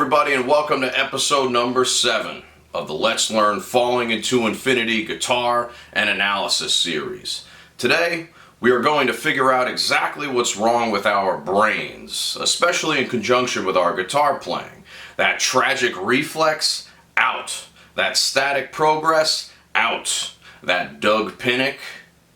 everybody, and welcome to episode number 7 of the Let's Learn Falling into Infinity Guitar and Analysis series. Today, we are going to figure out exactly what's wrong with our brains, especially in conjunction with our guitar playing. That tragic reflex, out. That static progress, out. That Dug Pinnink,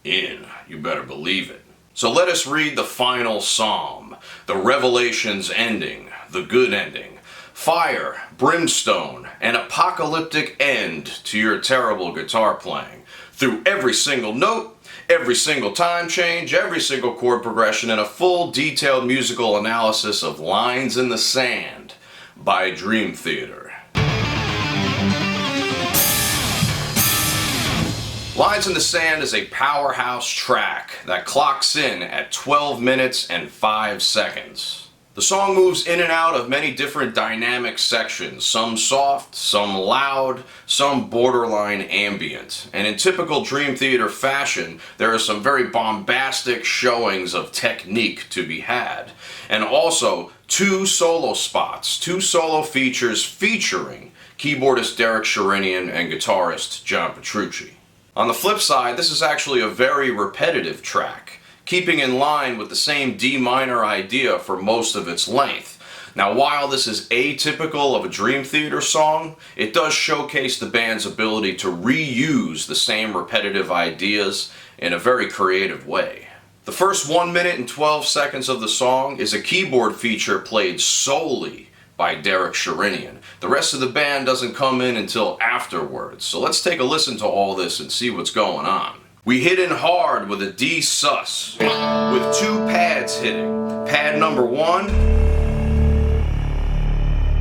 in. You better believe it. So let us read the final psalm, the revelation's ending, the good ending. Fire, brimstone, an apocalyptic end to your terrible guitar playing. Through every single note, every single time change, every single chord progression, and a full detailed musical analysis of Lines in the Sand by Dream Theater. Lines in the Sand is a powerhouse track that clocks in at 12 minutes and 5 seconds. The song moves in and out of many different dynamic sections, some soft, some loud, some borderline ambient. And in typical Dream Theater fashion, there are some very bombastic showings of technique to be had. And also, 2 solo spots, 2 solo features featuring keyboardist Derek Sherinian and guitarist John Petrucci. On the flip side, this is actually a very repetitive track, keeping in line with the same D minor idea for most of its length. Now, while this is atypical of a Dream Theater song, it does showcase the band's ability to reuse the same repetitive ideas in a very creative way. The first 1 minute and 12 seconds of the song is a keyboard feature played solely by Derek Sherinian. The rest of the band doesn't come in until afterwards, so let's take a listen to all this and see what's going on. We hit in hard with a D sus, with 2 pads hitting, pad number 1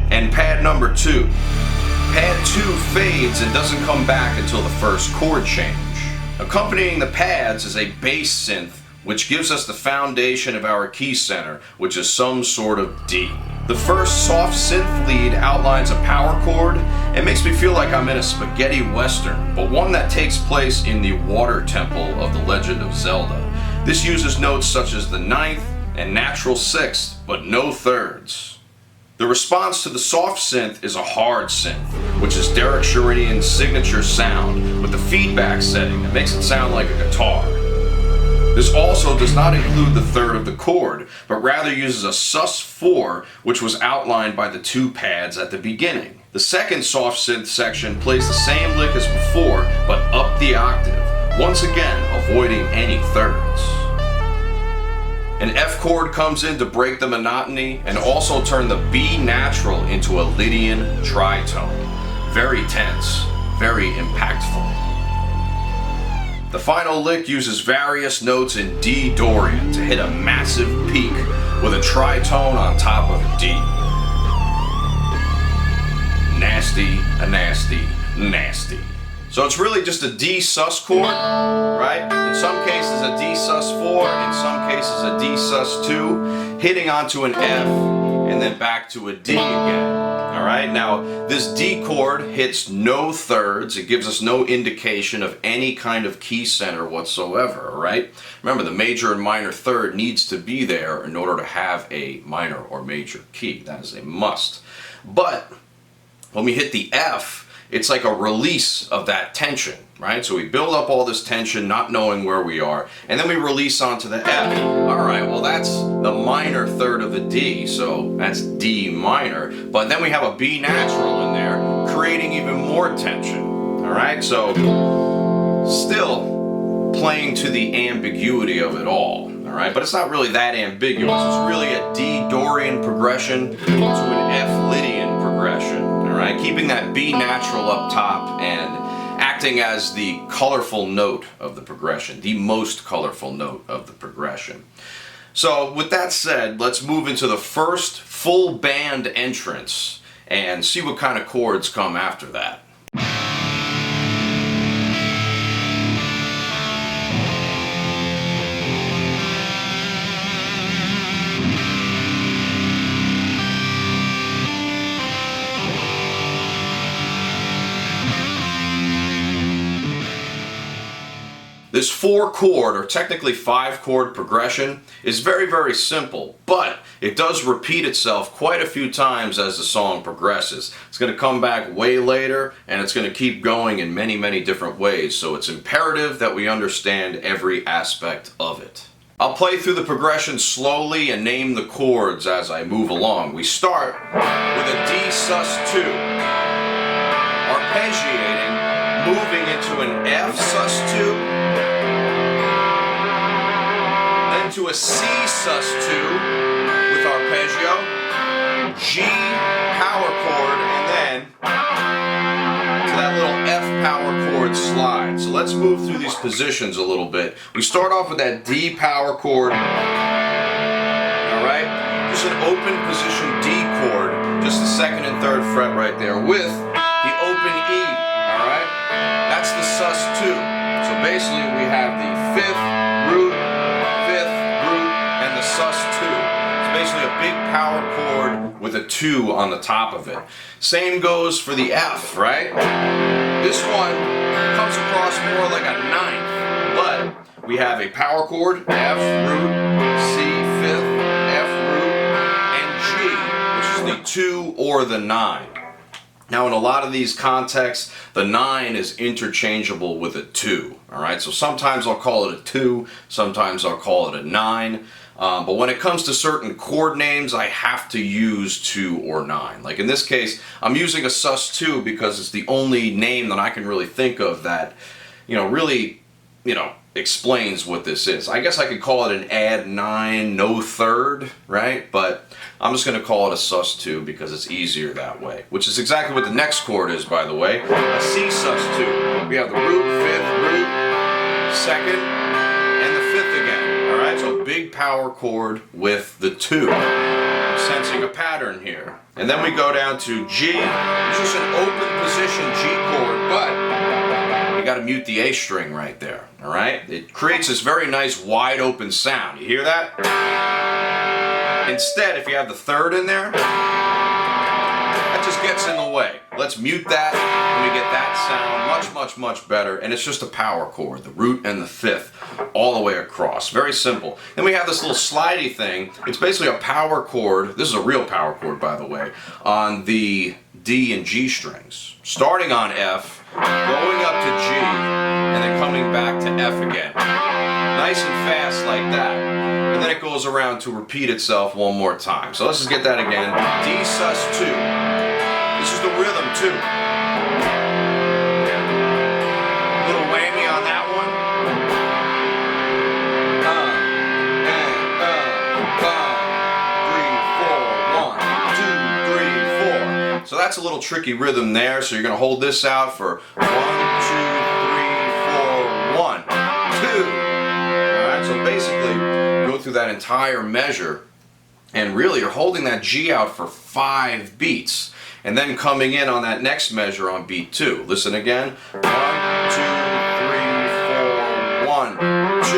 and pad number 2. Pad 2 fades and doesn't come back until the first chord change. Accompanying the pads is a bass synth, which gives us the foundation of our key center, which is some sort of D. The first soft synth lead outlines a power chord and makes me feel like I'm in a spaghetti western, but one that takes place in the water temple of The Legend of Zelda. This uses notes such as the 9th and natural 6th, but no thirds. The response to the soft synth is a hard synth, which is Derek Sherinian's signature sound, with the feedback setting that makes it sound like a guitar. This also does not include the third of the chord, but rather uses a sus4, which was outlined by the 2 pads at the beginning. The second soft synth section plays the same lick as before, but up the octave, once again avoiding any thirds. An F chord comes in to break the monotony and also turn the B natural into a Lydian tritone. Very tense, very impactful. The final lick uses various notes in D Dorian to hit a massive peak with a tritone on top of a D. Nasty, a nasty, nasty. So it's really just a D sus chord, right? In some cases a D sus4, in some cases a D sus2, hitting onto an F and then back to a D again. Alright, now this D chord hits no thirds. It gives us no indication of any kind of key center whatsoever, alright? Remember, the major and minor third needs to be there in order to have a minor or major key. That is a must. But when we hit the F, it's like a release of that tension, right? So we build up all this tension, not knowing where we are, and then we release onto the F. Alright, well that's the minor third of a D, so that's D minor, but then we have a B natural in there, creating even more tension. Alright, so still playing to the ambiguity of it all. Alright, but it's not really that ambiguous. It's really a D Dorian progression to an F Lydian progression. Alright, keeping that B natural up top and acting as the colorful note of the progression, the most colorful note of the progression. So with that said, let's move into the first full band entrance and see what kind of chords come after that. This 4-chord, or technically 5-chord progression is very, very simple, but it does repeat itself quite a few times as the song progresses. It's going to come back way later, and it's going to keep going in many, many different ways, so it's imperative that we understand every aspect of it. I'll play through the progression slowly and name the chords as I move along. We start with a D sus2, arpeggiating, moving into an F sus2, then to a C sus2 with arpeggio, G power chord, and then to that little F power chord slide. So let's move through these positions a little bit. We start off with that D power chord, alright? Just an open position D chord, just the 2nd and 3rd fret right there with the open E, alright? That's the sus2. So basically we have the 5th root, 5th root, and the sus2. It's basically a big power chord with a 2 on the top of it. Same goes for the F, right? This one comes across more like a 9th, but we have a power chord, F root, C 5th, F root, and G, which is the 2 or the 9. Now in a lot of these contexts, the 9 is interchangeable with a 2, alright? So sometimes I'll call it a 2, sometimes I'll call it a 9. But when it comes to certain chord names, I have to use 2 or 9. Like in this case, I'm using a sus2 because it's the only name that I can really think of that, really, explains what this is. I guess I could call it an add 9, no 3rd, right? But I'm just going to call it a sus2 because it's easier that way, which is exactly what the next chord is, by the way, a C sus2. We have the root, 5th, root, 2nd, and the 5th again. Alright, so big power chord with the 2. I'm sensing a pattern here. And then we go down to G, which is an open position G chord, but you gotta mute the A string right there. Alright? It creates this very nice wide open sound. You hear that? Instead, if you have the 3rd in there, that just gets in the way. Let's mute that, and we get that sound much, much, much better. And it's just a power chord, the root and the 5th, all the way across. Very simple. Then we have this little slidey thing. It's basically a power chord. This is a real power chord, by the way, on the D and G strings. Starting on F, going up to G, and then coming back to F again. Nice and fast like that. And then it goes around to repeat itself one more time. So let's just get that again. D sus2. This is the rhythm too. Little whammy on that one. And 3, 4, 1, 2, 3, 4. So that's a little tricky rhythm there. So you're going to hold this out for 1, 2, 3, 4, 1, 2. Alright, so basically go through that entire measure, and really you're holding that G out for 5 beats. And then coming in on that next measure on beat 2. Listen again. 1, 2, 3, 4, 1, 2.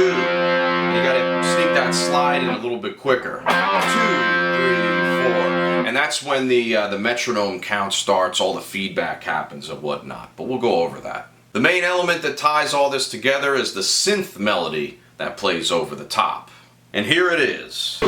You gotta sneak that slide in a little bit quicker. 2, 3, 4. And that's when the metronome count starts, all the feedback happens and whatnot. But we'll go over that. The main element that ties all this together is the synth melody that plays over the top. And here it is.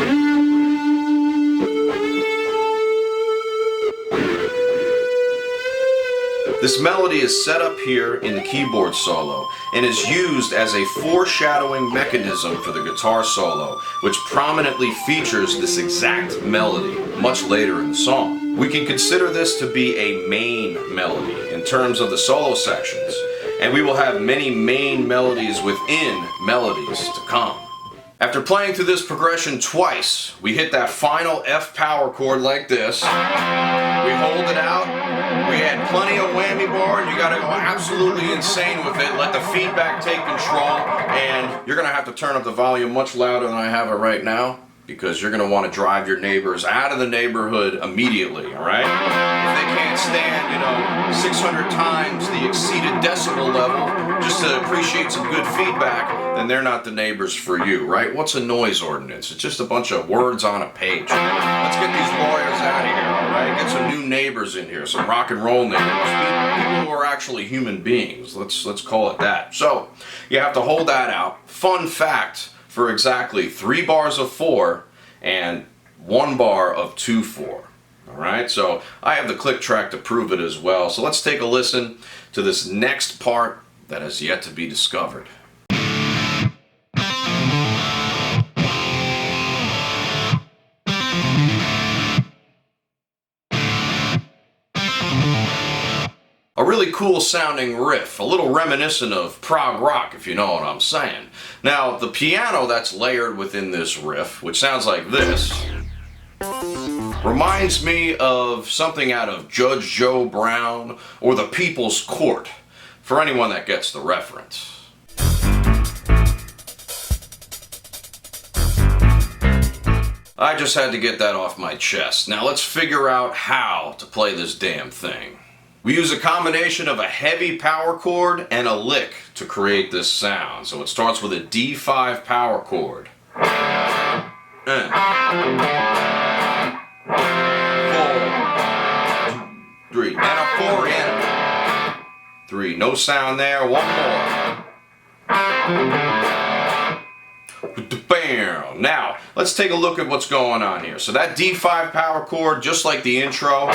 This melody is set up here in the keyboard solo and is used as a foreshadowing mechanism for the guitar solo, which prominently features this exact melody much later in the song. We can consider this to be a main melody in terms of the solo sections, and we will have many main melodies within melodies to come. After playing through this progression twice, we hit that final F power chord like this. We hold it out. We add plenty of whammy bar, and you gotta go absolutely insane with it. Let the feedback take control, and you're gonna have to turn up the volume much louder than I have it right now, because you're gonna want to drive your neighbors out of the neighborhood immediately, alright? If they can't stand, 600 times the exceeded decibel level just to appreciate some good feedback, then they're not the neighbors for you, right? What's a noise ordinance? It's just a bunch of words on a page. Let's get these lawyers out of here, alright? Alright, get some new neighbors in here, some rock and roll neighbors. People who are actually human beings, let's call it that. So, you have to hold that out. Fun fact, for exactly 3 bars of 4 and 1 bar of 2/4. Alright, so I have the click track to prove it as well. So let's take a listen to this next part that has yet to be discovered. A really cool sounding riff, a little reminiscent of prog rock, if you know what I'm saying. Now, the piano that's layered within this riff, which sounds like this, reminds me of something out of Judge Joe Brown or The People's Court, for anyone that gets the reference. I just had to get that off my chest. Now let's figure out how to play this damn thing. We use a combination of a heavy power chord and a lick to create this sound. So it starts with a D5 power chord. 4, 3, and a 4 in. 3, no sound there, 1 more. Bam! Now, let's take a look at what's going on here. So that D5 power chord, just like the intro,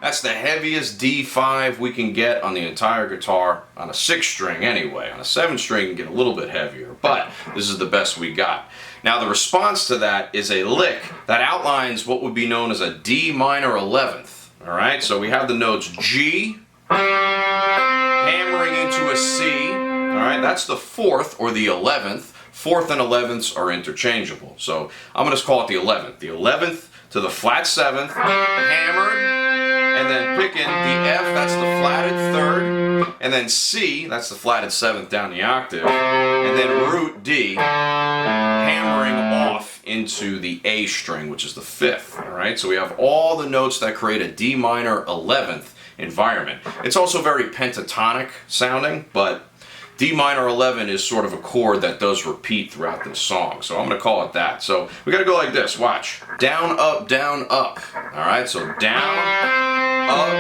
that's the heaviest D5 we can get on the entire guitar, on a 6-string anyway. On a 7-string you can get a little bit heavier, but this is the best we got. Now the response to that is a lick that outlines what would be known as a D minor 11th. Alright, so we have the notes G, hammering into a C. Alright, that's the 4th or the 11th. 4th and 11ths are interchangeable. So I'm going to call it the 11th. The 11th to the flat 7th, hammered, and then picking the F, that's the flatted 3rd, and then C, that's the flatted 7th down the octave, and then root D, hammering off into the A string, which is the 5th. Alright, so we have all the notes that create a D minor 11th environment. It's also very pentatonic sounding, but D minor 11 is sort of a chord that does repeat throughout this song, so I'm going to call it that. So we got to go like this, watch. Down, up, down, up. Alright, so down, up,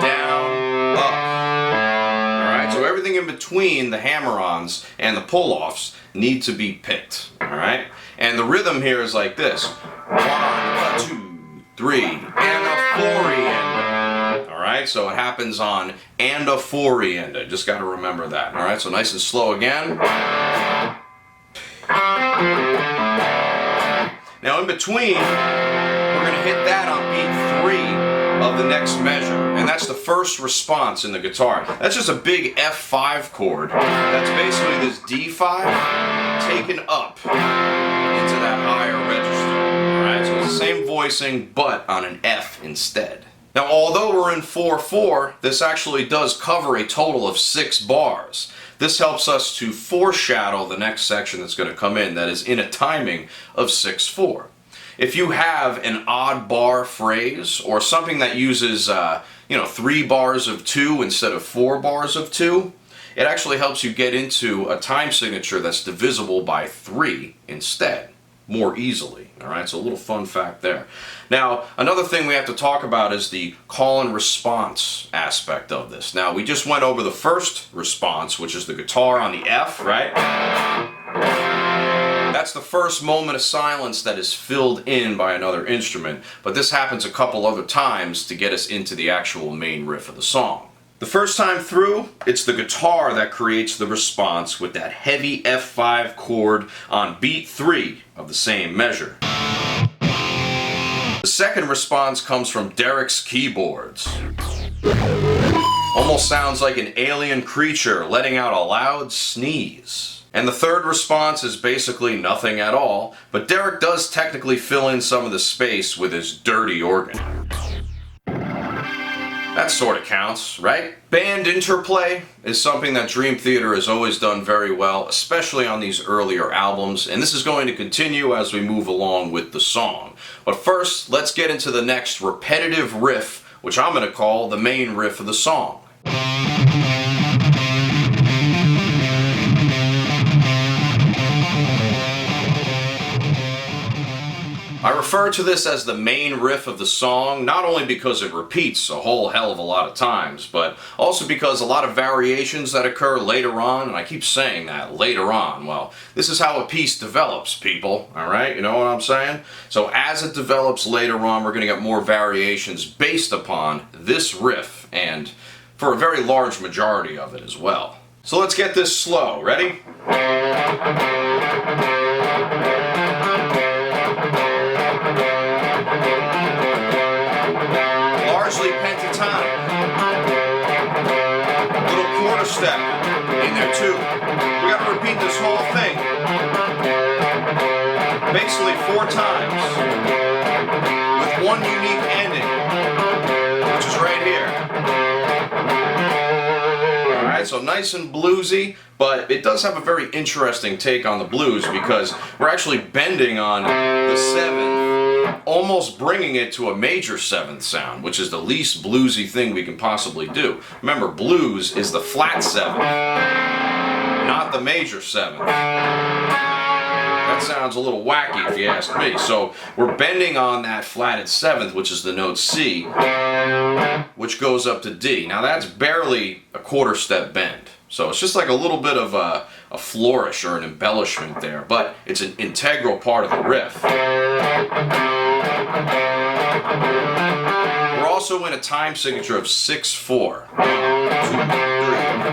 down, up. Alright, so everything in between the hammer-ons and the pull-offs need to be picked. Alright, and the rhythm here is like this. 1, 2, 3, and a 4-ienda. Alright, so it happens on and a 4-ienda. Just got to remember that. Alright, so nice and slow again. Now in between, we're going to hit that on beat 3 of the next measure. And that's the first response in the guitar. That's just a big F5 chord. That's basically this D5 taken up into that higher register. Alright, so it's the same voicing, but on an F instead. Now, although we're in 4/4, this actually does cover a total of 6 bars. This helps us to foreshadow the next section that's going to come in, that is in a timing of 6/4. If you have an odd bar phrase, or something that uses 3 bars of 2 instead of 4 bars of 2, it actually helps you get into a time signature that's divisible by 3 instead, more easily. Alright, so a little fun fact there. Now, another thing we have to talk about is the call and response aspect of this. Now, we just went over the first response, which is the guitar on the F, right? That's the first moment of silence that is filled in by another instrument, but this happens a couple other times to get us into the actual main riff of the song. The first time through, it's the guitar that creates the response with that heavy F5 chord on beat 3 of the same measure. The second response comes from Derek's keyboards. Almost sounds like an alien creature letting out a loud sneeze. And the third response is basically nothing at all, but Derek does technically fill in some of the space with his dirty organ. That sort of counts, right? Band interplay is something that Dream Theater has always done very well, especially on these earlier albums, and this is going to continue as we move along with the song. But first, let's get into the next repetitive riff, which I'm going to call the main riff of the song. I refer to this as the main riff of the song, not only because it repeats a whole hell of a lot of times, but also because a lot of variations that occur later on, and I keep saying that, later on. Well, this is how a piece develops, people, alright? You know what I'm saying? So as it develops later on, we're going to get more variations based upon this riff, and for a very large majority of it as well. So let's get this slow. Ready? Largely pentatonic. Little quarter step in there too. We got to repeat this whole thing basically 4 times with one unique ending, which is right here. Alright, so nice and bluesy, but it does have a very interesting take on the blues because we're actually bending on the 7th, almost bringing it to a major 7th sound, which is the least bluesy thing we can possibly do. Remember, blues is the flat 7th, not the major 7th. That sounds a little wacky if you ask me. So we're bending on that flatted 7th, which is the note C, which goes up to D. Now that's barely a quarter step bend. So it's just like a little bit of a flourish or an embellishment there, but it's an integral part of the riff. We're also in a time signature of 6/4. 1, 2, 3,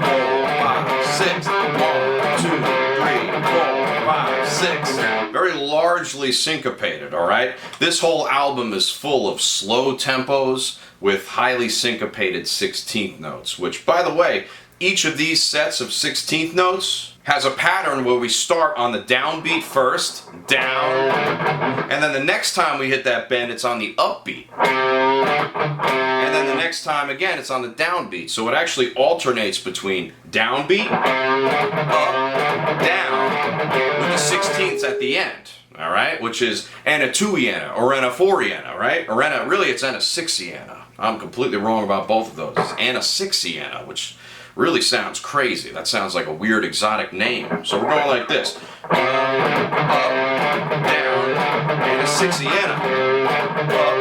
4, 5, 6. 1, 2, 3, 4, 5, 6. Very largely syncopated, alright? This whole album is full of slow tempos with highly syncopated 16th notes, which, by the way, each of these sets of 16th notes has a pattern where we start on the downbeat first, down, and then the next time we hit that bend, it's on the upbeat. And then the next time again, it's on the downbeat. So it actually alternates between downbeat, up, down, with the 16ths at the end. Alright, which is Anna 2iana or Anna 4iana, right? Or Anna, really it's Anna 6iana. I'm completely wrong about both of those. It's Anna 6iana, which really sounds crazy. That sounds like a weird exotic name. So we're going like this. Up, down, Anna 6iana. Up,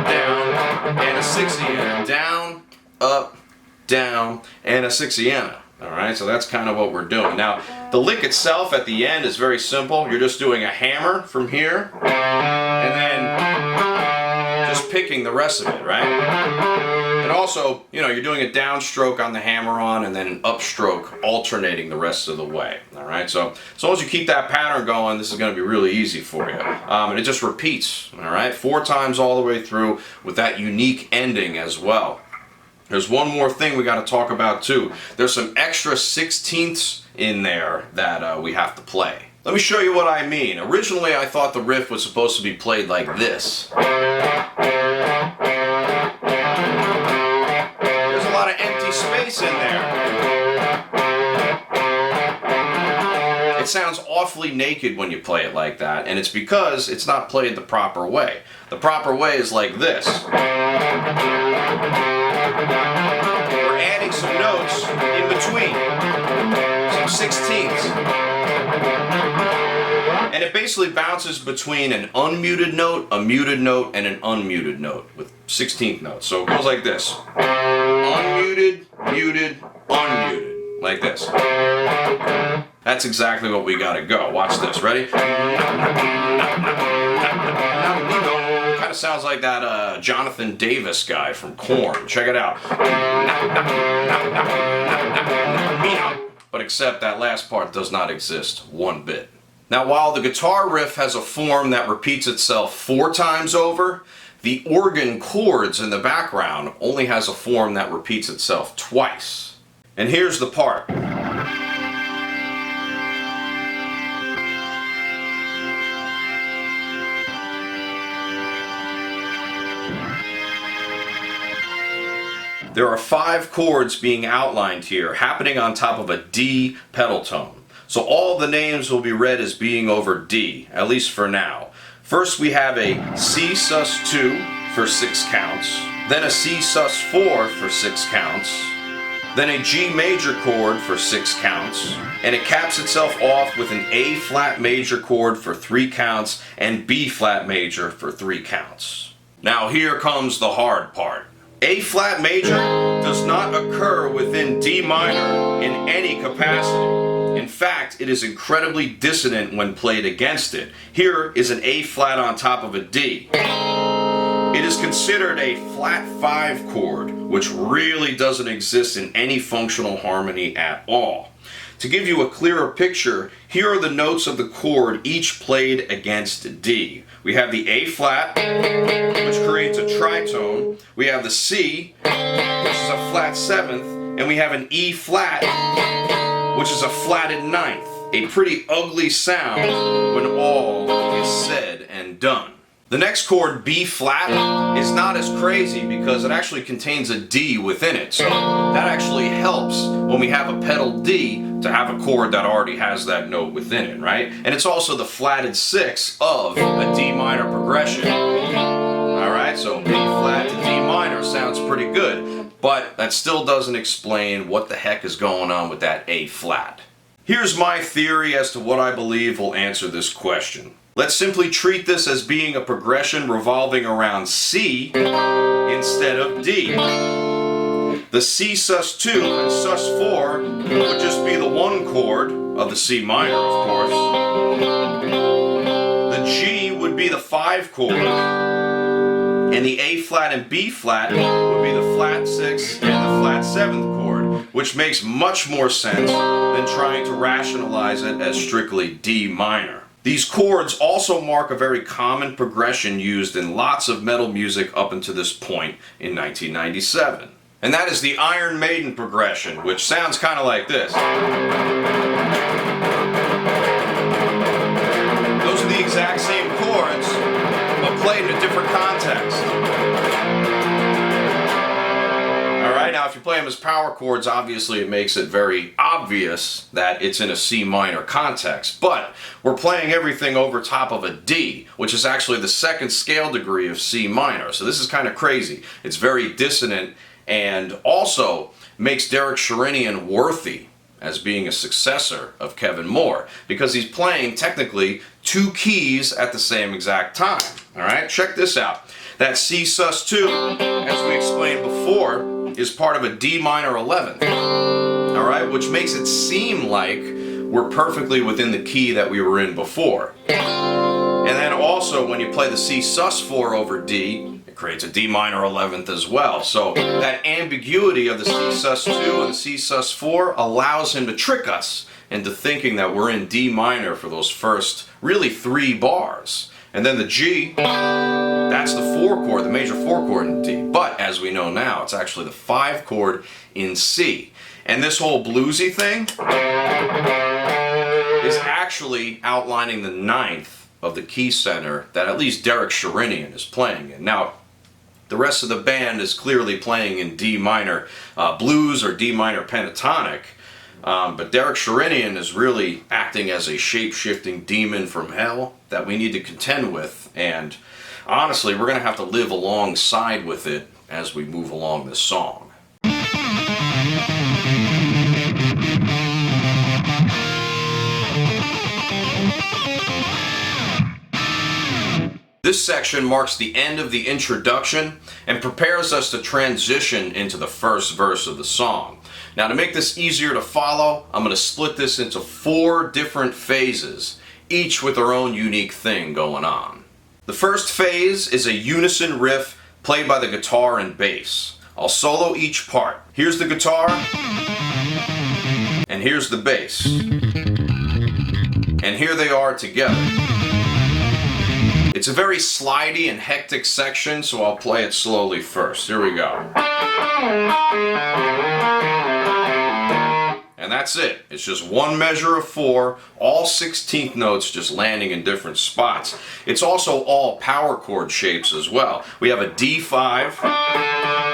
down, Anna 6iana. Down, up, down, Anna 6iana. Alright, so that's kind of what we're doing. Now, the lick itself at the end is very simple. You're just doing a hammer from here, and then just picking the rest of it, right? And also, you know, you're doing a downstroke on the hammer-on and then an upstroke alternating the rest of the way. Alright, so as long as you keep that pattern going, this is going to be really easy for you. And it just repeats, alright? 4 times all the way through with that unique ending as well. There's one more thing we got to talk about too. There's some extra 16ths in there that we have to play. Let me show you what I mean. Originally I thought the riff was supposed to be played like this. There's a lot of empty space in there. It sounds awfully naked when you play it like that, and it's because it's not played the proper way. The proper way is like this. We're adding some notes in between, some 16ths. And it basically bounces between an unmuted note, a muted note, and an unmuted note with 16th notes. So it goes like this. Unmuted, muted, unmuted. Like this. That's exactly what we gotta go. Watch this. Ready? Kind of sounds like that Jonathan Davis guy from Korn. Check it out. But except that last part does not exist one bit. Now, while the guitar riff has a form that repeats itself 4 times over, the organ chords in the background only has a form that repeats itself twice. And here's the part. There are 5 chords being outlined here, happening on top of a D pedal tone. So all the names will be read as being over D, at least for now. First we have a C sus2 for 6 counts, then a C sus4 for 6 counts, then a G major chord for 6 counts, and it caps itself off with an A flat major chord for 3 counts and B flat major for 3 counts. Now here comes the hard part. A flat major does not occur within D minor in any capacity. In fact, it is incredibly dissonant when played against it. Here is an A flat on top of a D. It is considered a flat 5 chord, which really doesn't exist in any functional harmony at all. To give you a clearer picture, here are the notes of the chord each played against D. We have the A flat, which creates a tritone. We have the C, which is a flat 7th, and we have an E flat, which is a flatted 9th. A pretty ugly sound when all is said and done. The next chord, B flat, is not as crazy because it actually contains a D within it. So that actually helps when we have a pedal D to have a chord that already has that note within it, right? And it's also the flatted 6 of a D minor progression. Alright, so B flat to D minor sounds pretty good, but that still doesn't explain what the heck is going on with that A flat. Here's my theory as to what I believe will answer this question. Let's simply treat this as being a progression revolving around C instead of D. The C sus2 and sus4 would just be the 1 chord of the C minor, of course. The G would be the 5 chord. And the A flat and B flat would be the flat 6 and the flat 7th chord, which makes much more sense than trying to rationalize it as strictly D minor. These chords also mark a very common progression used in lots of metal music up until this point in 1997. And that is the Iron Maiden progression, which sounds kind of like this. Those are the exact same chords, but played in a different context. Alright, now if you play them as power chords, obviously it makes it very obvious that it's in a C minor context. But we're playing everything over top of a D, which is actually the 2nd scale degree of C minor. So this is kind of crazy. It's very dissonant and also makes Derek Sherinian worthy as being a successor of Kevin Moore, because he's playing technically 2 keys at the same exact time. Alright, check this out. That C sus2, as we explained before, is part of a D minor 11th. Alright, which makes it seem like we're perfectly within the key that we were in before. And then also when you play the C sus4 over D, it creates a D minor 11th as well. So that ambiguity of the C sus2 and the C sus4 allows him to trick us into thinking that we're in D minor for those first really 3 bars. And then the G, that's the 4 chord, the major 4 chord in D. But as we know now, it's actually the 5 chord in C. And this whole bluesy thing is actually outlining the 9th of the key center that at least Derek Sherinian is playing in. Now, the rest of the band is clearly playing in D minor blues or D minor pentatonic. But Derek Sherinian is really acting as a shape-shifting demon from hell that we need to contend with, and honestly, we're going to have to live alongside with it as we move along this song. This section marks the end of the introduction and prepares us to transition into the first verse of the song. Now, to make this easier to follow, I'm going to split this into 4 different phases, each with their own unique thing going on. The first phase is a unison riff played by the guitar and bass. I'll solo each part. Here's the guitar, and here's the bass. And here they are together. It's a very slidey and hectic section, so I'll play it slowly first. Here we go. And that's it. It's just 1 measure of 4, all 16th notes just landing in different spots. It's also all power chord shapes as well. We have a D5,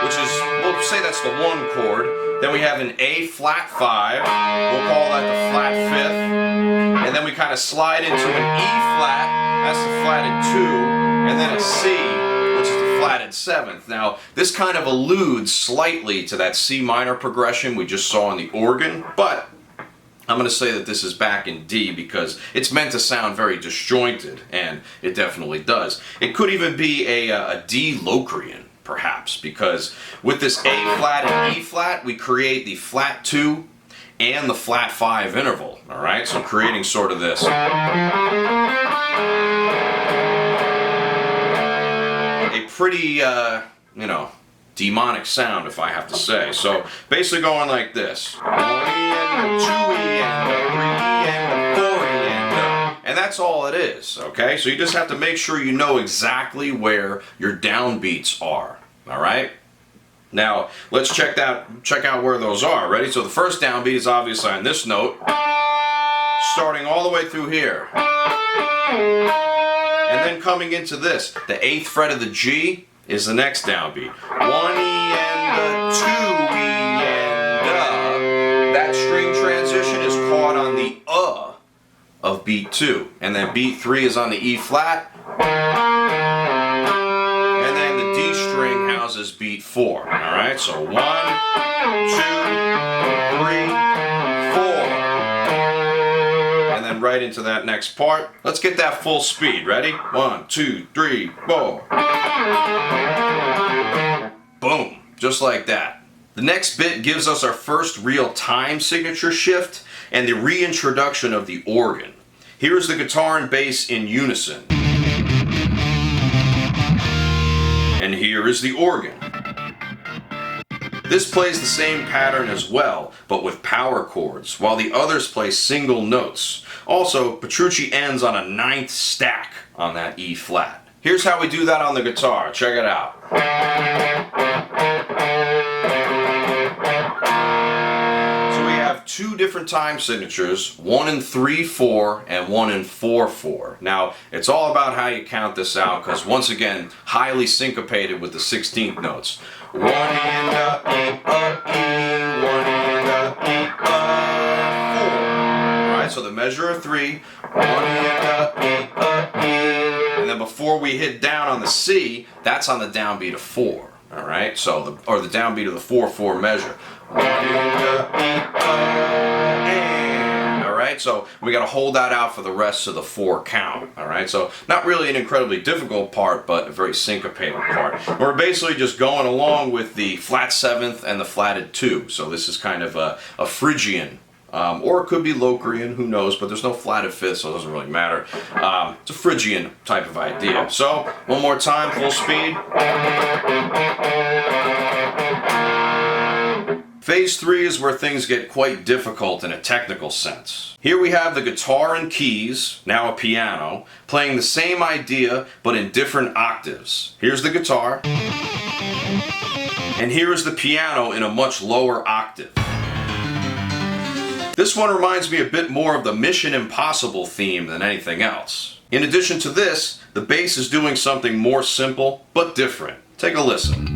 which is, we'll say that's the 1 chord. Then we have an A flat 5, we'll call that the flat 5th. And then we kind of slide into an E flat, that's the flatted 2, and then a C, which is the flatted 7th. Now, this kind of alludes slightly to that C minor progression we just saw in the organ, but I'm going to say that this is back in D because it's meant to sound very disjointed, and it definitely does. It could even be a D Locrian, perhaps, because with this A flat and E flat, we create the flat 2 and the flat 5 interval, all right? So creating sort of this. A pretty, you know, demonic sound, if I have to say. So basically going like this. 1 E and a 2 E and a 3 E and a 4 E and that's all it is, okay? So you just have to make sure you know exactly where your downbeats are, all right? Now, let's check out where those are. Ready? So the first downbeat is obviously on this note, starting all the way through here. And then coming into this, the 8th fret of the G is the next downbeat. 1 E and a 2 E and that string transition is caught on the of beat 2. And then beat 3 is on the E flat. And then the D string houses beat 4. Alright, so 1, 2, 3, 4. And then right into that next part. Let's get that full speed. Ready? 1, 2, 3, 4. Boom. Just like that. The next bit gives us our first real time signature shift and the reintroduction of the organ. Here's the guitar and bass in unison. And here is the organ. This plays the same pattern as well, but with power chords, while the others play single notes. Also, Petrucci ends on a 9th stack on that E flat. Here's how we do that on the guitar. Check it out. So we have 2 different time signatures, one in 3/4 and one in 4/4. Now, it's all about how you count this out, because once again, highly syncopated with the 16th notes. 1 and a E, 1 and a E, 4. Alright, so the measure of 3, 1 and a E, and then before we hit down on the C, that's on the downbeat of 4. Alright, so the downbeat of the 4/4 measure. 1 and a E, and. Alright, so we got to hold that out for the rest of the 4 count. Alright, so not really an incredibly difficult part, but a very syncopated part. We're basically just going along with the flat 7th and the flatted 2. So this is kind of a Phrygian. Or it could be Locrian, who knows, but there's no flatted 5th, so it doesn't really matter. It's a Phrygian type of idea. So, one more time, full speed. Phase 3 is where things get quite difficult in a technical sense. Here we have the guitar and keys, now a piano, playing the same idea but in different octaves. Here's the guitar, and here is the piano in a much lower octave. This one reminds me a bit more of the Mission Impossible theme than anything else. In addition to this, the bass is doing something more simple but different. Take a listen.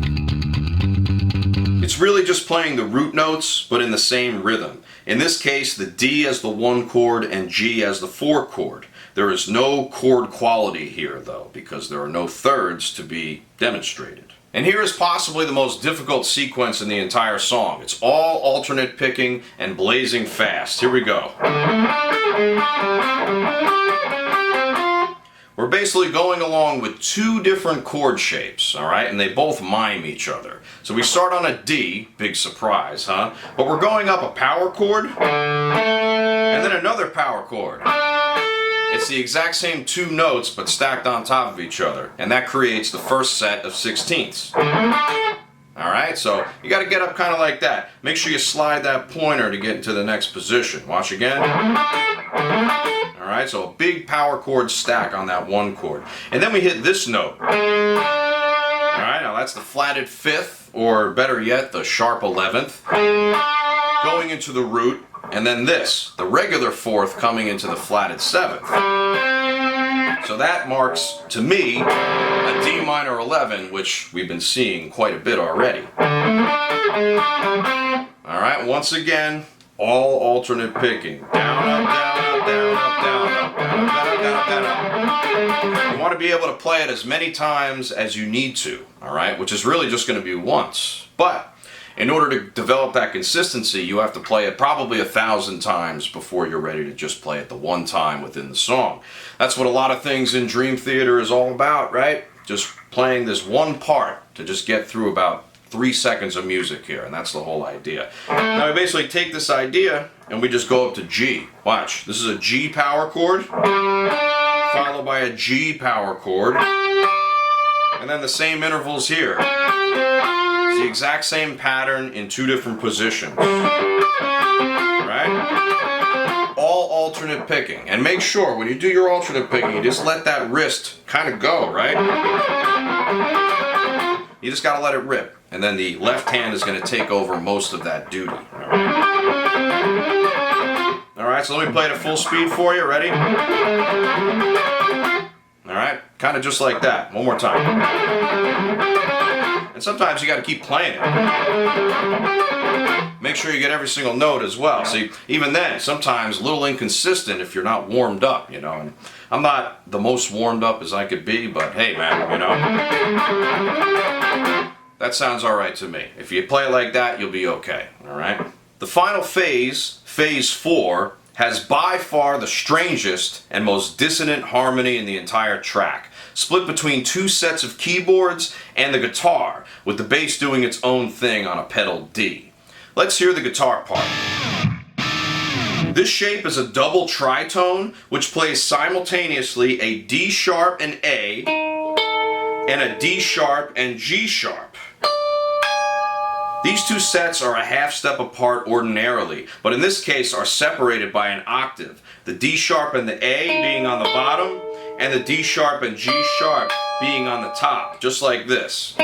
It's really just playing the root notes, but in the same rhythm. In this case, the D as the 1 chord and G as the 4 chord. There is no chord quality here, though, because there are no thirds to be demonstrated. And here is possibly the most difficult sequence in the entire song. It's all alternate picking and blazing fast. Here we go. We're basically going along with 2 different chord shapes, alright? And they both mime each other. So we start on a D, big surprise, huh? But we're going up a power chord, and then another power chord. It's the exact same 2 notes, but stacked on top of each other. And that creates the first set of 16ths. Alright, so you gotta get up kind of like that. Make sure you slide that pointer to get into the next position. Watch again. Alright, so a big power chord stack on that 1 chord. And then we hit this note. Alright, now that's the flatted 5th, or better yet, the sharp 11th. Going into the root, and then this, the regular 4th coming into the flatted 7th. So that marks, to me, a D minor 11, which we've been seeing quite a bit already. Alright, once again, all alternate picking. Down, up, down, up, up, down, up, down, up, down, up, down, up, down, up, down. You want to be able to play it as many times as you need to, all right? Which is really just going to be once. But in order to develop that consistency, you have to play it probably 1,000 times before you're ready to just play it the one time within the song. That's what a lot of things in Dream Theater is all about, right? Just playing this one part to just get through about 3 seconds of music here, and that's the whole idea. Now we basically take this idea and we just go up to G. Watch, this is a G power chord, followed by a G power chord, and then the same intervals here. It's the exact same pattern in 2 different positions. Right? All alternate picking. And make sure when you do your alternate picking, you just let that wrist kind of go, right? You just gotta let it rip. And then the left hand is gonna take over most of that duty. Alright, so let me play it at full speed for you. Ready? Alright, kind of just like that. One more time. And sometimes you got to keep playing it. Make sure you get every single note as well. See, even then, sometimes a little inconsistent if you're not warmed up, you know. And I'm not the most warmed up as I could be, but hey, man, you know. That sounds all right to me. If you play it like that, you'll be okay, all right? The final phase, phase 4, has by far the strangest and most dissonant harmony in the entire track, split between 2 sets of keyboards and the guitar, with the bass doing its own thing on a pedal D. Let's hear the guitar part. This shape is a double tritone, which plays simultaneously a D sharp and A, and a D sharp and G sharp. These 2 sets are a half step apart ordinarily, but in this case are separated by an octave, the D sharp and the A being on the bottom, and the D sharp and G sharp being on the top, just like this.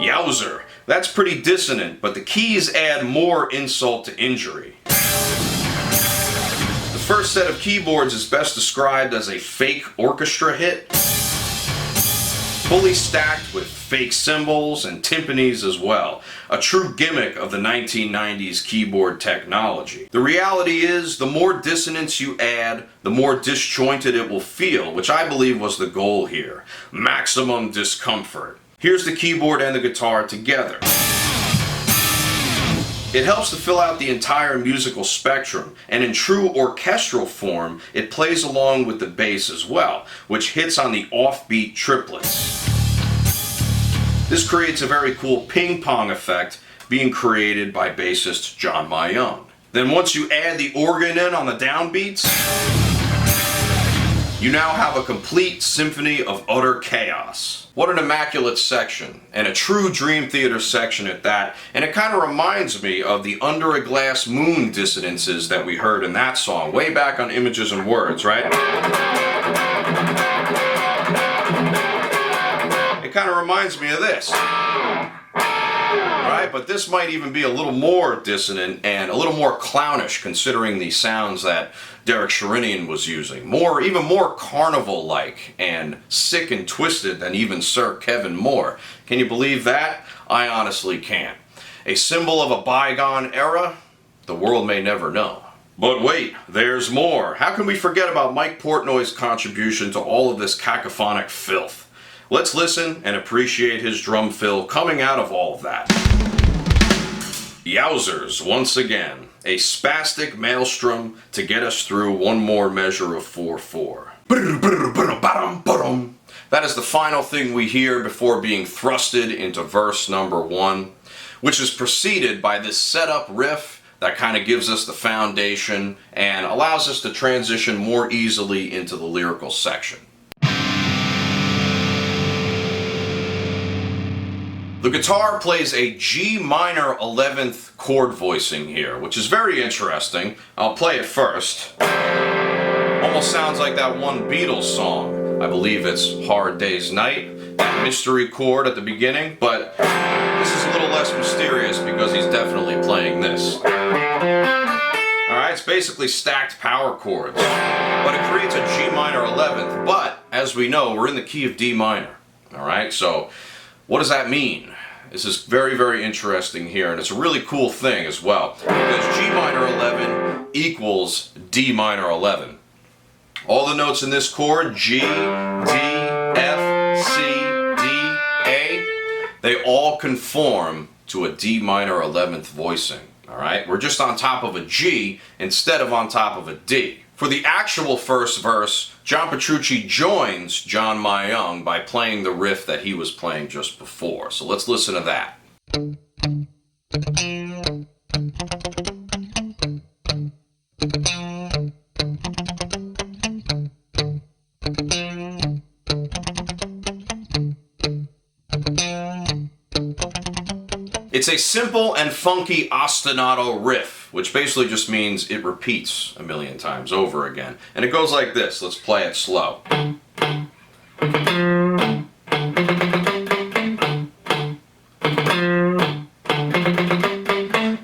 Yowzer, that's pretty dissonant, but the keys add more insult to injury. The first set of keyboards is best described as a fake orchestra hit, fully stacked with fake cymbals and timpanis as well. A true gimmick of the 1990s keyboard technology. The reality is, the more dissonance you add, the more disjointed it will feel, which I believe was the goal here. Maximum discomfort. Here's the keyboard and the guitar together. It helps to fill out the entire musical spectrum, and in true orchestral form, it plays along with the bass as well, which hits on the offbeat triplets. This creates a very cool ping-pong effect being created by bassist John Myung. Then once you add the organ in on the downbeats, you now have a complete symphony of utter chaos. What an immaculate section, and a true Dream Theater section at that, and it kind of reminds me of the Under a Glass Moon dissonances that we heard in that song, way back on Images and Words, right? It kind of reminds me of this. Right? But this might even be a little more dissonant and a little more clownish considering the sounds that Derek Sherinian was using. Even more carnival-like and sick and twisted than even Sir Kevin Moore. Can you believe that? I honestly can't. A symbol of a bygone era? The world may never know. But wait, there's more. How can we forget about Mike Portnoy's contribution to all of this cacophonic filth? Let's listen and appreciate his drum fill coming out of all of that. Yowzers, once again, a spastic maelstrom to get us through one more measure of 4/4. That is the final thing we hear before being thrusted into verse number 1, which is preceded by this setup riff that kind of gives us the foundation and allows us to transition more easily into the lyrical section. The guitar plays a G minor 11th chord voicing here, which is very interesting. I'll play it first. Almost sounds like that one Beatles song. I believe it's Hard Day's Night, that mystery chord at the beginning, but this is a little less mysterious because he's definitely playing this. Alright, it's basically stacked power chords, but it creates a G minor 11th, but as we know, we're in the key of D minor. Alright, so what does that mean? This is very, very interesting here, and it's a really cool thing as well, because G minor 11 equals D minor 11. All the notes in this chord, G, D, F, C, D, A, they all conform to a D minor 11th voicing. Alright, we're just on top of a G instead of on top of a D. For the actual first verse, John Petrucci joins John Myung by playing the riff that he was playing just before. So let's listen to that. It's a simple and funky ostinato riff, which basically just means it repeats a million times over again. And it goes like this. Let's play it slow.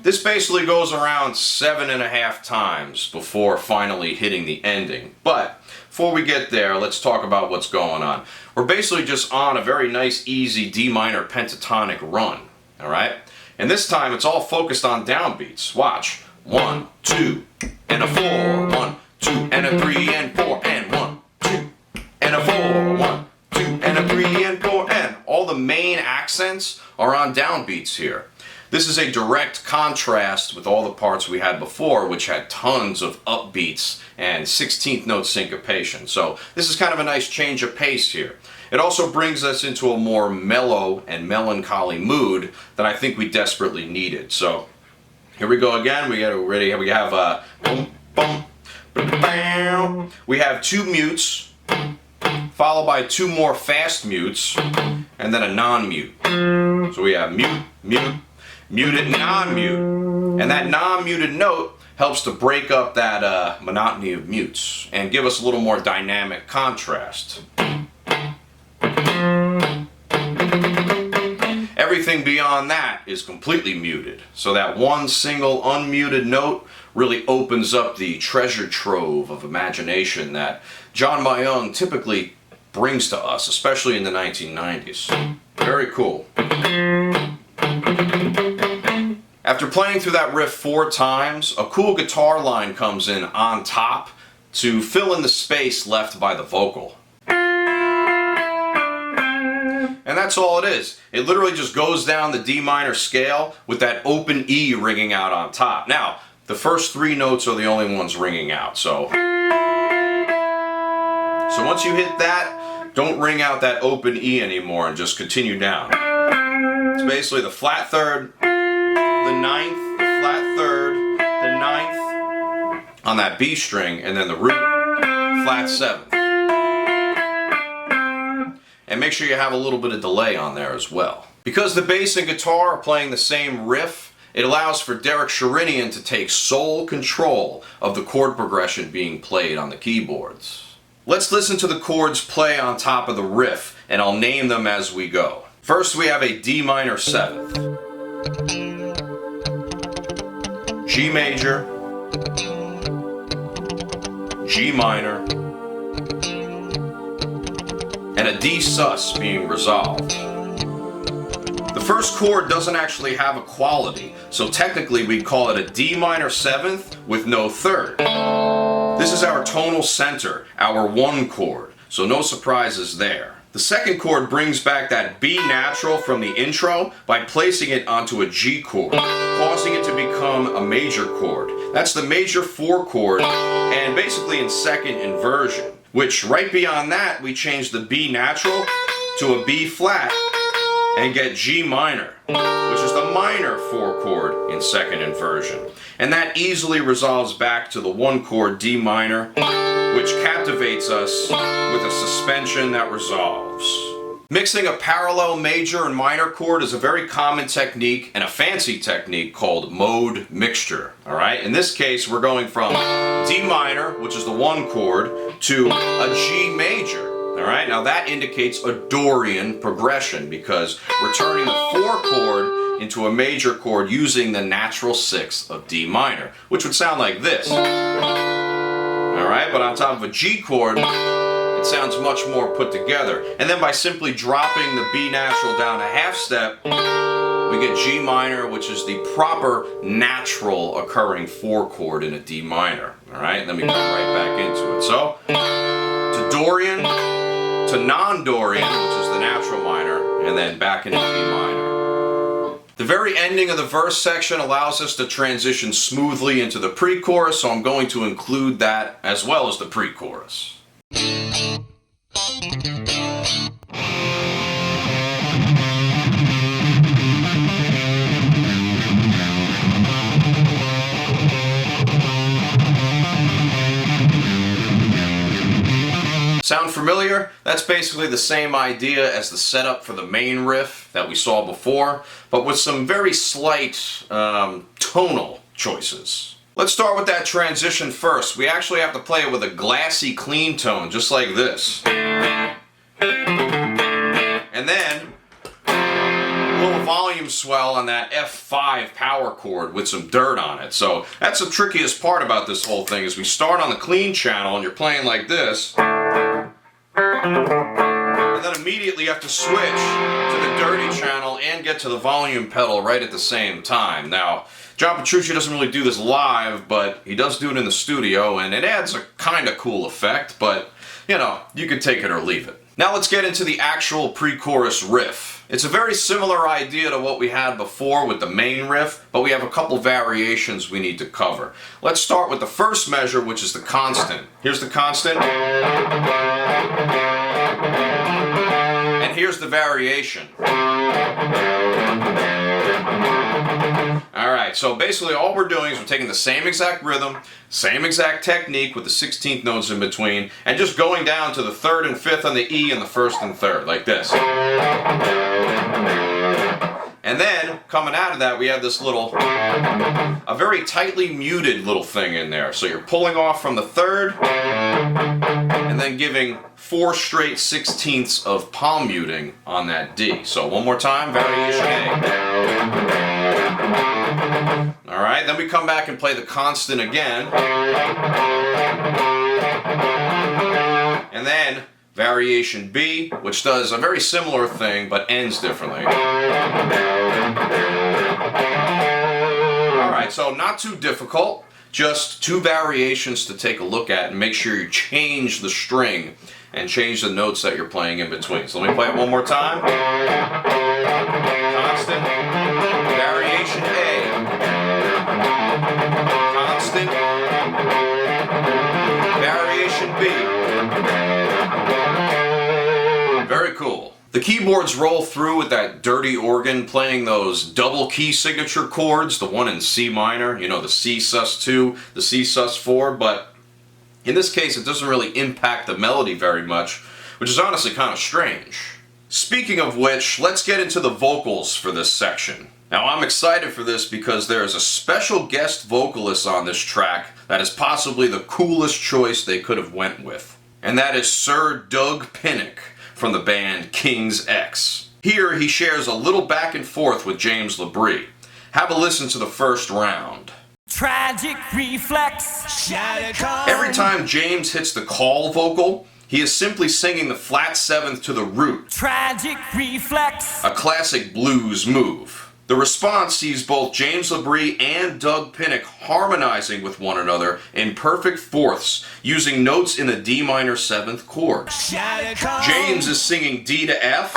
This basically goes around 7.5 times before finally hitting the ending. But before we get there, let's talk about what's going on. We're basically just on a very nice, easy D minor pentatonic run. Alright? And this time it's all focused on downbeats. Watch. 1, 2, and a 4, 1, 2, and a 3, and 4, and 1, 2, and a 4, 1, 2, and a 3, and 4, and all the main accents are on downbeats here. This is a direct contrast with all the parts we had before, which had tons of upbeats and 16th note syncopation. So this is kind of a nice change of pace here. It also brings us into a more mellow and melancholy mood that I think we desperately needed. So here we go again. We get ready. We have boom, boom, bam. We have 2 mutes, followed by 2 more fast mutes, and then a non-mute. So we have mute, mute, muted, non-mute. And that non-muted note helps to break up that monotony of mutes and give us a little more dynamic contrast. Everything beyond that is completely muted, so that one single unmuted note really opens up the treasure trove of imagination that John Myung typically brings to us, especially in the 1990s. Very cool. After playing through that riff 4 times, a cool guitar line comes in on top to fill in the space left by the vocal. And that's all it is. It literally just goes down the D minor scale with that open E ringing out on top. Now, the first 3 notes are the only ones ringing out, so once you hit that, don't ring out that open E anymore and just continue down. It's basically the flat third, the 9th, the flat third, the 9th on that B string, and then the root, flat 7th. And make sure you have a little bit of delay on there as well. Because the bass and guitar are playing the same riff, it allows for Derek Sherinian to take sole control of the chord progression being played on the keyboards. Let's listen to the chords play on top of the riff, and I'll name them as we go. First we have a D minor 7th, G major, G minor, and a D sus being resolved. The first chord doesn't actually have a quality, so technically we'd call it a D minor 7th with no third. This is our tonal center, our 1 chord, so no surprises there. The second chord brings back that B natural from the intro by placing it onto a G chord, causing it to become a major chord. That's the major 4 chord, and basically in second inversion. Which right beyond that, we change the B natural to a B flat and get G minor, which is the minor 4 chord in second inversion. And that easily resolves back to the 1 chord D minor, which captivates us with a suspension that resolves. Mixing a parallel major and minor chord is a very common technique and a fancy technique called mode mixture. Alright, in this case we're going from D minor, which is the 1 chord, to a G major. Alright, now that indicates a Dorian progression because we're turning the 4 chord into a major chord using the natural 6 of D minor, which would sound like this. Alright, but on top of a G chord, it sounds much more put together. And then by simply dropping the B natural down a half step, we get G minor, which is the proper, natural occurring 4 chord in a D minor. Alright, then we come right back into it. So, to Dorian, to non-Dorian, which is the natural minor, and then back into D minor. The very ending of the verse section allows us to transition smoothly into the pre-chorus, so I'm going to include that as well as the pre-chorus. Sound familiar? That's basically the same idea as the setup for the main riff that we saw before, but with some very slight tonal choices. Let's start with that transition first. We actually have to play it with a glassy clean tone, just like this. And then a little volume swell on that F5 power chord with some dirt on it. So that's the trickiest part about this whole thing, is we start on the clean channel and you're playing like this. And then immediately you have to switch to the dirty channel and get to the volume pedal right at the same time. Now, John Petrucci doesn't really do this live, but he does do it in the studio, and it adds a kind of cool effect, but, you know, you can take it or leave it. Now let's get into the actual pre-chorus riff. It's a very similar idea to what we had before with the main riff, but we have a couple variations we need to cover. Let's start with the first measure, which is the constant. Here's the constant. And here's the variation. Alright, so basically all we're doing is we're taking the same exact rhythm, same exact technique with the 16th notes in between, and just going down to the 3rd and 5th on the E and the 1st and 3rd, like this. And then, coming out of that, we have this little, a very tightly muted little thing in there. So you're pulling off from the 3rd, and then giving 4 straight 16ths of palm muting on that D. So one more time, variation A. Alright, then we come back and play the constant again. And then variation B, which does a very similar thing but ends differently. Alright, so not too difficult, just 2 variations to take a look at and make sure you change the string and change the notes that you're playing in between. So let me play it one more time. Constant, variation A. Constant, variation B. Very cool. The keyboards roll through with that dirty organ playing those double key signature chords, the one in C minor, you know, the C sus2, the C sus4, but in this case it doesn't really impact the melody very much, which is honestly kind of strange. Speaking of which, let's get into the vocals for this section. Now I'm excited for this because there is a special guest vocalist on this track that is possibly the coolest choice they could have went with. And that is Sir Dug Pinnink from the band King's X. Here he shares a little back and forth with James Labrie. Have a listen to the first round. Tragic reflex. Every time James hits the call vocal, he is simply singing the flat 7th to the root. Tragic reflex. A classic blues move. The response sees both James Labrie and Dug Pinnink harmonizing with one another in perfect fourths, using notes in the D minor 7th chord. James is singing D to F,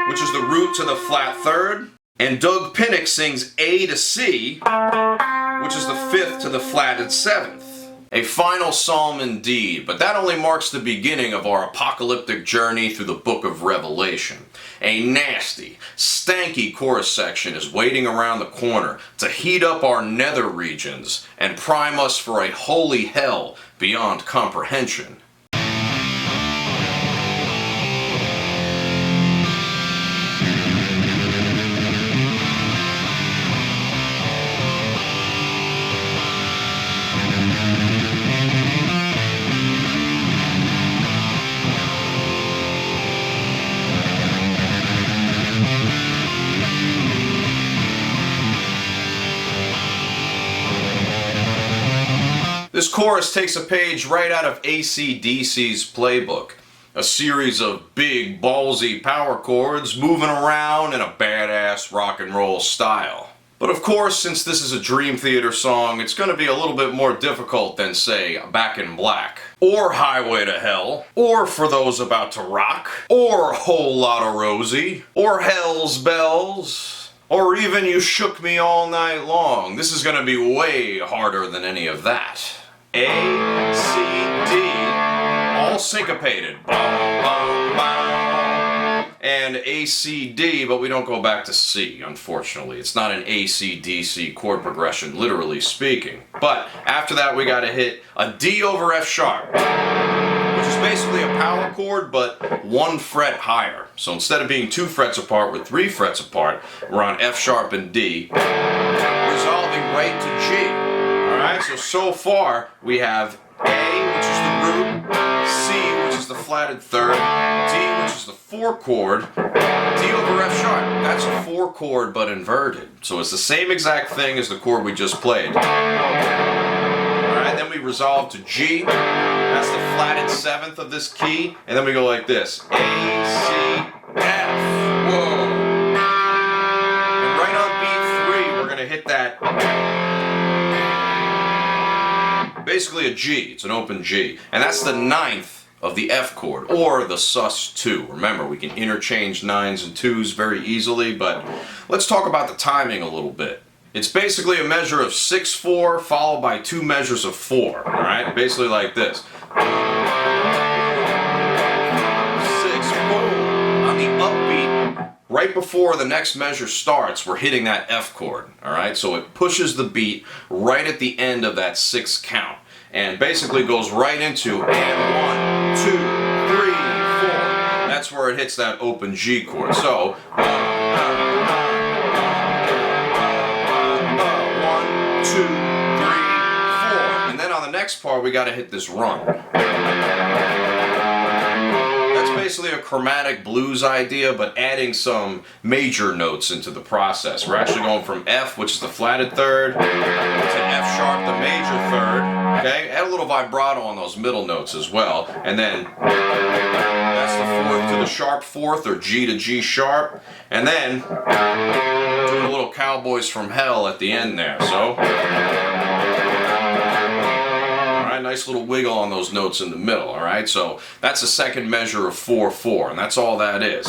which is the root to the flat 3rd, and Dug Pinnink sings A to C, which is the 5th to the flatted 7th. A final psalm indeed, but that only marks the beginning of our apocalyptic journey through the book of Revelation. A nasty, stanky chorus section is waiting around the corner to heat up our nether regions and prime us for a holy hell beyond comprehension. This chorus takes a page right out of AC/DC's playbook. A series of big, ballsy power chords moving around in a badass rock and roll style. But of course, since this is a Dream Theater song, it's going to be a little bit more difficult than, say, Back in Black, or Highway to Hell, or For Those About to Rock, or Whole Lotta Rosie, or Hell's Bells, or even You Shook Me All Night Long. This is going to be way harder than any of that. A, C, D, all syncopated. Bum, bum, bum. And A, C, D, but we don't go back to C, unfortunately. It's not an A, C, D, C chord progression, literally speaking. But after that, we gotta hit a D over F sharp, which is basically a power chord, but 1 fret higher. So instead of being 2 frets apart, we're 3 frets apart. We're on F sharp and D, resolving right to G. Alright, so far we have A, which is the root, C, which is the flatted third, D, which is the 4 chord, D over F sharp. That's a 4 chord but inverted. So it's the same exact thing as the chord we just played. Alright, then we resolve to G. That's the flatted 7th of this key. And then we go like this. A, C, F. Whoa. And right on beat 3, we're going to hit that. Basically a G. It's an open G. And that's the 9th of the F chord, or the sus2. Remember, we can interchange 9s and 2s very easily, but let's talk about the timing a little bit. It's basically a measure of 6/4 followed by 2 measures of 4. Alright? Basically like this. 6, boom. On the upbeat, right before the next measure starts, we're hitting that F chord. Alright? So it pushes the beat right at the end of that 6th count. And basically goes right into and 1, 2, 3, 4. That's where it hits that open G chord. So 1, 2, 3, 4, and then on the next part we got to hit this run. That's basically a chromatic blues idea, but adding some major notes into the process. We're actually going from F, which is the flatted third, to F sharp, the major third. Okay, add a little vibrato on those middle notes as well, and then that's the 4th to the sharp 4th, or G to G sharp, and then doing a little Cowboys from Hell at the end there. So, all right, nice little wiggle on those notes in the middle. All right, so that's the second measure of 4/4, and that's all that is.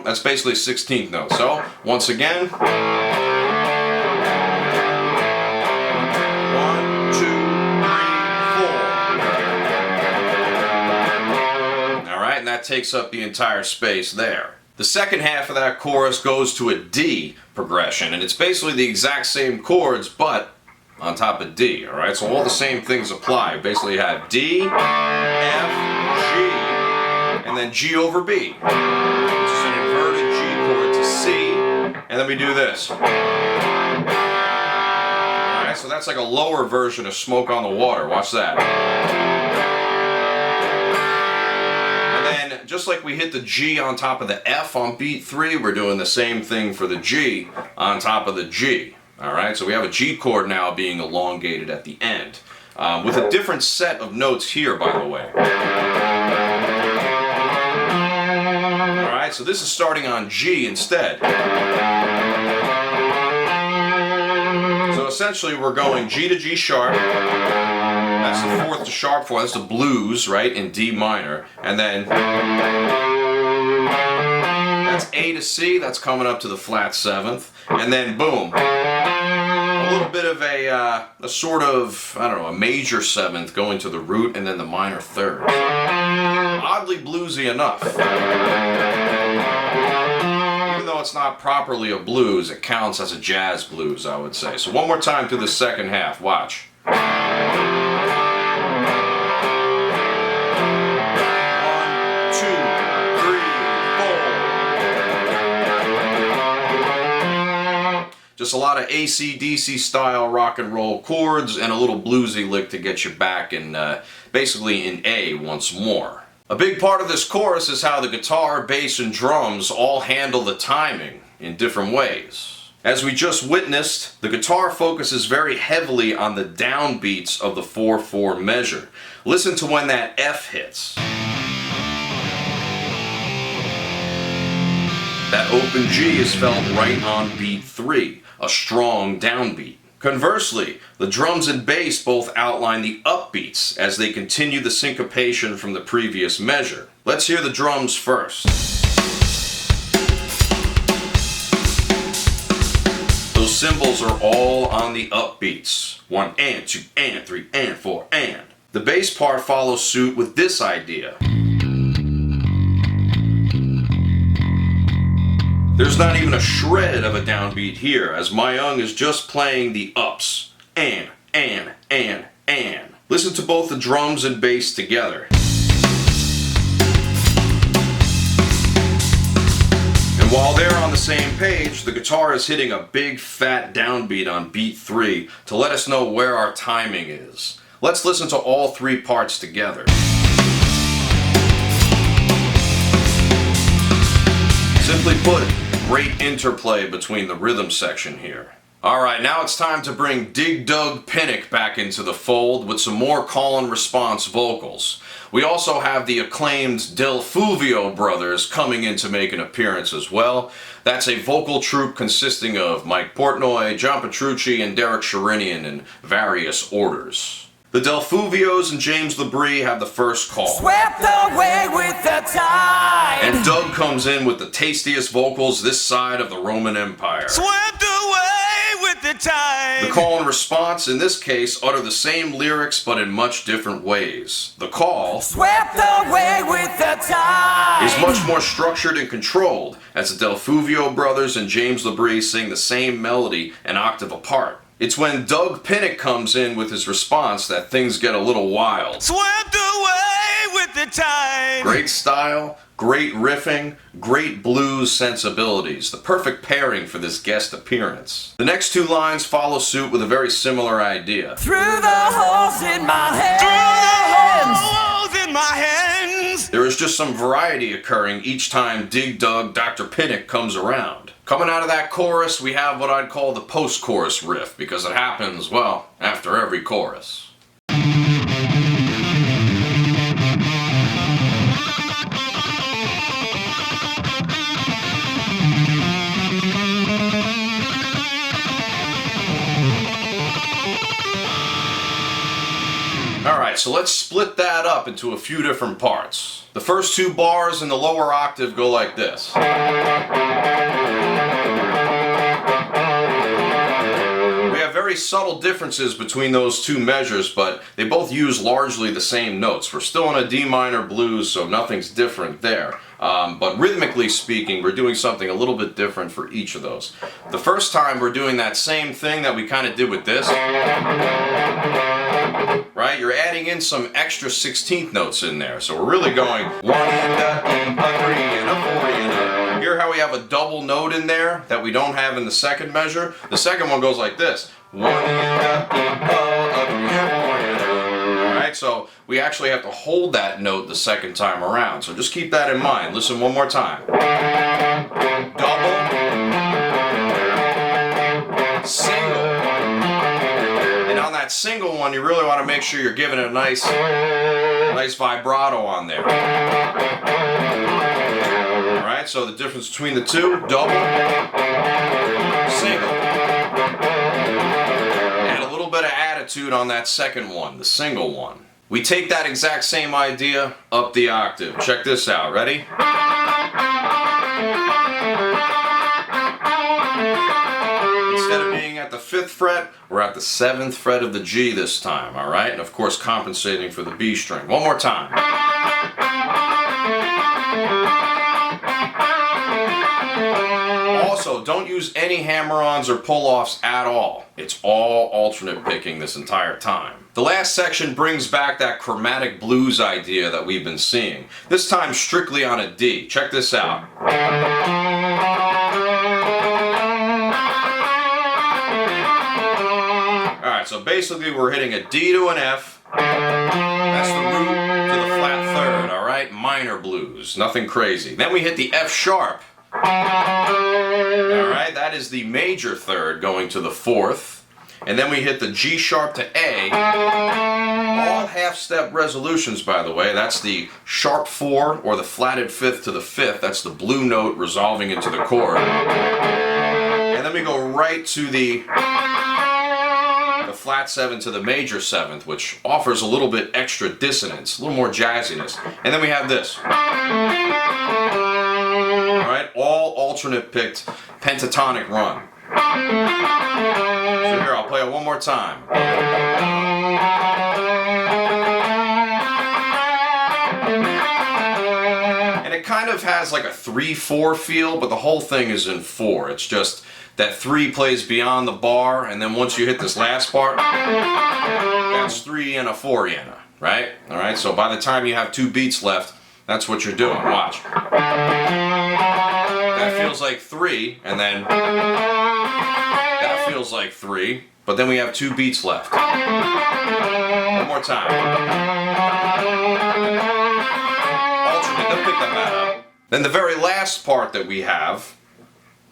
That's basically a 16th note. So once again. That takes up the entire space there. The second half of that chorus goes to a D progression, and it's basically the exact same chords, but on top of D, alright? So all the same things apply. Basically you have D, F, G, and then G over B, which is an inverted G chord to C, and then we do this. Alright, so that's like a lower version of Smoke on the Water. Watch that. Just like we hit the G on top of the F on beat 3, we're doing the same thing for the G on top of the G. Alright, so we have a G chord now being elongated at the end, with a different set of notes here, by the way. Alright, so this is starting on G instead. So essentially we're going G to G sharp. That's the 4th to sharp 4. That's the blues, right, in D minor. And then that's A to C. That's coming up to the flat 7th. And then boom, a little bit of a sort of, I don't know, a major 7th going to the root, and then the minor 3rd. Oddly bluesy enough. Even though it's not properly a blues, it counts as a jazz blues, I would say. So one more time through the second half. Watch. Just a lot of AC/DC style rock and roll chords and a little bluesy lick to get you back in, basically in A once more. A big part of this chorus is how the guitar, bass, and drums all handle the timing in different ways. As we just witnessed, the guitar focuses very heavily on the downbeats of the 4/4 measure. Listen to when that F hits. That open G is felt right on beat 3, a strong downbeat. Conversely, the drums and bass both outline the upbeats as they continue the syncopation from the previous measure. Let's hear the drums first. Those cymbals are all on the upbeats. 1 and 2 and 3 and 4 and. The bass part follows suit with this idea. There's not even a shred of a downbeat here, as Myung is just playing the ups. And. Listen to both the drums and bass together. And while they're on the same page, the guitar is hitting a big fat downbeat on beat 3 to let us know where our timing is. Let's listen to all 3 parts together. Simply put, great interplay between the rhythm section here. Alright, now it's time to bring Dug Pinnink back into the fold with some more call and response vocals. We also have the acclaimed Del Fulvio brothers coming in to make an appearance as well. That's a vocal troupe consisting of Mike Portnoy, John Petrucci, and Derek Sherinian in various orders. The Del Fulvios and James Labrie have the first call. Swept away with the tide. And Doug comes in with the tastiest vocals this side of the Roman Empire. Swept away with the tide. The call and response in this case utter the same lyrics but in much different ways. The call, swept away with the tide, is much more structured and controlled, as the Del Fulvio brothers and James Labrie sing the same melody an octave apart. It's when Dug Pinnink comes in with his response that things get a little wild. Swept away with the tide. Great style, great riffing, great blues sensibilities. The perfect pairing for this guest appearance. The next 2 lines follow suit with a very similar idea. Through the holes in my hands. Through the holes in my hands. There is just some variety occurring each time Dug Dr. Pinnink comes around. Coming out of that chorus, we have what I'd call the post-chorus riff, because it happens, well, after every chorus. Alright, so let's split that up into a few different parts. The first 2 bars in the lower octave go like this. We have very subtle differences between those 2 measures, but they both use largely the same notes. We're still in a D minor blues, so nothing's different there. But rhythmically speaking, we're doing something a little bit different for each of those. The first time we're doing that same thing that we kind of did with this. Right? You're adding in some extra 16th notes in there. So we're really going 1 and a 3 and a 4 and a. Hear how we have a double note in there that we don't have in the second measure? The second one goes like this. 1 and a 3 and 4 and a. Alright, so we actually have to hold that note the second time around. So just keep that in mind. Listen one more time. Double. Single. That single one, you really want to make sure you're giving it a nice vibrato on there. Alright, so the difference between the 2, double, single. Add a little bit of attitude on that second one, the single one. We take that exact same idea up the octave. Check this out, ready? Instead of being at the 5th fret, we're at the 7th fret of the G this time, alright? And of course compensating for the B string. One more time. Also, don't use any hammer-ons or pull-offs at all. It's all alternate picking this entire time. The last section brings back that chromatic blues idea that we've been seeing. This time strictly on a D. Check this out. Alright, so basically we're hitting a D to an F. That's the root to the flat 3rd, alright? Minor blues, nothing crazy. Then we hit the F sharp. Alright, that is the major third going to the fourth. And then we hit the G sharp to A. All half-step resolutions, by the way. That's the sharp 4 or the flatted 5th to the 5th. That's the blue note resolving into the chord. And then we go right to the flat 7 to the major 7th, which offers a little bit extra dissonance, a little more jazziness. And then we have this. Alright, all alternate picked pentatonic run. So here, I'll play it one more time. And it kind of has like a 3-4 feel, but the whole thing is in 4. It's just that 3 plays beyond the bar, and then once you hit this last part, that's 3 and a 4 and a, right? Alright, so by the time you have 2 beats left, that's what you're doing. Watch. That feels like 3, and then that feels like 3, but then we have 2 beats left. One more time. Alternate, then pick that up. Then the very last part that we have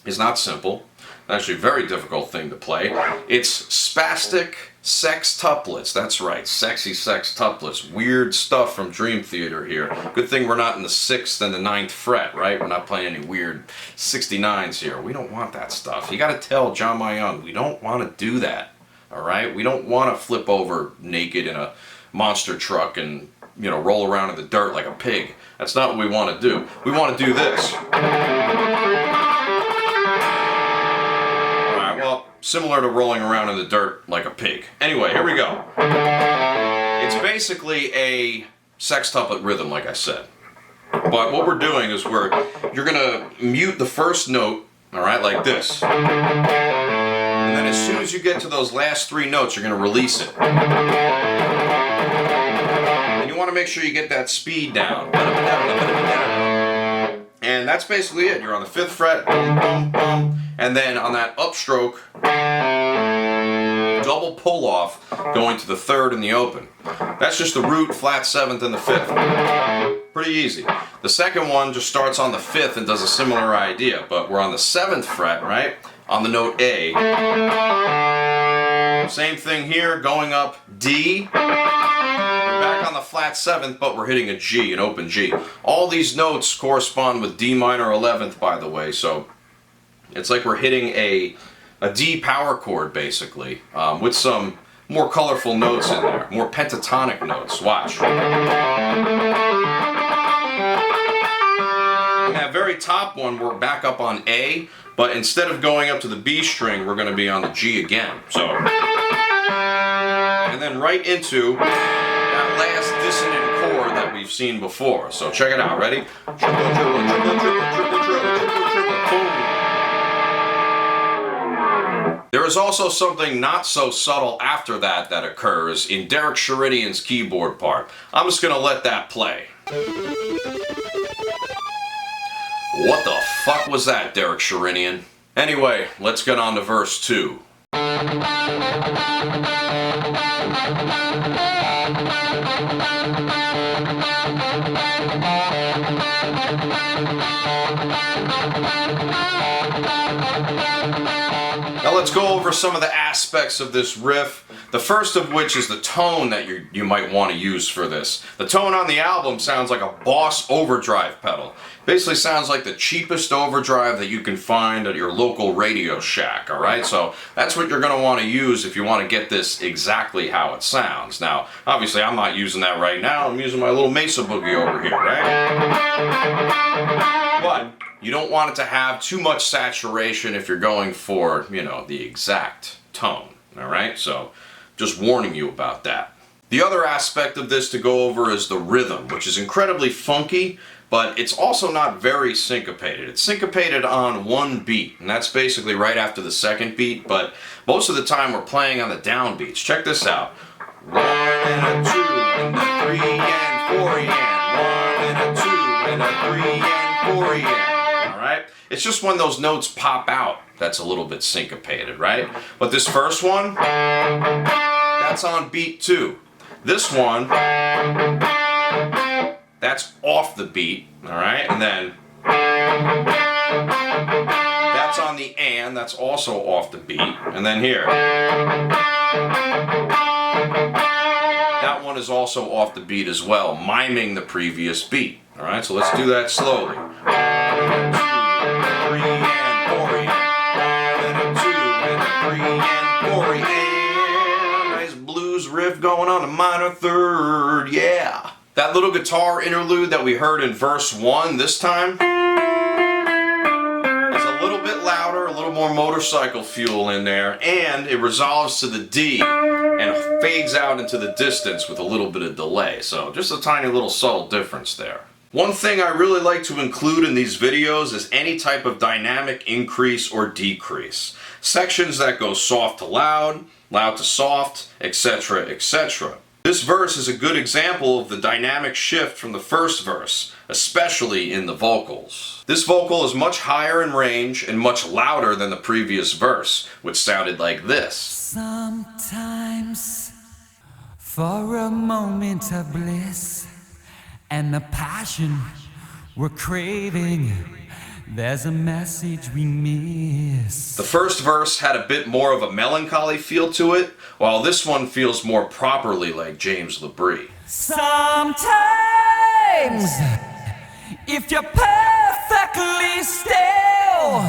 is not simple. Actually a very difficult thing to play. It's spastic sextuplets. That's right, sexy sextuplets. Weird stuff from Dream Theater here. Good thing we're not in the 6th and the 9th fret, right? We're not playing any weird 69s here. We don't want that stuff. You gotta tell John Myung, we don't want to do that. Alright? We don't want to flip over naked in a monster truck and, you know, roll around in the dirt like a pig. That's not what we want to do. We want to do this. Similar to rolling around in the dirt like a pig. Anyway, here we go. It's basically a sextuplet rhythm, like I said. But what we're doing is you're gonna mute the first note, alright, like this. And then as soon as you get to those last 3 notes, you're gonna release it. And you wanna make sure you get that speed down. And that's basically it. You're on the 5th fret, boom, boom, boom. And then on that upstroke, double pull off going to the 3rd and the open. That's just the root, flat 7th, and the 5th. Pretty easy. The second one just starts on the 5th and does a similar idea, but we're on the 7th fret, right? On the note A. Same thing here, going up D. We're back on the flat 7th, but we're hitting a G, an open G. All these notes correspond with D minor 11th, by the way, so it's like we're hitting a D power chord, basically, with some more colorful notes in there, more pentatonic notes. Watch. On that very top one, we're back up on A, but instead of going up to the B string, we're going to be on the G again. So, and then right into that last dissonant chord that we've seen before. So check it out. Ready? Triple, triple, triple, triple, triple, triple, triple, triple, boom. There is also something not so subtle after that occurs in Derek Sherinian's keyboard part. I'm just going to let that play. What the fuck was that, Derek Sherinian? Anyway, let's get on to verse 2. Now let's go over some of the aspects of this riff. The first of which is the tone that you might want to use for this. The tone on the album sounds like a Boss overdrive pedal. Basically sounds like the cheapest overdrive that you can find at your local Radio Shack, alright? So that's what you're going to want to use if you want to get this exactly how it sounds. Now, obviously I'm not using that right now. I'm using my little Mesa Boogie over here, right? But you don't want it to have too much saturation if you're going for, you know, the exact tone, alright? So, just warning you about that. The other aspect of this to go over is the rhythm, which is incredibly funky, but it's also not very syncopated. It's syncopated on one beat, and that's basically right after the second beat, but most of the time we're playing on the down beats. Check this out. 1 and a 2 and a 3 and 4 and 1 and a 2 and a 3 and 4 and. Alright? It's just when those notes pop out that's a little bit syncopated, right? But this first one, that's on beat 2. This one, that's off the beat, alright? And then the and, that's also off the beat. And then here. That one is also off the beat as well, miming the previous beat. Alright, so let's do that slowly. 1, 2, 3, and 4, and 1, and 2, and 3, and 4, and nice blues riff going on a minor third, yeah. That little guitar interlude that we heard in verse 1 this time is a little bit louder, a little more motorcycle fuel in there, and it resolves to the D and fades out into the distance with a little bit of delay. So just a tiny little subtle difference there. One thing I really like to include in these videos is any type of dynamic increase or decrease. Sections that go soft to loud, loud to soft, etc., etc. This verse is a good example of the dynamic shift from the first verse, especially in the vocals. This vocal is much higher in range and much louder than the previous verse, which sounded like this. Sometimes, for a moment of bliss and the passion we're craving, there's a message we miss. The first verse had a bit more of a melancholy feel to it, while this one feels more properly like James Labrie. Sometimes, if you're perfectly still,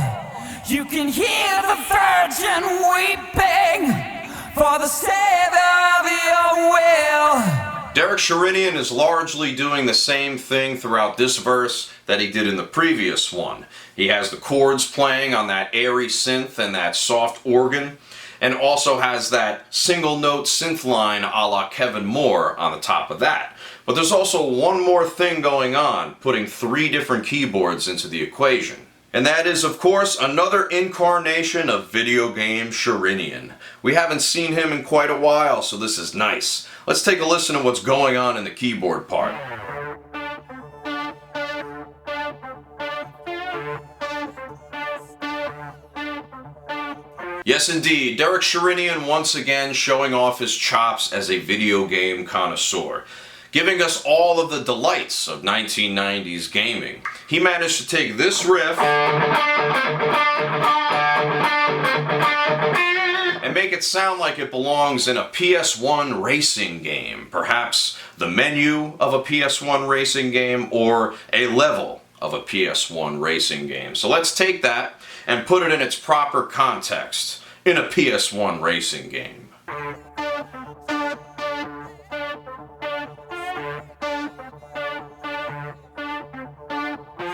you can hear the virgin weeping for the savior of your will. Derek Sherinian is largely doing the same thing throughout this verse that he did in the previous one. He has the chords playing on that airy synth and that soft organ, and also has that single note synth line a la Kevin Moore on the top of that. But there's also one more thing going on, putting 3 different keyboards into the equation. And that is, of course, another incarnation of video game Sherinian. We haven't seen him in quite a while, so this is nice. Let's take a listen to what's going on in the keyboard part. Yes, indeed, Derek Sherinian once again showing off his chops as a video game connoisseur, giving us all of the delights of 1990s gaming. He managed to take this riff and make it sound like it belongs in a PS1 racing game, perhaps the menu of a PS1 racing game or a level of a PS1 racing game. So let's take that and put it in its proper context in a PS1 racing game.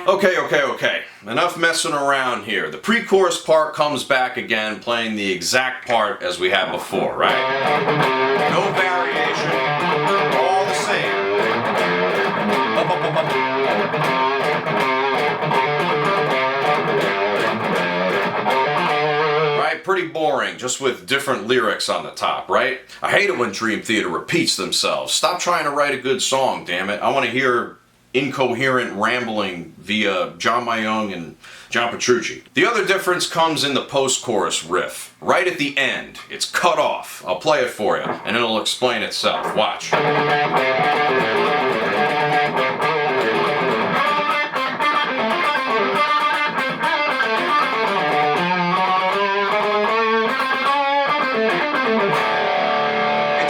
Okay. Enough messing around here. The pre-chorus part comes back again, playing the exact part as we had before, right? No variation, all the same. Right? Pretty boring, just with different lyrics on the top, right? I hate it when Dream Theater repeats themselves. Stop trying to write a good song, damn it. I want to hear incoherent rambling via John Myung and John Petrucci. The other difference comes in the post-chorus riff. Right at the end, it's cut off. I'll play it for you, and it'll explain itself. Watch. It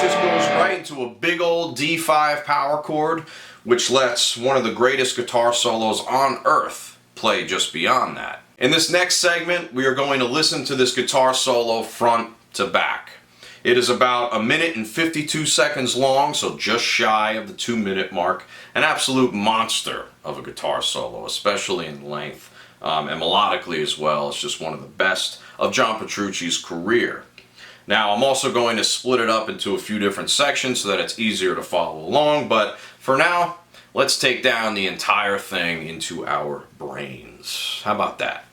just goes right into a big old D5 power chord, which lets one of the greatest guitar solos on earth play just beyond that. In this next segment, we are going to listen to this guitar solo front to back. It is about 1 minute and 52 seconds long, so just shy of the 2-minute mark. An absolute monster of a guitar solo, especially in length and melodically as well. It's just one of the best of John Petrucci's career. Now, I'm also going to split it up into a few different sections so that it's easier to follow along, but for now, let's take down the entire thing into our brains. How about that?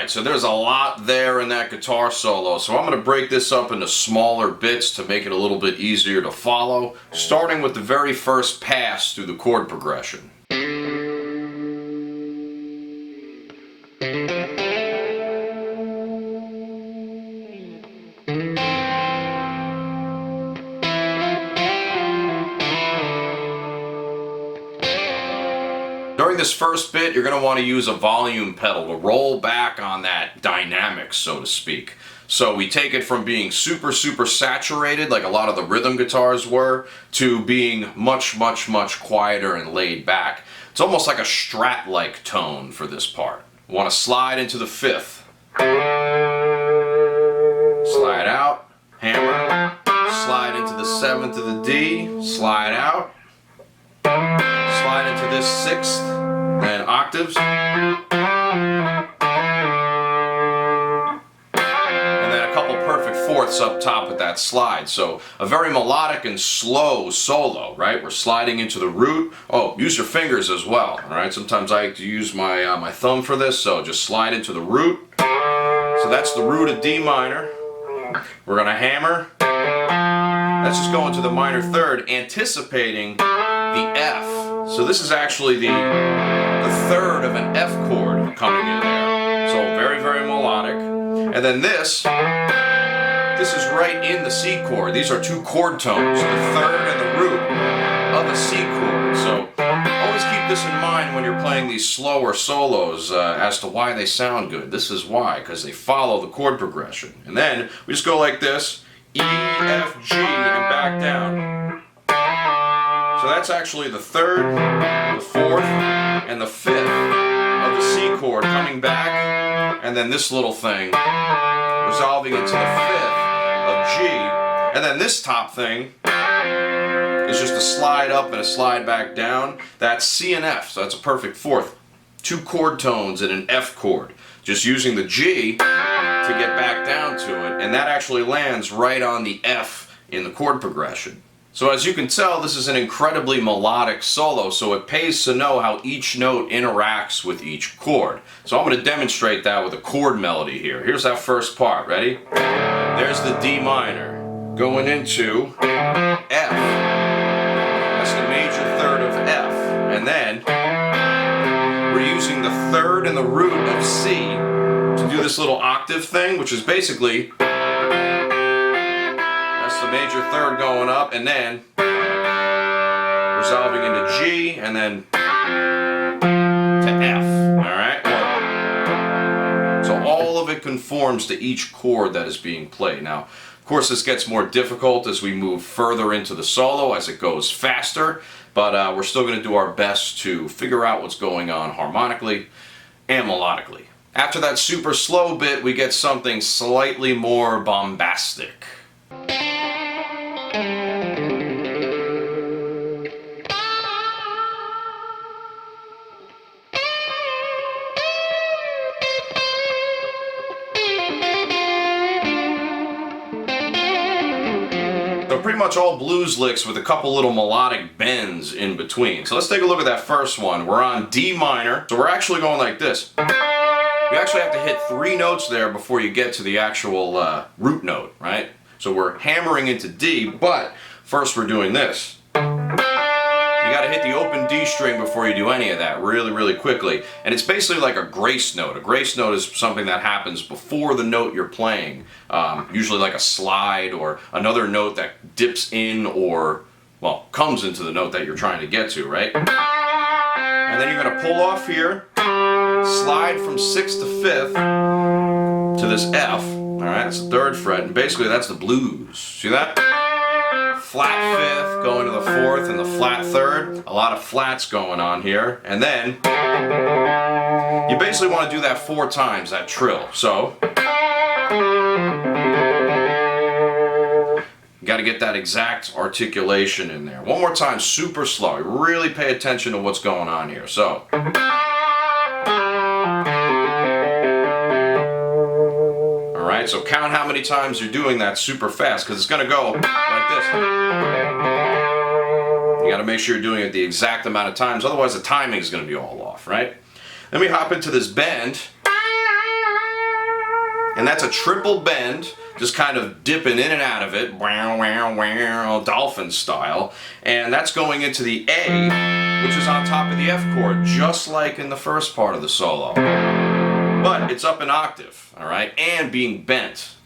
Alright, so there's a lot there in that guitar solo, so I'm going to break this up into smaller bits to make it a little bit easier to follow, starting with the very first pass through the chord progression. During this first bit, you're going to want to use a volume pedal to roll back on that dynamic, so to speak. So we take it from being super saturated, like a lot of the rhythm guitars were, to being much quieter and laid back. It's almost like a Strat-like tone for this part. We want to slide into the fifth. Slide out, hammer, slide into the seventh of the D, slide out, slide into this sixth, then octaves, and then a couple perfect fourths up top with that slide. So a very melodic and slow solo, right? We're sliding into the root. Oh, use your fingers as well, all right? Sometimes I like to use my, my thumb for this, so just slide into the root. So that's the root of D minor. We're gonna hammer. Let's just go into the minor third, anticipating the F. So this is actually the third of an F chord coming in there. So very melodic. And then this is right in the C chord. These are two chord tones, the third and the root of a C chord. So always keep this in mind when you're playing these slower solos as to why they sound good. This is why, because they follow the chord progression. And then we just go like this, E, F, G, and back down. So that's actually the third, the fourth, and the fifth of the C chord coming back, and then this little thing resolving into the fifth of G, and then this top thing is just a slide up and a slide back down. That's C and F, so that's a perfect fourth. Two chord tones in an F chord, just using the G to get back down to it, and that actually lands right on the F in the chord progression. So as you can tell, this is an incredibly melodic solo, so it pays to know how each note interacts with each chord. So I'm going to demonstrate that with a chord melody here. Here's that first part. Ready? There's the D minor going into F. That's the major third of F. And then we're using the third and the root of C to do this little octave thing, which is basically the major third going up, and then resolving into G, and then to F. Alright? So all of it conforms to each chord that is being played. Now, of course, this gets more difficult as we move further into the solo, as it goes faster, but we're still going to do our best to figure out what's going on harmonically and melodically. After that super slow bit, we get something slightly more bombastic. Pretty much all blues licks with a couple little melodic bends in between. So let's take a look at that first one. We're on D minor, so we're actually going like this. You actually have to hit 3 notes there before you get to the actual root note, right? So we're hammering into D, but first we're doing this. You gotta hit the open D string before you do any of that, really quickly. And it's basically like a grace note. A grace note is something that happens before the note you're playing. Usually like a slide or another note that dips in or, well, comes into the note that you're trying to get to, right? And then you're gonna pull off here, slide from 6th to 5th to this F. Alright, that's the 3rd fret, and basically that's the blues. See that? Flat 5th going to the 4th and the flat 3rd. A lot of flats going on here. And then you basically want to do that 4 times, that trill. So you got to get that exact articulation in there. One more time, super slow. Really pay attention to what's going on here. So alright, so count how many times you're doing that super fast, because it's going to go like this. You got to make sure you're doing it the exact amount of times, otherwise the timing is going to be all off, right? Then we hop into this bend. And that's a triple bend, just kind of dipping in and out of it, wow, wow, wow, dolphin style. And that's going into the A, which is on top of the F chord, just like in the first part of the solo. But it's up an octave, all right, and being bent.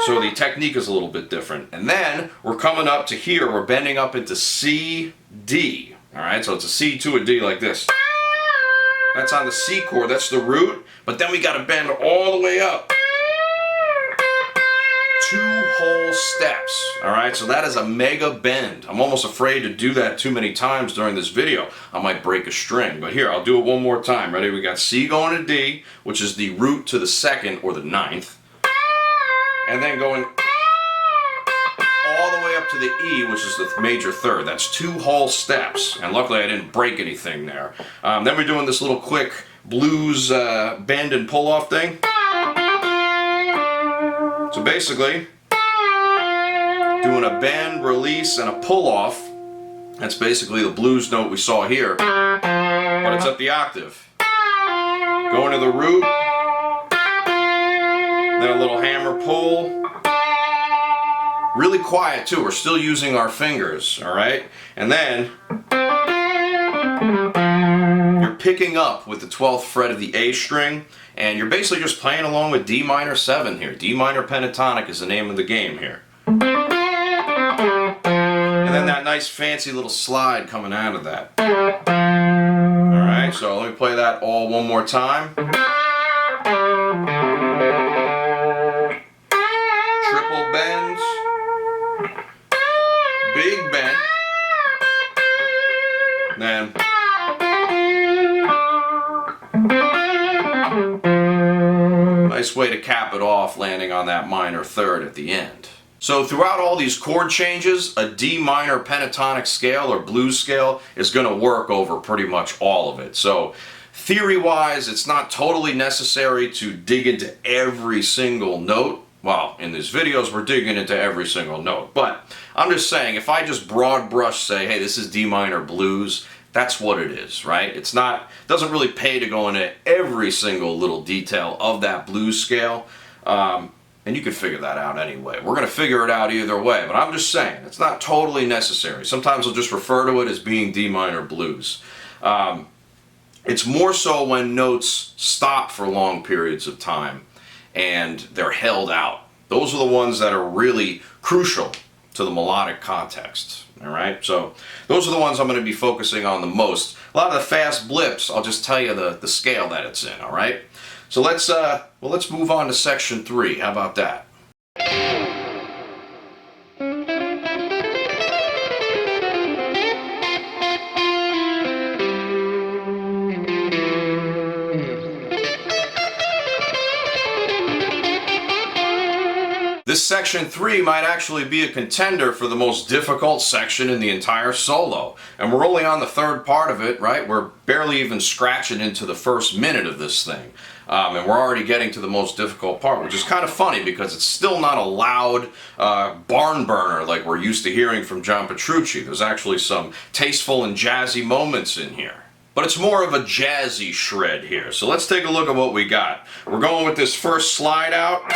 So the technique is a little bit different. And then we're coming up to here, we're bending up into C, D. All right, so it's a C to a D like this. That's on the C chord, that's the root. But then we got to bend all the way up. 2 whole steps. All right, so that is a mega bend. I'm almost afraid to do that too many times during this video. I might break a string. But here, I'll do it one more time. Ready? We got C going to D, which is the root to the 2nd or the 9th. And then going all the way up to the E, which is the major 3rd. That's 2 whole steps. And luckily I didn't break anything there. Then we're doing this little quick blues bend and pull off thing. So basically, doing a bend, release, and a pull off. That's basically the blues note we saw here. But it's up the octave. Going to the root. Then a little hammer pull. Really quiet too, we're still using our fingers, alright? And then you're picking up with the 12th fret of the A string, and you're basically just playing along with D minor 7 here. D minor pentatonic is the name of the game here. And then that nice fancy little slide coming out of that. Alright, so let me play that all one more time. Triple bends, big bend, then nice way to cap it off, landing on that minor 3rd at the end. So throughout all these chord changes, a D minor pentatonic scale or blues scale is going to work over pretty much all of it. So theory-wise, it's not totally necessary to dig into every single note. Well, in these videos, we're digging into every single note. But I'm just saying, if I just broad brush say, hey, this is D minor blues, that's what it is, right? It's not, doesn't really pay to go into every single little detail of that blues scale. And you can figure that out anyway. We're going to figure it out either way. But I'm just saying, it's not totally necessary. Sometimes we'll just refer to it as being D minor blues. It's more so when notes stop for long periods of time and they're held out. Those are the ones that are really crucial to the melodic context. All right, so those are the ones I'm going to be focusing on the most. A lot of the fast blips, I'll just tell you the scale that it's in. All right, so let's move on to section 3. How about that? This section 3 might actually be a contender for the most difficult section in the entire solo. And we're only on the 3rd part of it, right? We're barely even scratching into the first minute of this thing. And we're already getting to the most difficult part, which is kind of funny because it's still not a loud barn burner like we're used to hearing from John Petrucci. There's actually some tasteful and jazzy moments in here. But it's more of a jazzy shred here. So let's take a look at what we got. We're going with this first slide out.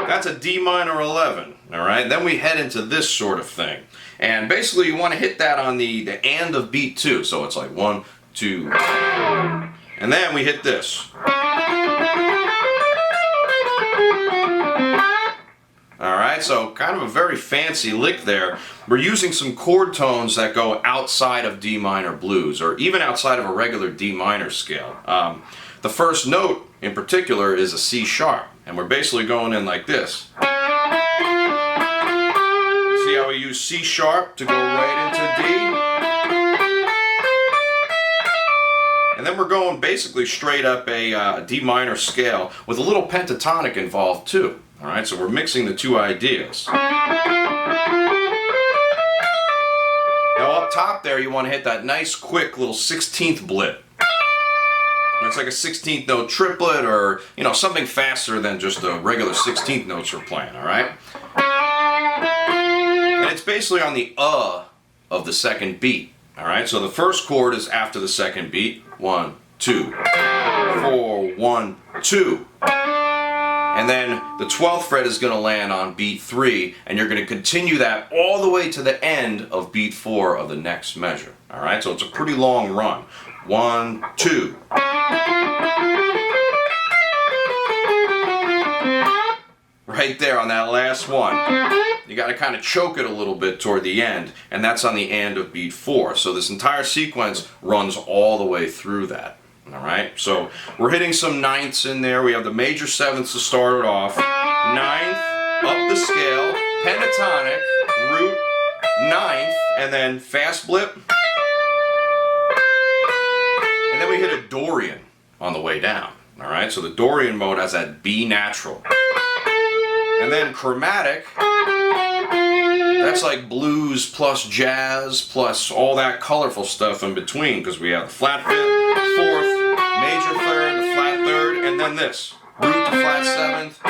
That's a D minor 11, all right? Then we head into this sort of thing. And basically you want to hit that on the and of beat 2. So it's like 1, 2, and then we hit this. Alright, so kind of a very fancy lick there. We're using some chord tones that go outside of D minor blues, or even outside of a regular D minor scale. The first note, in particular, is a C sharp, and we're basically going in like this. See how we use C sharp to go right into D? And then we're going basically straight up a D minor scale with a little pentatonic involved too. Alright, so we're mixing the two ideas. Now up top there you want to hit that nice quick little 16th blip. It's like a 16th note triplet, or you know, something faster than just the regular 16th notes we're playing, alright? And it's basically on the of the second beat. Alright, so the first chord is after the second beat. 1, 2, 4, 1, 2. and then the 12th fret is going to land on beat 3, and you're going to continue that all the way to the end of beat 4 of the next measure. Alright, so it's a pretty long run. 1, 2. Right there on that last one. You got to kind of choke it a little bit toward the end, and that's on the end of beat 4. So this entire sequence runs all the way through that. Alright, so we're hitting some ninths in there. We have the major sevenths to start it off. Ninth, up the scale, pentatonic, root, ninth, and then fast blip. And then we hit a Dorian on the way down. Alright, so the Dorian mode has that B natural. And then chromatic, that's like blues plus jazz plus all that colorful stuff in between, because we have the flat fifth, fourth, major third, the flat third, and then this. Root to flat seventh,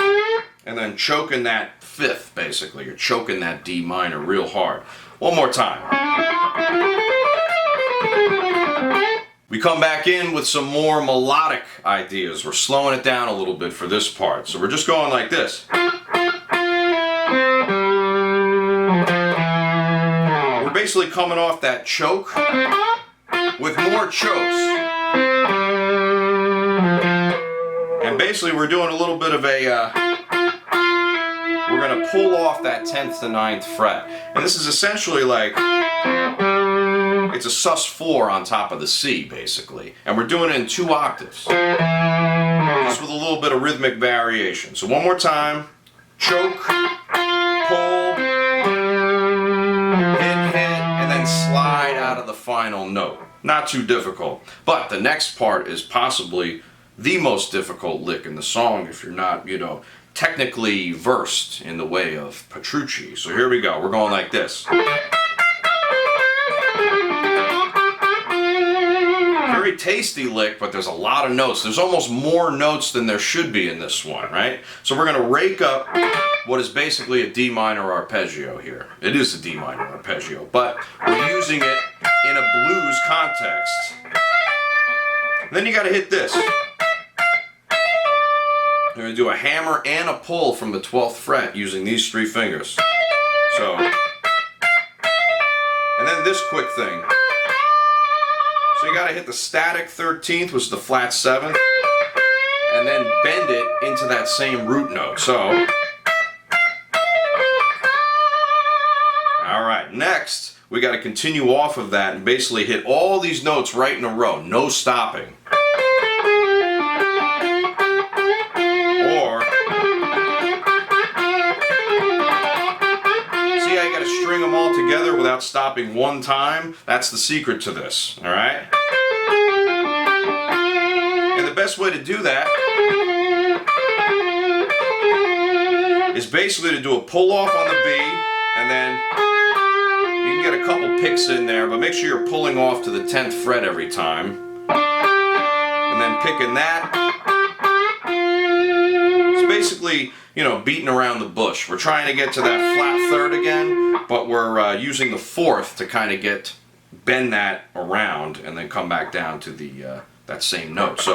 and then choking that fifth, basically. You're choking that D minor real hard. One more time. We come back in with some more melodic ideas. We're slowing it down a little bit for this part. So we're just going like this. We're basically coming off that choke with more chokes. And basically we're doing a little bit of a, we're going to pull off that 10th to 9th fret. And this is essentially like, it's a sus4 on top of the C, basically. And we're doing it in 2 octaves. Just with a little bit of rhythmic variation. So one more time. Choke, pull, hit, and then slide out of the final note. Not too difficult. But the next part is possibly the most difficult lick in the song if you're not, you know, technically versed in the way of Petrucci. So here we go. We're going like this. Very tasty lick, but there's a lot of notes. There's almost more notes than there should be in this one, right? So we're going to rake up what is basically a D minor arpeggio here. It is a D minor arpeggio, but we're using it in a blues context. Then you got to hit this. You're going to do a hammer and a pull from the 12th fret using these 3 fingers. So, and then this quick thing. So you got to hit the static 13th, which is the flat 7th, and then bend it into that same root note. So, alright, next we got to continue off of that and basically hit all these notes right in a row, no stopping. Or, see how you got to string them all together without stopping one time? That's the secret to this, alright? And the best way to do that is basically to do a pull off on the B, and then you can get a couple picks in there, but make sure you're pulling off to the 10th fret every time. And then picking that. It's basically, you know, beating around the bush. We're trying to get to that flat third again, but we're using the 4th to kind of bend that around and then come back down to the that same note. So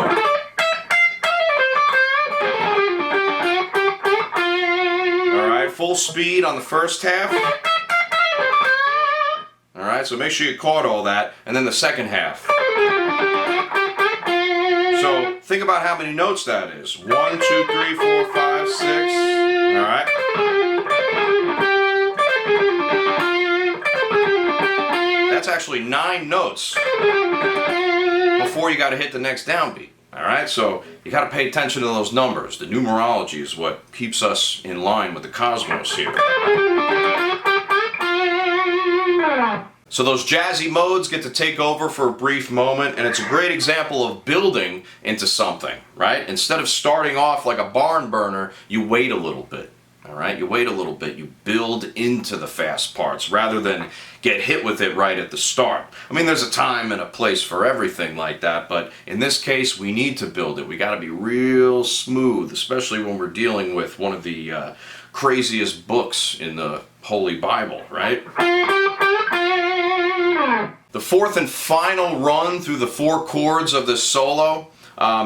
alright, full speed on the first half. Alright, so make sure you caught all that, and then the second half. So think about how many notes that is. 1, 2, 3, 4, 5, 6. Alright. That's actually 9 notes before you got to hit the next downbeat. Alright, so you got to pay attention to those numbers. The numerology is what keeps us in line with the cosmos here. So those jazzy modes get to take over for a brief moment, and it's a great example of building into something, right? Instead of starting off like a barn burner, you wait a little bit. Alright, you wait a little bit, you build into the fast parts rather than get hit with it right at the start. I mean, there's a time and a place for everything like that, but in this case, we need to build it. We got to be real smooth, especially when we're dealing with one of the craziest books in the Holy Bible, right? The 4th and final run through the 4 chords of this solo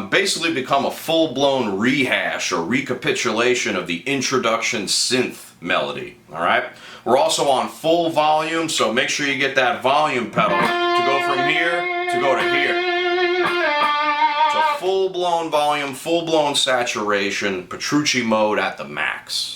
basically become a full-blown rehash or recapitulation of the introduction synth melody. All right. We're also on full volume, so make sure you get that volume pedal to go from here to go to here. So full-blown volume, full-blown saturation, Petrucci mode at the max.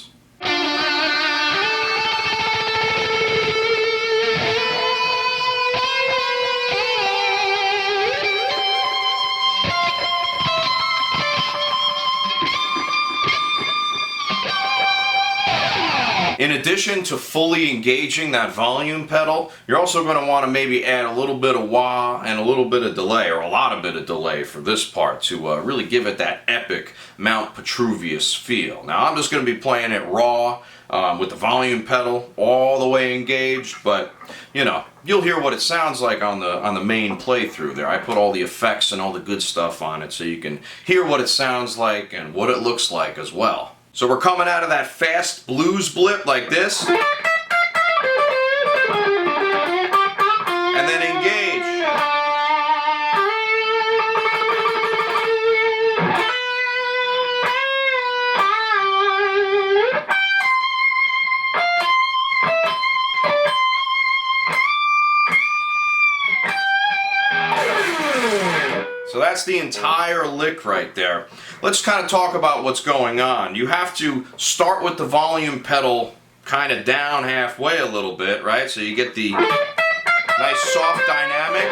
In addition to fully engaging that volume pedal, you're also going to want to maybe add a little bit of wah and a little bit of delay, or a lot of bit of delay for this part to really give it that epic Mount Petruvius feel. Now I'm just going to be playing it raw with the volume pedal all the way engaged, but you know, you'll hear what it sounds like on the main playthrough there. I put all the effects and all the good stuff on it so you can hear what it sounds like and what it looks like as well. So we're coming out of that fast blues blip like this. And then engage. So that's the entire lick right there. Let's kind of talk about what's going on. You have to start with the volume pedal kind of down halfway a little bit, right? So you get the nice soft dynamic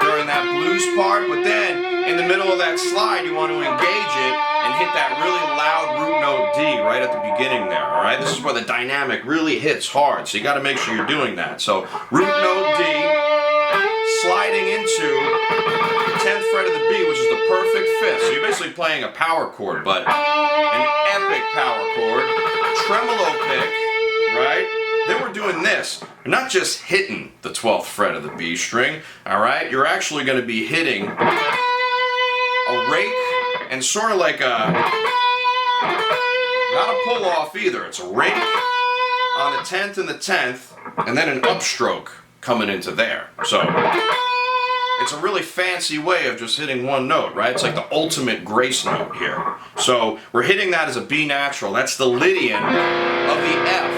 during that blues part, but then in the middle of that slide you want to engage it and hit that really loud root note D right at the beginning there, all right? This is where the dynamic really hits hard, so you got to make sure you're doing that. So root note D, sliding into 10th fret of the B, which is the perfect fifth. So you're basically playing a power chord, but an epic power chord. Tremolo pick, right? Then we're doing this. You're not just hitting the 12th fret of the B string, all right? You're actually going to be hitting a rake and sort of like a, not a pull off either. It's a rake on the 10th and the 10th, and then an upstroke coming into there. So it's a really fancy way of just hitting one note, right? It's like the ultimate grace note here. So we're hitting that as a B natural. That's the Lydian of the F.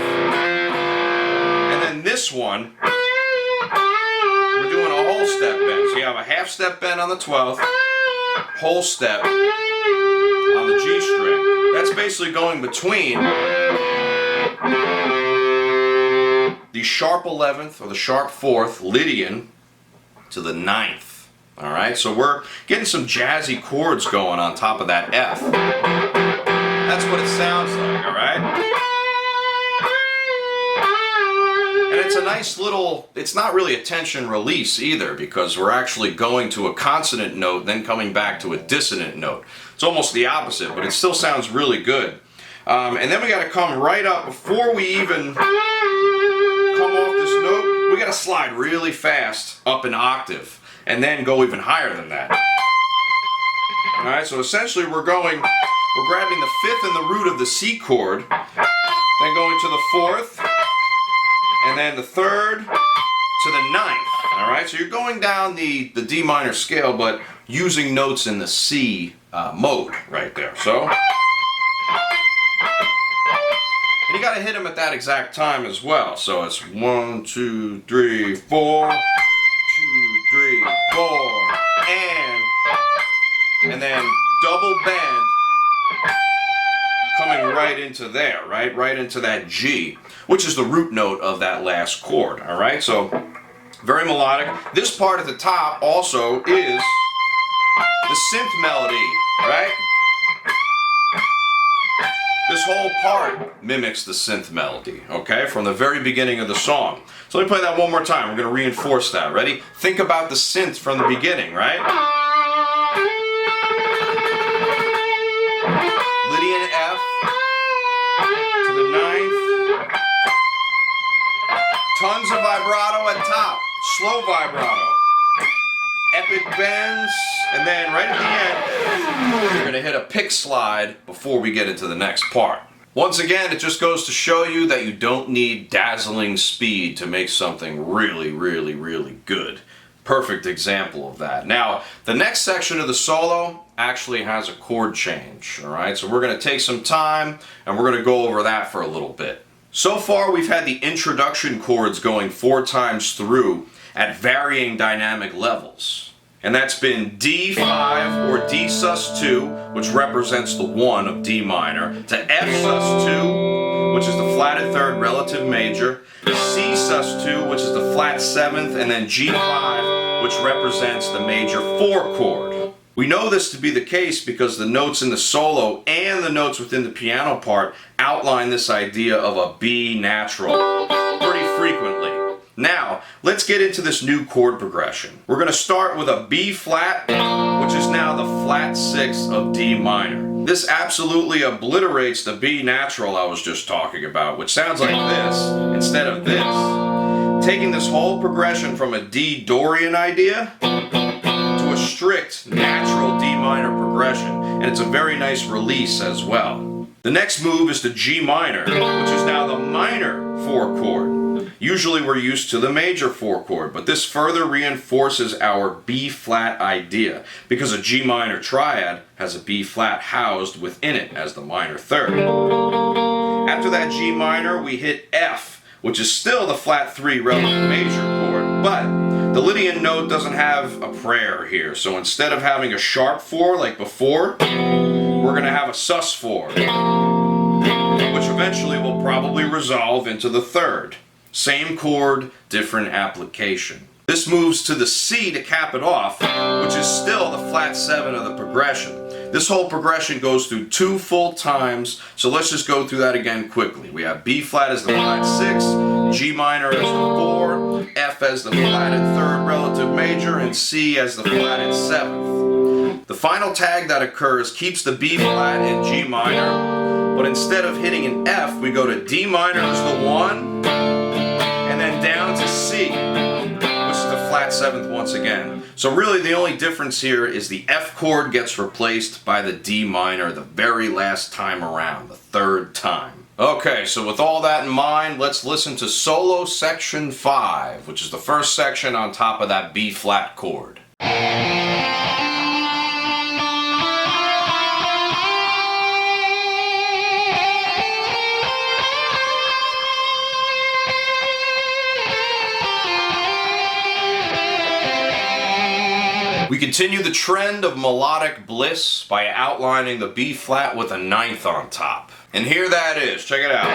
And then this one, we're doing a whole step bend. So you have a half step bend on the 12th, whole step on the G string. That's basically going between the sharp 11th or the sharp 4th Lydian to the 9th. Alright, so we're getting some jazzy chords going on top of that F. That's what it sounds like, alright? And it's a nice little, it's not really a tension release either, because we're actually going to a consonant note, then coming back to a dissonant note. It's almost the opposite, but it still sounds really good. And then we got to come right up, before we even come off this note, we got to slide really fast up an octave and then go even higher than that. Alright, so essentially we're grabbing the 5th and the root of the C chord, then going to the 4th, and then the 3rd to the 9th. Alright, so you're going down the D minor scale, but using notes in the C mode right there. So, and you got to hit them at that exact time as well. So it's 1, 2, 3, 4, 2, 3, 4, and then double bend coming right into there, right into that G, which is the root note of that last chord. All right, so very melodic. This part at the top also is the synth melody, right? This whole part mimics the synth melody, okay, from the very beginning of the song. So let me play that one more time. We're going to reinforce that. Ready? Think about the synth from the beginning, right? Lydian F to the 9th. Tons of vibrato at top. Slow vibrato. Epic bends. And then right at the end, you're going to hit a pick slide before we get into the next part. Once again, it just goes to show you that you don't need dazzling speed to make something really, really, really good. Perfect example of that. Now, the next section of the solo actually has a chord change, all right? So we're going to take some time and we're going to go over that for a little bit. So far, we've had the introduction chords going 4 times through at varying dynamic levels. And that's been D5 or D sus2, which represents the 1 of D minor, to F sus2, which is the flatted 3rd relative major, C sus2, which is the flat 7th, and then G5, which represents the major 4 chord. We know this to be the case because the notes in the solo and the notes within the piano part outline this idea of a B natural pretty frequently. Now, let's get into this new chord progression. We're going to start with a B flat, which is now the flat 6 of D minor. This absolutely obliterates the B natural I was just talking about, which sounds like this instead of this. Taking this whole progression from a D Dorian idea to a strict natural D minor progression, and it's a very nice release as well. The next move is to G minor, which is now the minor 4 chord. Usually we're used to the major 4 chord, but this further reinforces our B flat idea because a G minor triad has a B flat housed within it as the minor 3rd. After that G minor, we hit F, which is still the flat 3 relative major chord, but the Lydian note doesn't have a prayer here, so instead of having a sharp 4 like before, we're going to have a sus 4, which eventually will probably resolve into the 3rd. Same chord, different application. This moves to the C to cap it off, which is still the flat 7 of the progression. This whole progression goes through 2 full times, so let's just go through that again quickly. We have B flat as the flat 6, G minor as the 4, F as the flatted 3rd relative major, and C as the flatted 7th. The final tag that occurs keeps the B flat and G minor, but instead of hitting an F, we go to D minor as the 1, and then down to C, which is the flat 7th once again. So really the only difference here is the F chord gets replaced by the D minor the very last time around, the 3rd time. Okay, so with all that in mind, let's listen to solo section 5, which is the first section on top of that B flat chord. We continue the trend of melodic bliss by outlining the B flat with a 9th on top. And here that is, check it out.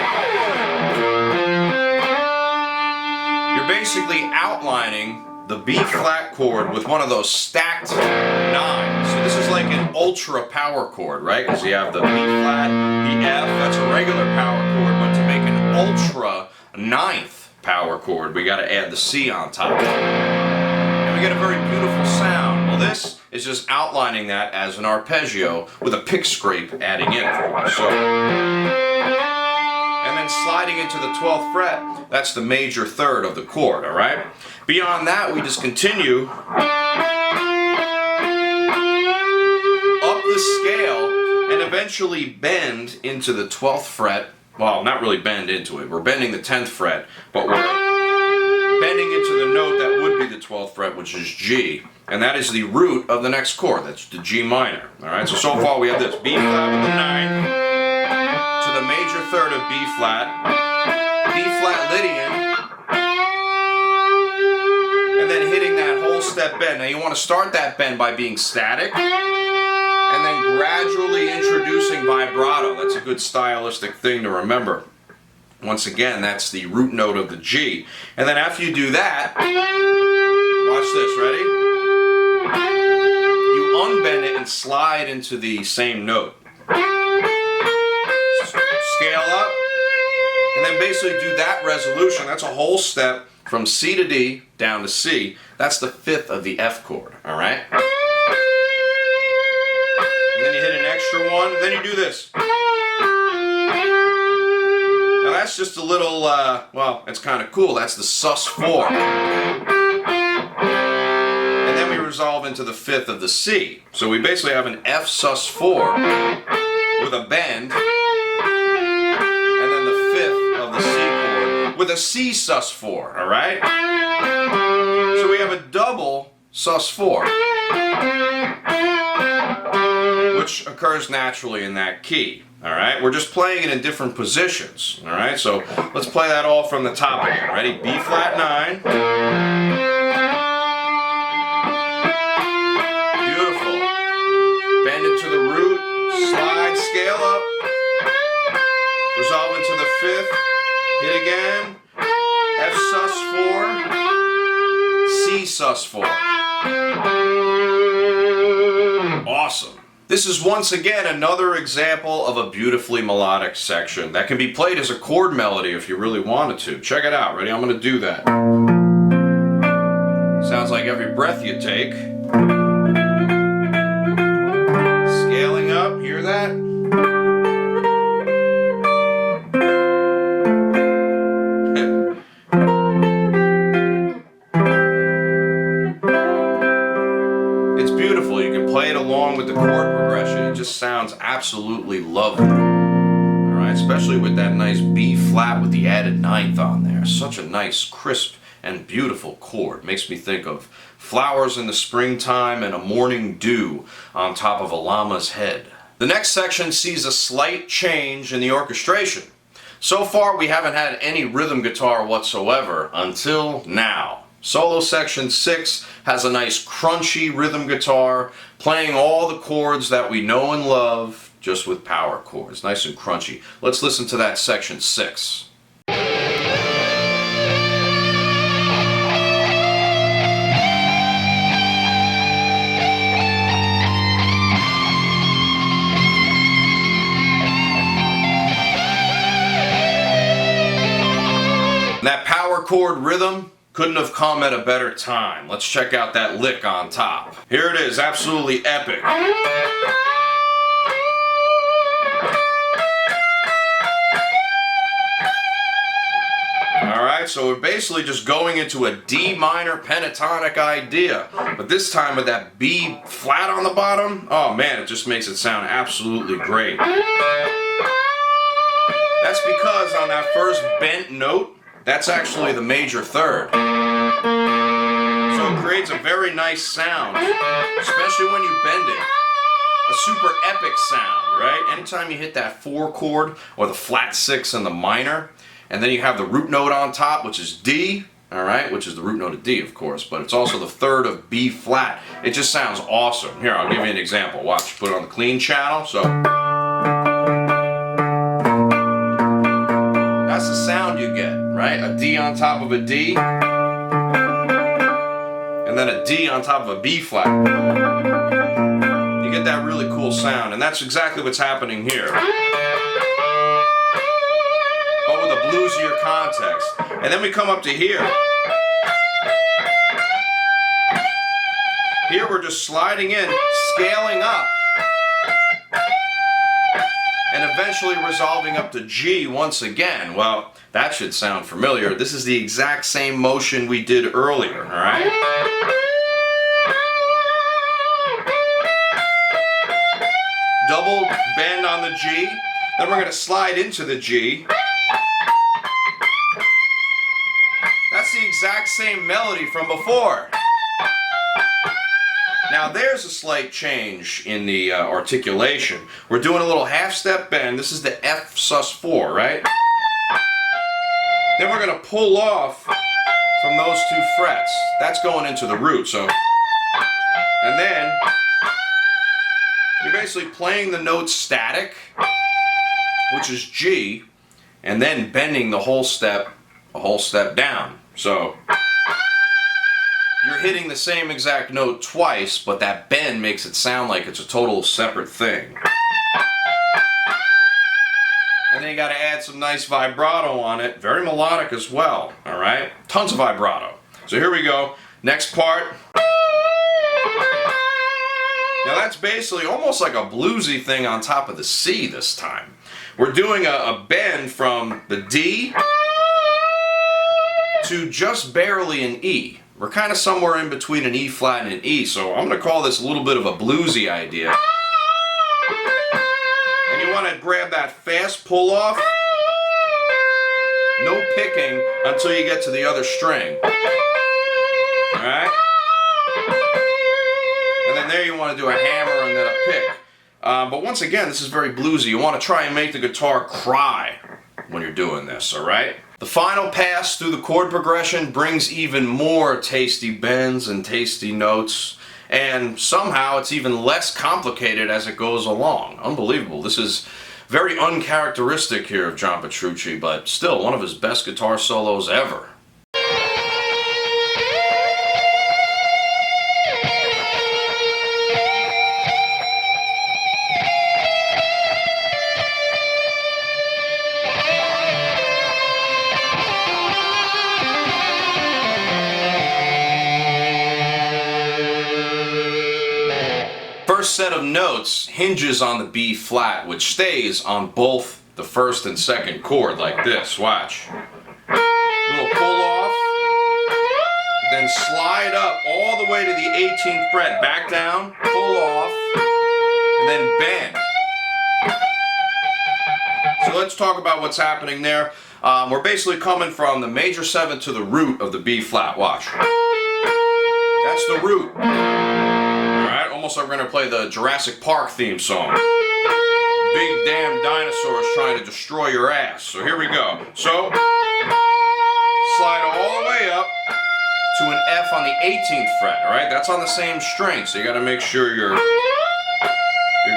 You're basically outlining the B flat chord with one of those stacked 9s. So this is like an ultra power chord, right? Because you have the B flat, the F, that's a regular power chord, but to make an ultra 9th power chord, we gotta add the C on top. And we get a very beautiful sound. Well, this is just outlining that as an arpeggio with a pick scrape adding in, of course. So, and then sliding into the 12th fret, that's the major 3rd of the chord, all right? Beyond that, we just continue up the scale and eventually bend into the 12th fret. Well, not really bend into it. We're bending the 10th fret, but we're bending into the note that would be the 12th fret, which is G. And that is the root of the next chord. That's the G minor. Alright, so far we have this B flat with the 9 to the major 3rd of B flat, B flat Lydian, and then hitting that whole step bend. Now you want to start that bend by being static, and then gradually introducing vibrato. That's a good stylistic thing to remember. Once again, that's the root note of the G. And then after you do that, watch this, ready? You unbend it and slide into the same note. Scale up, and then basically do that resolution. That's a whole step from C to D down to C. That's the 5th of the F chord, all right? And then you hit an extra one, then you do this. Now that's just a little, well, it's kind of cool. That's the sus 4. And then we resolve into the 5th of the C. So we basically have an F sus 4 with a bend, and then the 5th of the C chord with a C sus 4, alright? So we have a double sus4, which occurs naturally in that key. Alright, we're just playing it in different positions. Alright, so let's play that all from the top again. Ready? B flat 9. Beautiful. Bend into the root, slide, scale up. Resolve into the 5th. Hit again. F sus4. C sus4. Awesome. This is once again another example of a beautifully melodic section that can be played as a chord melody if you really wanted to. Check it out. Ready? I'm going to do that. Sounds like every breath you take. Scaling up. Hear that? It's beautiful. You can play it along with the chord progression. It just sounds absolutely lovely. Alright, especially with that nice B flat with the added 9th on there. Such a nice, crisp, and beautiful chord. Makes me think of flowers in the springtime and a morning dew on top of a llama's head. The next section sees a slight change in the orchestration. So far we haven't had any rhythm guitar whatsoever until now. Solo section 6 has a nice crunchy rhythm guitar playing all the chords that we know and love just with power chords. Nice and crunchy. Let's listen to that section 6. That power chord rhythm couldn't have come at a better time. Let's check out that lick on top. Here it is, absolutely epic. Alright, so we're basically just going into a D minor pentatonic idea. But this time with that B flat on the bottom, oh man, it just makes it sound absolutely great. That's because on that first bent note, that's actually the major third. So it creates a very nice sound, especially when you bend it. A super epic sound, right? Anytime you hit that 4 chord or the flat 6 in the minor, and then you have the root note on top, which is D, alright, which is the root note of D, of course, but it's also the third of B flat. It just sounds awesome. Here, I'll give you an example. Watch, put it on the clean channel, so. That's the sound you get, right? A D on top of a D, and then a D on top of a B flat. You get that really cool sound, and that's exactly what's happening here. But with a bluesier context. And then we come up to here. Here we're just sliding in, scaling up, and eventually resolving up to G once again. Well, that should sound familiar. This is the exact same motion we did earlier, alright? Double bend on the G, then we're going to slide into the G. That's the exact same melody from before. Now there's a slight change in the articulation. We're doing a little half step bend. This is the F sus4, right? Then we're going to pull off from those 2 frets. That's going into the root, so. And then you're basically playing the note static, which is G, and then bending the whole step, a whole step down. So you're hitting the same exact note twice, but that bend makes it sound like it's a total separate thing. And then you got to add some nice vibrato on it. Very melodic as well, alright? Tons of vibrato. So here we go. Next part. Now that's basically almost like a bluesy thing on top of the C this time. We're doing a bend from the D to just barely an E. We're kind of somewhere in between an E flat and an E, so I'm going to call this a little bit of a bluesy idea. And you want to grab that fast pull off, no picking until you get to the other string. Alright? And then there you want to do a hammer and then a pick. But once again, this is very bluesy. You want to try and make the guitar cry when you're doing this, alright? The final pass through the chord progression brings even more tasty bends and tasty notes, and somehow it's even less complicated as it goes along. Unbelievable. This is very uncharacteristic here of John Petrucci, but still one of his best guitar solos ever. First set of notes hinges on the B flat, which stays on both the first and second chord like this. Watch. Little pull off, then slide up all the way to the 18th fret, back down, pull off, and then bend. So let's talk about what's happening there. We're basically coming from the major 7 to the root of the B flat. Watch. That's the root. Almost like we're going to play the Jurassic Park theme song. Big damn dinosaurs trying to destroy your ass. So here we go. So, slide all the way up to an F on the 18th fret, alright? That's on the same string, so you got to make sure you're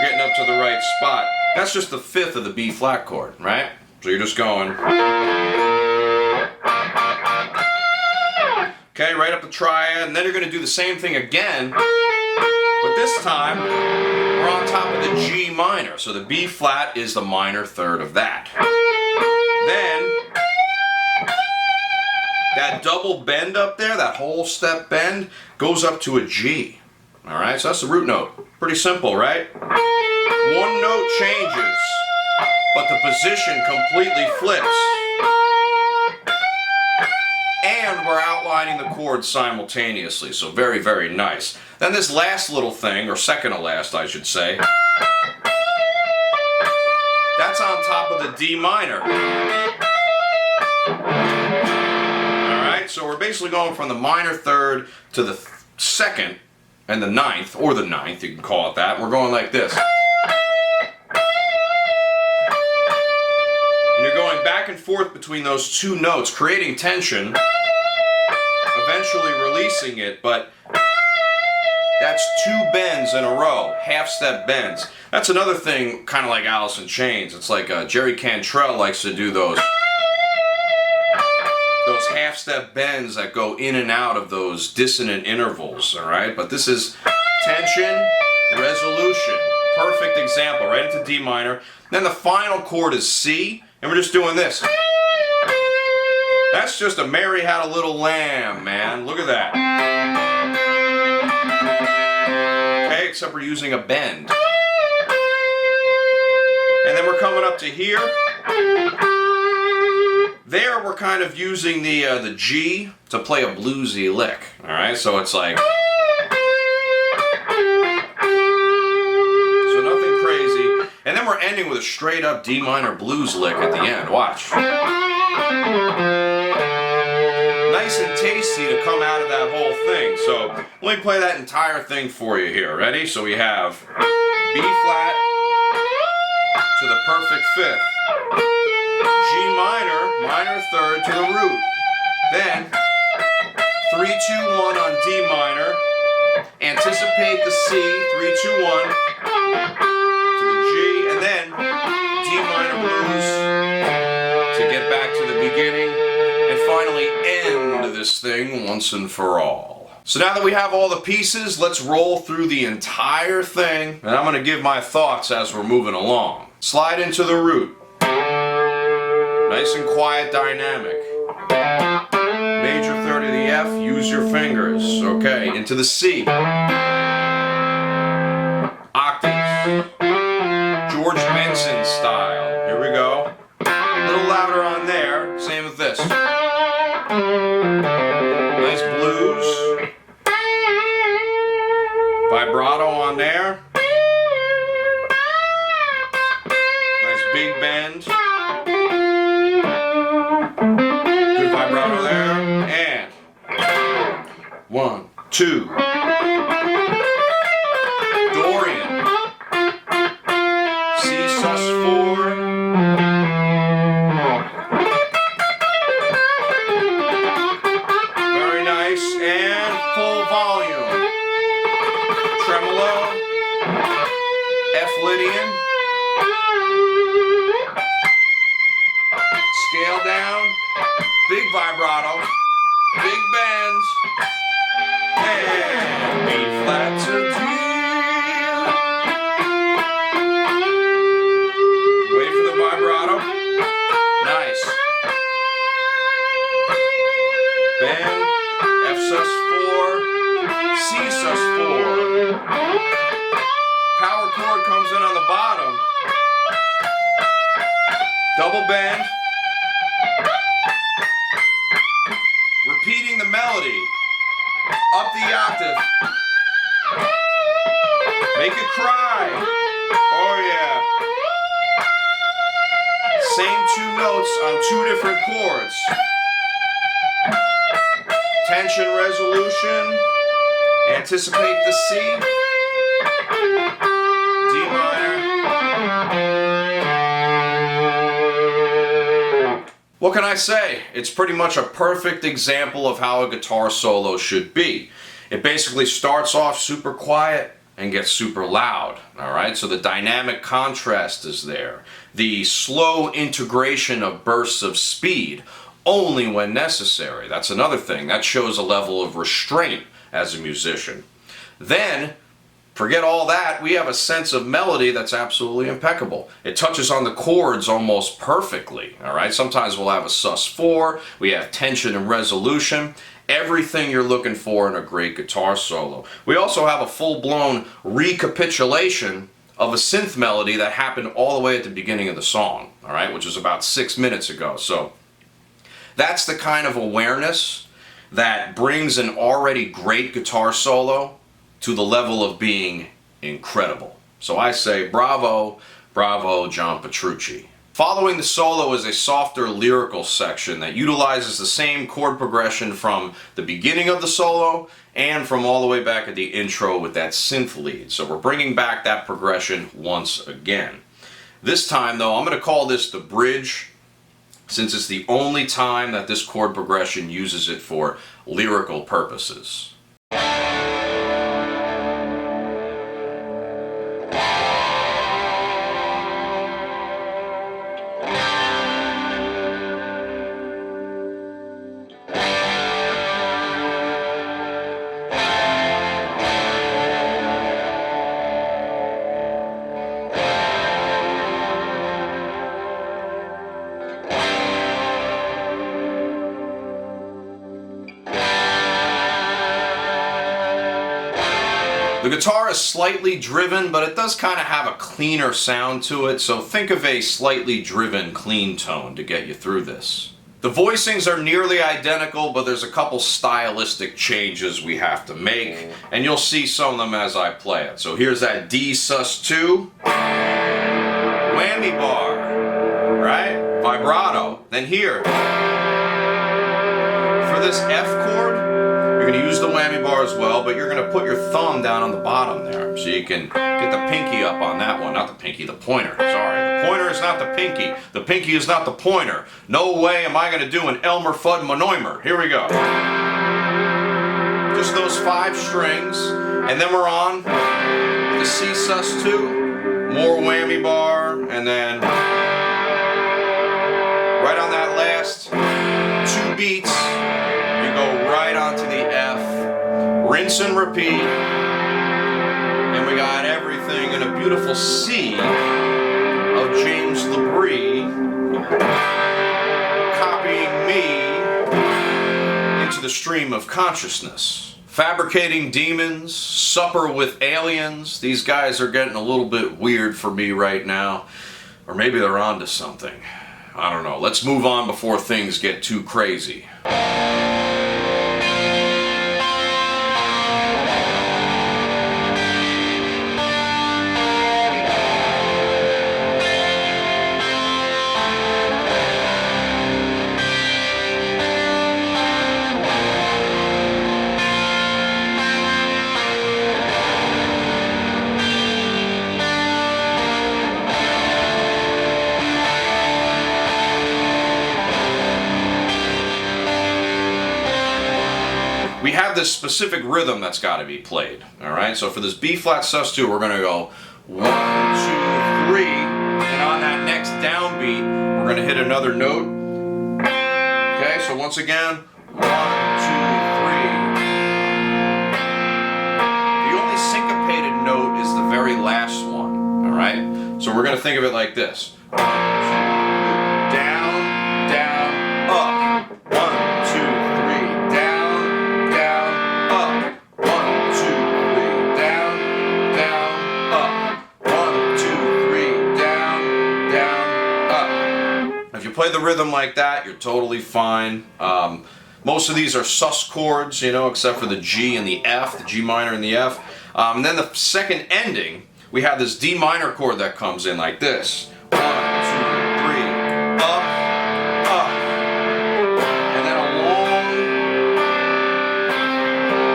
getting up to the right spot. That's just the 5th of the B flat chord, right? So you're just going. Okay, right up the triad, and then you're going to do the same thing again. But this time, we're on top of the G minor, so the B flat is the minor third of that. Then, that double bend up there, that whole step bend, goes up to a G. Alright, so that's the root note. Pretty simple, right? One note changes, but the position completely flips. And we're outlining the chords simultaneously, so very, very nice. Then this last little thing, or second to last I should say, that's on top of the D minor. Alright, so we're basically going from the minor third to the second and the ninth, or the ninth, you can call it that. We're going like this. And you're going back and forth between those two notes, creating tension, eventually releasing it, but that's 2 bends in a row, half-step bends. That's another thing, kind of like Alice in Chains. It's like Jerry Cantrell likes to do those half-step bends that go in and out of those dissonant intervals, alright? But this is tension, resolution. Perfect example, right into D minor. Then the final chord is C, and we're just doing this. That's just a Mary Had a Little Lamb, man. Look at that. Okay, except we're using a bend. And then we're coming up to here. There we're kind of using the G to play a bluesy lick. Alright, so it's like... So nothing crazy. And then we're ending with a straight up D minor blues lick at the end. Watch. Nice and tasty to come out of that whole thing. So let me play that entire thing for you here. Ready? So we have B flat to the perfect 5th. G minor, minor third to the root. Then 3, 2, 1 on D minor. Anticipate the C, 3, 2, 1 to the G, and then D minor blues to get back to the beginning and finally end this thing once and for all. So now that we have all the pieces, let's roll through the entire thing, and I'm going to give my thoughts as we're moving along. Slide into the root. Nice and quiet dynamic. Major third of the F, use your fingers. Okay, into the C. Octaves. George Benson style. Here we go. A little louder on there. Same with this. Nice blues. Vibrato on there. Nice big bend. Good vibrato there. And 1, 2, Dorian, C sus4, very nice, and full volume, tremolo, F Lydian, scale down, big vibrato, big bends, and B flat to D. Wait for the vibrato. Nice. Bend, F sus4, C sus4. Power chord comes in on the bottom. Double bend. Repeating the melody. Up the octave. Make it cry. Oh yeah. Same 2 notes on 2 different chords. Tension, resolution. Anticipate the C. D minor. What can I say? It's pretty much a perfect example of how a guitar solo should be. It basically starts off super quiet and gets super loud, alright? So the dynamic contrast is there. The slow integration of bursts of speed, only when necessary. That's another thing. That shows a level of restraint as a musician. Then, forget all that, we have a sense of melody that's absolutely impeccable. It touches on the chords almost perfectly, alright? Sometimes we'll have a sus4, we have tension and resolution, everything you're looking for in a great guitar solo. We also have a full-blown recapitulation of a synth melody that happened all the way at the beginning of the song, alright? Which was about 6 minutes ago. So, that's the kind of awareness that brings an already great guitar solo to the level of being incredible. So I say bravo, bravo John Petrucci. Following the solo is a softer lyrical section that utilizes the same chord progression from the beginning of the solo and from all the way back at the intro with that synth lead. So we're bringing back that progression once again. This time though, I'm going to call this the bridge, since it's the only time that this chord progression uses it for lyrical purposes. The guitar is slightly driven, but it does kind of have a cleaner sound to it, so think of a slightly driven clean tone to get you through this. The voicings are nearly identical, but there's a couple stylistic changes we have to make, and you'll see some of them as I play it. So here's that D sus2, whammy bar, right? Vibrato. Then here, for this F chord, you're going to use the whammy bar as well, but you're going to put your thumb down on the bottom there so you can get the pinky up on that one. Not the pinky, the pointer. Sorry, the pointer is not the pinky. The pinky is not the pointer. No way am I going to do an Elmer Fudd Monoimer. Here we go. Just those 5 strings, and then we're on the C sus2, more whammy bar, and then right on that last 2 beats, you go right onto the F, rinse and repeat, and we got everything in a beautiful C of James Labrie copying me into the stream of consciousness. Fabricating Demons, Supper with Aliens, these guys are getting a little bit weird for me right now, or maybe they're onto something. I don't know. Let's move on before things get too crazy. we have this specific rhythm that's got to be played. All right, so for this B flat sus2, we're going to go 1, 2, 3, and on that next downbeat, we're going to hit another note. Okay, so once again, 1, 2, 3. The only syncopated note is the very last one. All right, so we're going to think of it like this. 1, 2, down, down, up. 1, 2, 3, down, down, up. 1, 2, 3, down, down, up. 1, 2, 3, down, down, up. If you play the rhythm like that, you're totally fine. Most of these are sus chords, you know, except for the G and the F, the G minor and the F. And then the second ending, we have this D minor chord that comes in like this. 1, 2, 3, up, up. And then a long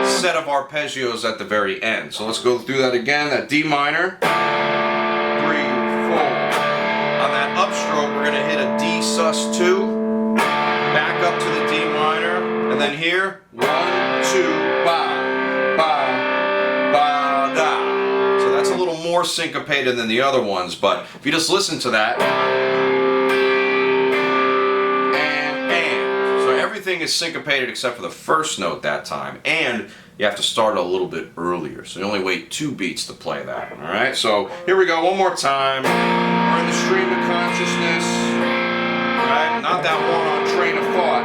set of arpeggios at the very end. So let's go through that again. That D minor, 3, 4. On that upstroke, we're going to hit a D sus2. Back up to the D minor, and then here, 1, 2, ba, ba, ba, da. So that's a little more syncopated than the other ones, but if you just listen to that, and. So everything is syncopated except for the first note that time, and you have to start a little bit earlier, so you only wait 2 beats to play that, all right? So here we go, one more time. We're in the stream of consciousness. Right? Not that one on Train of Thought,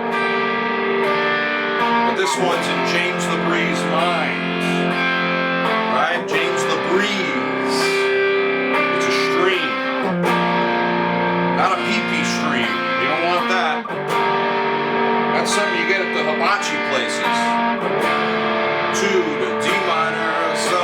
but this one's in James Labrie's mind. Right? James Labrie's. It's a stream. Not a pee-pee stream. You don't want that. That's something you get at the hibachi places. 2 to D minor, so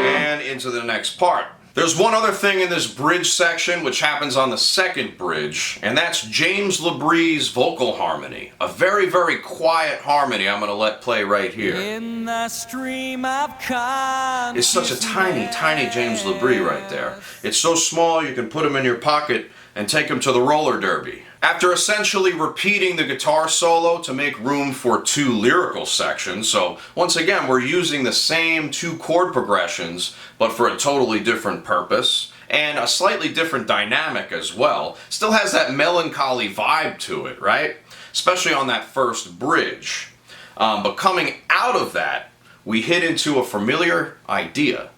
yeah. And into the next part. There's one other thing in this bridge section which happens on the second bridge, and that's James Labrie's vocal harmony. A very, very quiet harmony I'm going to let play right here. In the stream of consciousness. It's such a tiny, tiny James Labrie right there. It's so small you can put him in your pocket and take him to the roller derby. After essentially repeating the guitar solo to make room for 2 lyrical sections, so once again we're using the same 2 chord progressions but for a totally different purpose and a slightly different dynamic as well. Still has that melancholy vibe to it, right? Especially on that first bridge. But coming out of that, we hit into a familiar idea,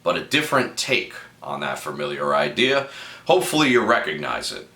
but a different take on that familiar idea. Hopefully you recognize it.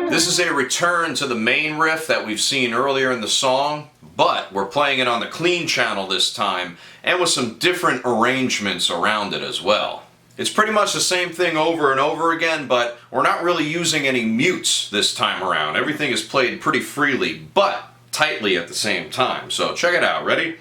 This is a return to the main riff that we've seen earlier in the song, but we're playing it on the clean channel this time, and with some different arrangements around it as well. It's pretty much the same thing over and over again, but we're not really using any mutes this time around. Everything is played pretty freely, but tightly at the same time. So check it out. Ready?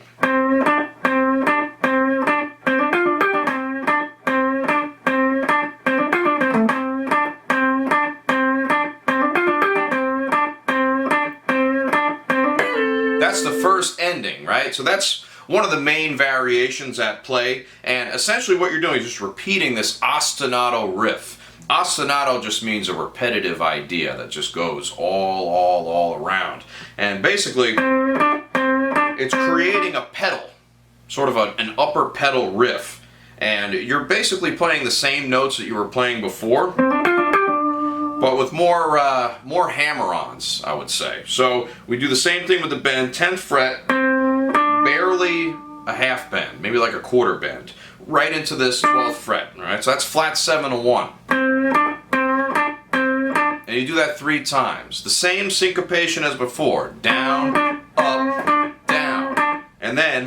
That's the first ending, right? So that's one of the main variations at play, and essentially what you're doing is just repeating this ostinato riff. Ostinato just means a repetitive idea that just goes all around. And basically, it's creating a pedal, sort of an upper pedal riff. And you're basically playing the same notes that you were playing before, but with more hammer-ons, I would say. So we do the same thing with the bend, 10th fret, barely a half bend, maybe like a quarter bend, right into this 12th fret. All right, so that's flat 7 and 1. And you do that 3 times. The same syncopation as before. Down, up, down. And then,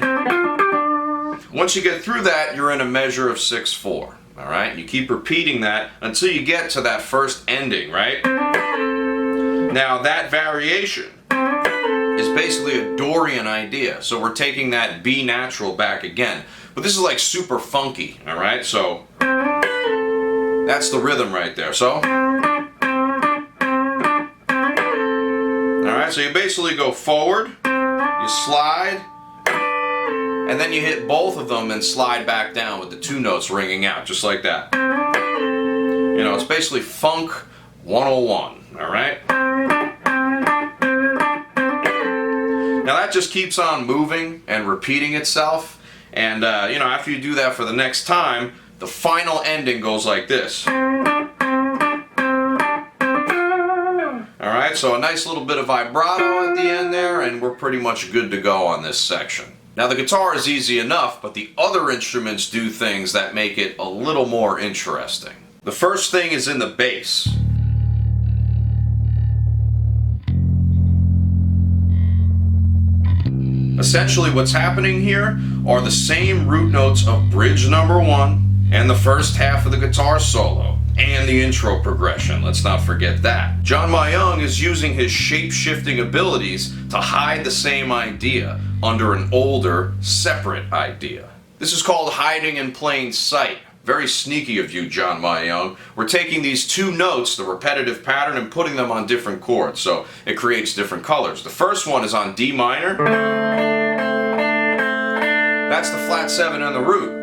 once you get through that, you're in a measure of 6/4. All right, and you keep repeating that until you get to that first ending, right? Now that variation is basically a Dorian idea. So we're taking that B natural back again. But this is like super funky, all right? So that's the rhythm right there. So, all right, so you basically go forward, you slide, and then you hit both of them and slide back down with the two notes ringing out, just like that. You know, it's basically funk 101, all right? Now that just keeps on moving and repeating itself, and you know, after you do that for the next time, the final ending goes like this. Alright, so a nice little bit of vibrato at the end there, and we're pretty much good to go on this section. Now the guitar is easy enough, but the other instruments do things that make it a little more interesting. The first thing is in the bass. Essentially what's happening here are the same root notes of bridge number 1 and the first half of the guitar solo, and the intro progression, let's not forget that. John Myung is using his shape-shifting abilities to hide the same idea under an older, separate idea. This is called hiding in plain sight. Very sneaky of you, John Myung. We're taking these two notes, the repetitive pattern, and putting them on different chords, so it creates different colors. The first one is on D minor. That's the flat 7 on the root.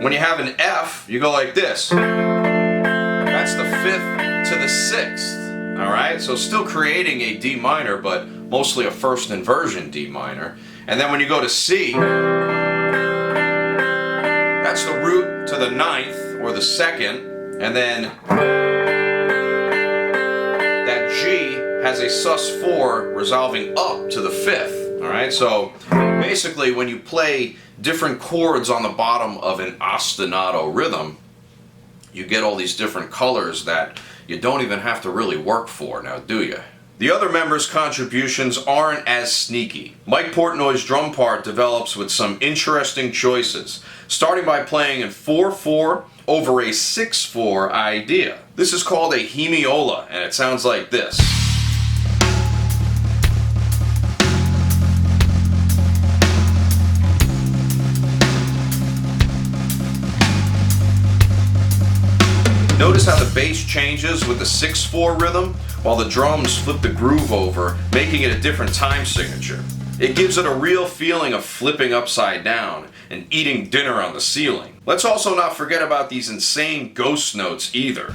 When you have an F, you go like this. That's the 5th to the 6th. Alright, so still creating a D minor, but mostly a first inversion D minor. And then when you go to C, that's the root to the 9th or the 2nd, and then that G has a sus4 resolving up to the 5th. Alright, so basically when you play different chords on the bottom of an ostinato rhythm, you get all these different colors that you don't even have to really work for, now do you? The other members' contributions aren't as sneaky. Mike Portnoy's drum part develops with some interesting choices, starting by playing in 4/4 over a 6/4 idea. This is called a Hemiola, and it sounds like this. Notice how the bass changes with the 6/4 rhythm, while the drums flip the groove over, making it a different time signature. It gives it a real feeling of flipping upside down and eating dinner on the ceiling. Let's also not forget about these insane ghost notes either.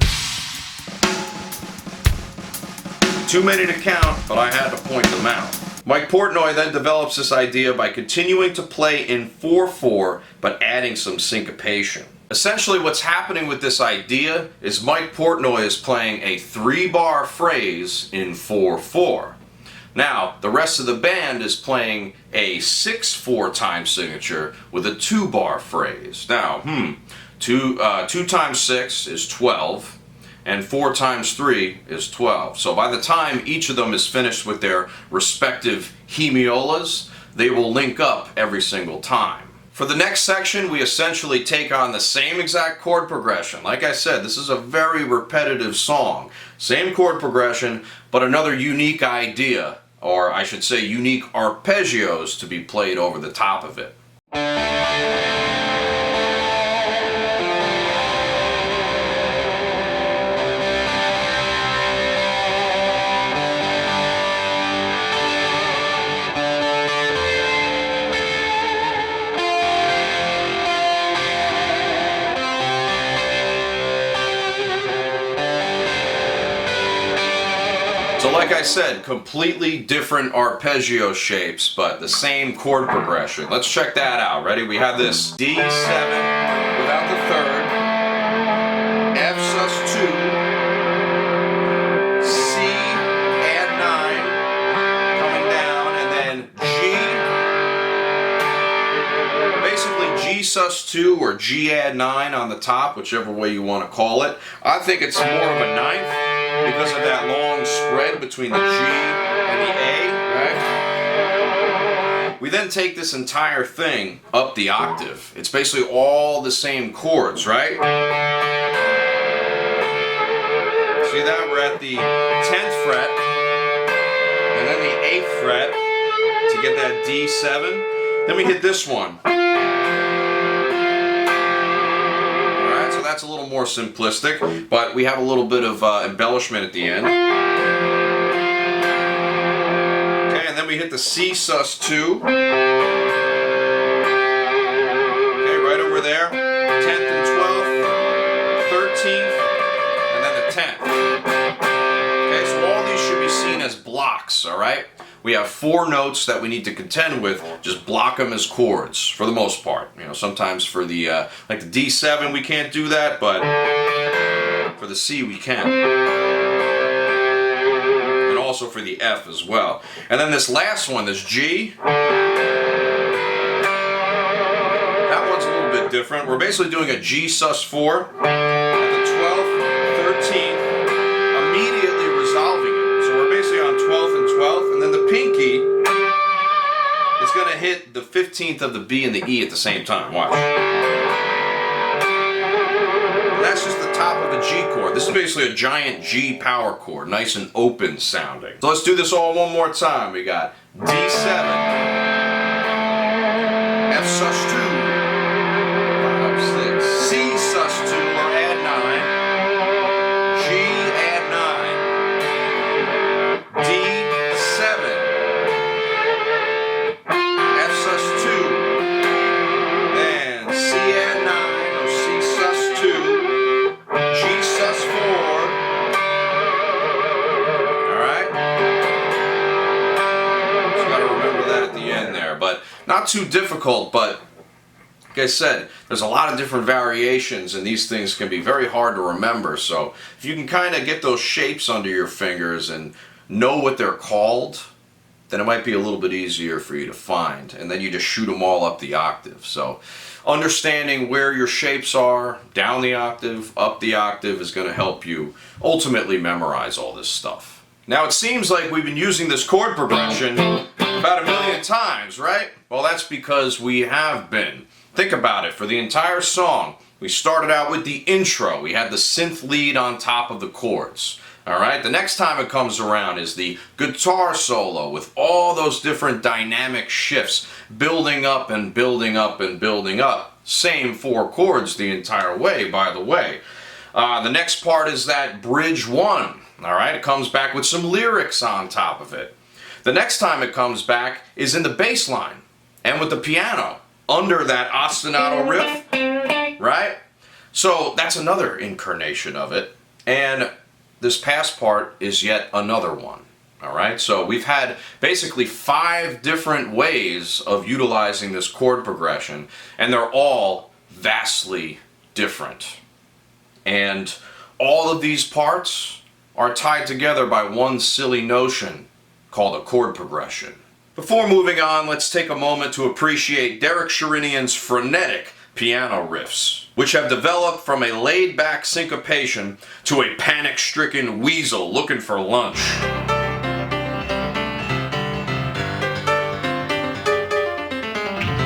Too many to count, but I had to point them out. Mike Portnoy then develops this idea by continuing to play in 4/4, but adding some syncopation. Essentially what's happening with this idea is Mike Portnoy is playing a 3-bar phrase in 4/4. Now, the rest of the band is playing a 6/4 time signature with a 2-bar phrase. Now, 2 times 6 is 12, and 4 times 3 is 12. So by the time each of them is finished with their respective hemiolas, they will link up every single time. For the next section, we essentially take on the same exact chord progression. Like I said, this is a very repetitive song. Same chord progression, but another unique idea, or I should say unique arpeggios to be played over the top of it. So like I said, completely different arpeggio shapes, but the same chord progression. Let's check that out. Ready? We have this D7 without the third, F sus2, C add 9 coming down, and then G. Basically G sus2 or G add 9 on the top, whichever way you want to call it. I think it's more of a 9th. Because of that long spread between the G and the A, right? We then take this entire thing up the octave. It's basically all the same chords, right? See that? We're at the 10th fret, and then the 8th fret, D7. Then we hit this one. Alright, so that's a little more simplistic, but we have a little bit of embellishment at the end. Okay, and then we hit the C sus2. Okay, right over there. 10th and 12th, 13th, and then the 10th. Okay, so all these should be seen as blocks, alright? We have 4 notes that we need to contend with. Just block them as chords for the most part. You know, sometimes for the like the D7 we can't do that, but for the C we can. And also for the F as well. And then this last one, this G, that one's a little bit different. We're basically doing a G sus4 at the 12th, 13th, immediately resolving it. So we're basically on 12th and 12th, and then the pinky is going to hit the 15th of the B and the E at the same time. Watch. And that's just the top of a G chord. This is basically a giant G power chord, nice and open sounding. So let's do this all one more time. We got D7, F sus2, 5, 6, C sus2, or add 9, G add 9, D7, F sus2, then C add 9 or C sus2, G sus4. Alright? Just gotta remember that at the end there, but not too difficult, but like I said, there's a lot of different variations and these things can be very hard to remember, so if you can kind of get those shapes under your fingers and know what they're called, then it might be a little bit easier for you to find, and then you just shoot them all up the octave. So understanding where your shapes are, down the octave, up the octave, is going to help you ultimately memorize all this stuff. Now it seems like we've been using this chord progression about 1,000,000 times, right? Well, that's because we have been. Think about it, for the entire song, we started out with the intro. We had the synth lead on top of the chords. Alright, the next time it comes around is the guitar solo with all those different dynamic shifts building up and building up and building up. Same 4 chords the entire way, by the way. The next part is that bridge 1. Alright, it comes back with some lyrics on top of it. The next time it comes back is in the bass line and with the piano under that ostinato riff, right? So that's another incarnation of it, and this past part is yet another one. Alright, so we've had basically 5 different ways of utilizing this chord progression, and they're all vastly different. And all of these parts are tied together by one silly notion called a chord progression. Before moving on, let's take a moment to appreciate Derek Sherinian's frenetic piano riffs, which have developed from a laid-back syncopation to a panic-stricken weasel looking for lunch.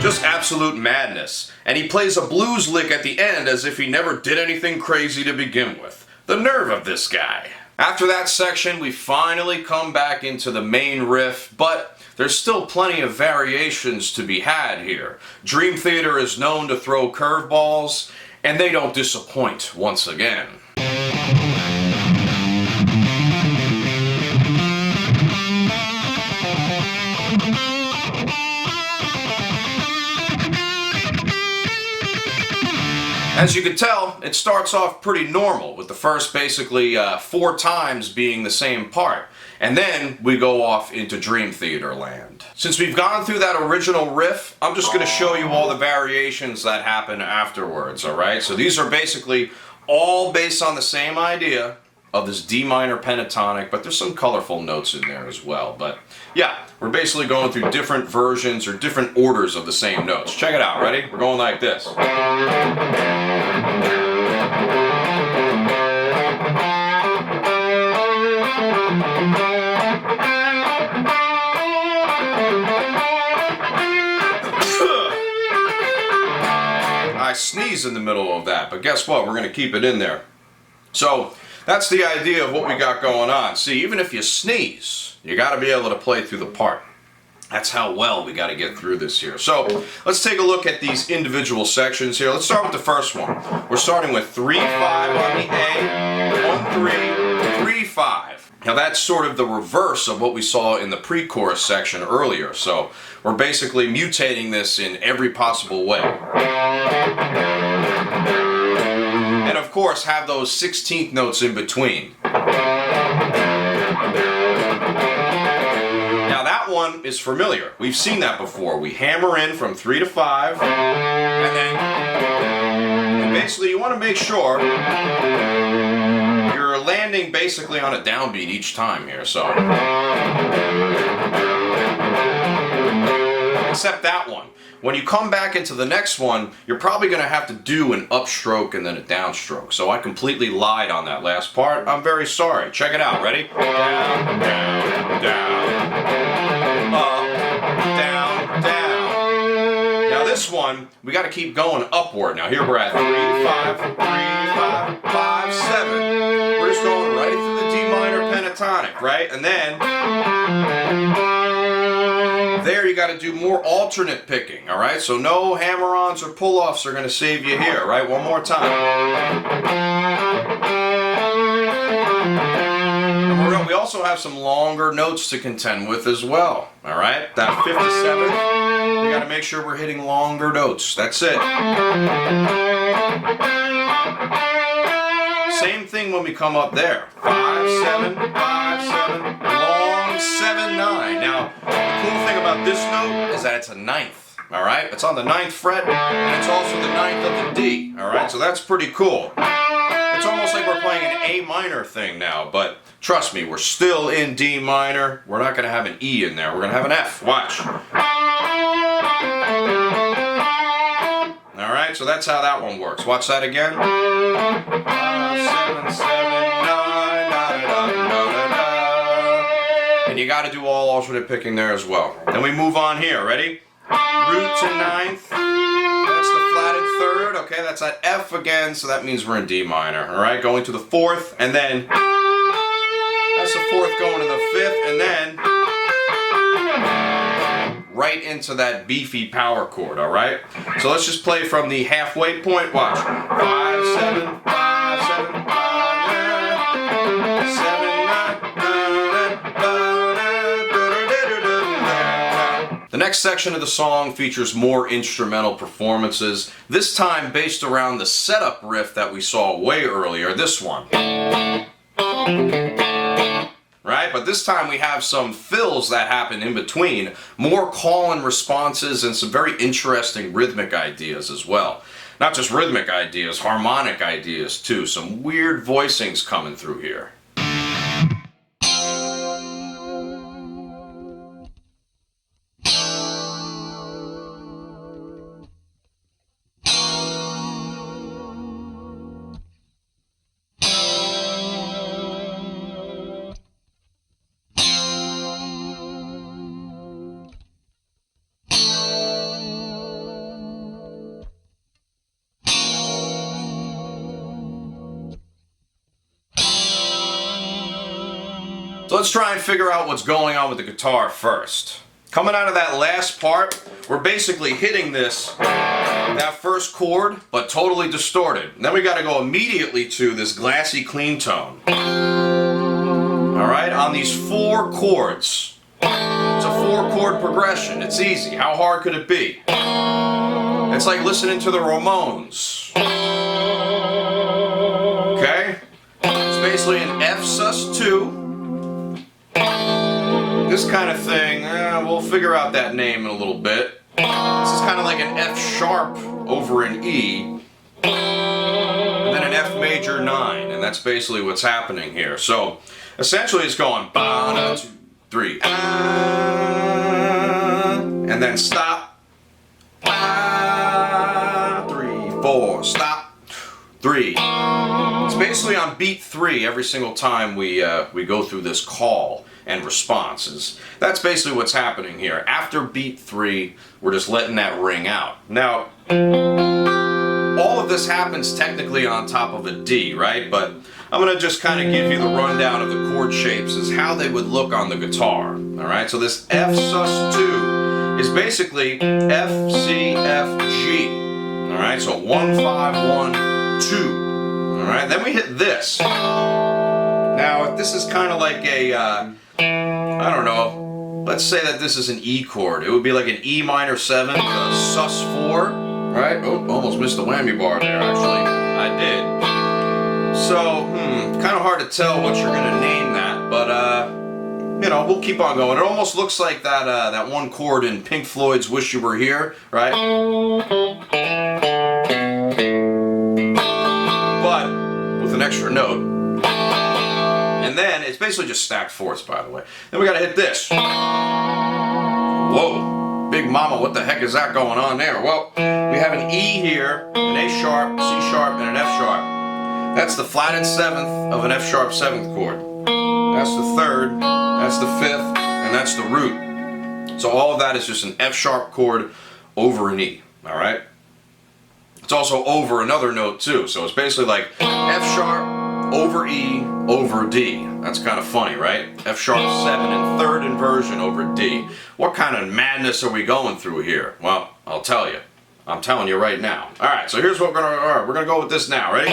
Just absolute madness, and he plays a blues lick at the end as if he never did anything crazy to begin with. The nerve of this guy. After that section, we finally come back into the main riff, but there's still plenty of variations to be had here. Dream Theater is known to throw curveballs, and they don't disappoint once again. As you can tell, it starts off pretty normal, with the first basically 4 times being the same part. And then we go off into Dream Theater land. Since we've gone through that original riff, I'm just going to show you all the variations that happen afterwards, alright? So these are basically all based on the same idea of this D minor pentatonic, but there's some colorful notes in there as well. But yeah, we're basically going through different versions or different orders of the same notes. Check it out, ready? We're going like this. I sneeze in the middle of that, but guess what? We're going to keep it in there. So that's the idea of what we got going on. See, even if you sneeze, you got to be able to play through the part. That's how well we got to get through this here. So let's take a look at these individual sections here. Let's start with the first one. We're starting with 3-5 on the A, 1-3, 3-5. Now that's sort of the reverse of what we saw in the pre-chorus section earlier. So we're basically mutating this in every possible way. And of course have those 16th notes in between. Now that one is familiar. We've seen that before. We hammer in from 3 to 5, and basically you want to make sure you're landing basically on a downbeat each time here, so. Except that one. When you come back into the next one, you're probably going to have to do an upstroke and then a downstroke. So I completely lied on that last part. I'm very sorry. Check it out. Ready? Down, down, down. Up, down, down. Now this one, we got to keep going upward. Now here we're at 3, 5, 3, 5, 5, 7. We're just going right through the D minor pentatonic, right? And then there you got to do more alternate picking, all right? So no hammer-ons or pull-offs are going to save you here, right? One more time. And we also have some longer notes to contend with as well, all right? That 5th to 7th, we got to make sure we're hitting longer notes. That's it. Same thing when we come up there. 5, 7, 5, 7, long 7, 9. Now, the cool thing about this note is that it's a 9th, all right? It's on the 9th fret, and it's also the 9th of the D, all right? So that's pretty cool. It's almost like we're playing an A minor thing now, but trust me, we're still in D minor. We're not going to have an E in there. We're going to have an F. Watch. All right, so that's how that one works. Watch that again. 5, 7, 7, 9, da, da, da, da, da. And you got to do all alternate picking there as well. Then we move on here. Ready? Root to 9th. That's the flatted 3rd. Okay, that's that F again, so that means we're in D minor. All right, going to the 4th, and then that's the 4th going to the 5th, and then right into that beefy power chord, all right? So let's just play from the halfway point. Watch. 5, 7, 5, 7, 5, 7, 9. The next section of the song features more instrumental performances, this time based around the setup riff that we saw way earlier, this one. Right? But this time we have some fills that happen in between, more call and responses, and some very interesting rhythmic ideas as well. Not just rhythmic ideas, harmonic ideas too. Some weird voicings coming through here. So let's try and figure out what's going on with the guitar first. Coming out of that last part, we're basically hitting that first chord, but totally distorted. And then we got to go immediately to this glassy clean tone. Alright, on these 4 chords. It's a 4-chord progression. It's easy. How hard could it be? It's like listening to the Ramones. Okay? It's basically an F sus2. This kind of thing, we'll figure out that name in a little bit. This is kind of like an F sharp over an E, and then an F major 9, and that's basically what's happening here. So essentially it's going 1, 2, 3, and then stop, 3, 4, stop, 3. It's basically on beat 3 every single time we go through this call and responses. That's basically what's happening here. After beat 3, we're just letting that ring out. Now, all of this happens technically on top of a D, right? But I'm gonna just kind of give you the rundown of the chord shapes as how they would look on the guitar. All right, so this F sus2 basically F, C, F, G. Alright, so 1, 5, 1, 2. Alright, then we hit this. Now, if this is kind of like a, I don't know, let's say that this is an E chord. It would be like an E minor 7 with a sus4, right? Oh, almost missed the whammy bar there, actually. I did. So, kind of hard to tell what you're going to name that, but, you know, we'll keep on going. It almost looks like that, that one chord in Pink Floyd's Wish You Were Here, right? But with an extra note. And then it's basically just stacked fourths, by the way. Then we gotta hit this. Whoa, big mama, what the heck is that going on there? Well, we have an E here, an A sharp, C sharp, and an F sharp. That's the flatted 7th of an F sharp 7th chord. That's the 3rd, that's the 5th, and that's the root. So all of that is just an F sharp chord over an E, alright? It's also over another note too, so it's basically like F sharp over E over D. That's kind of funny, right? F sharp 7 in 3rd inversion over D. What kind of madness are we going through here? Well, I'll tell you. I'm telling you right now. Alright, so here's what we're gonna go with this now. Ready?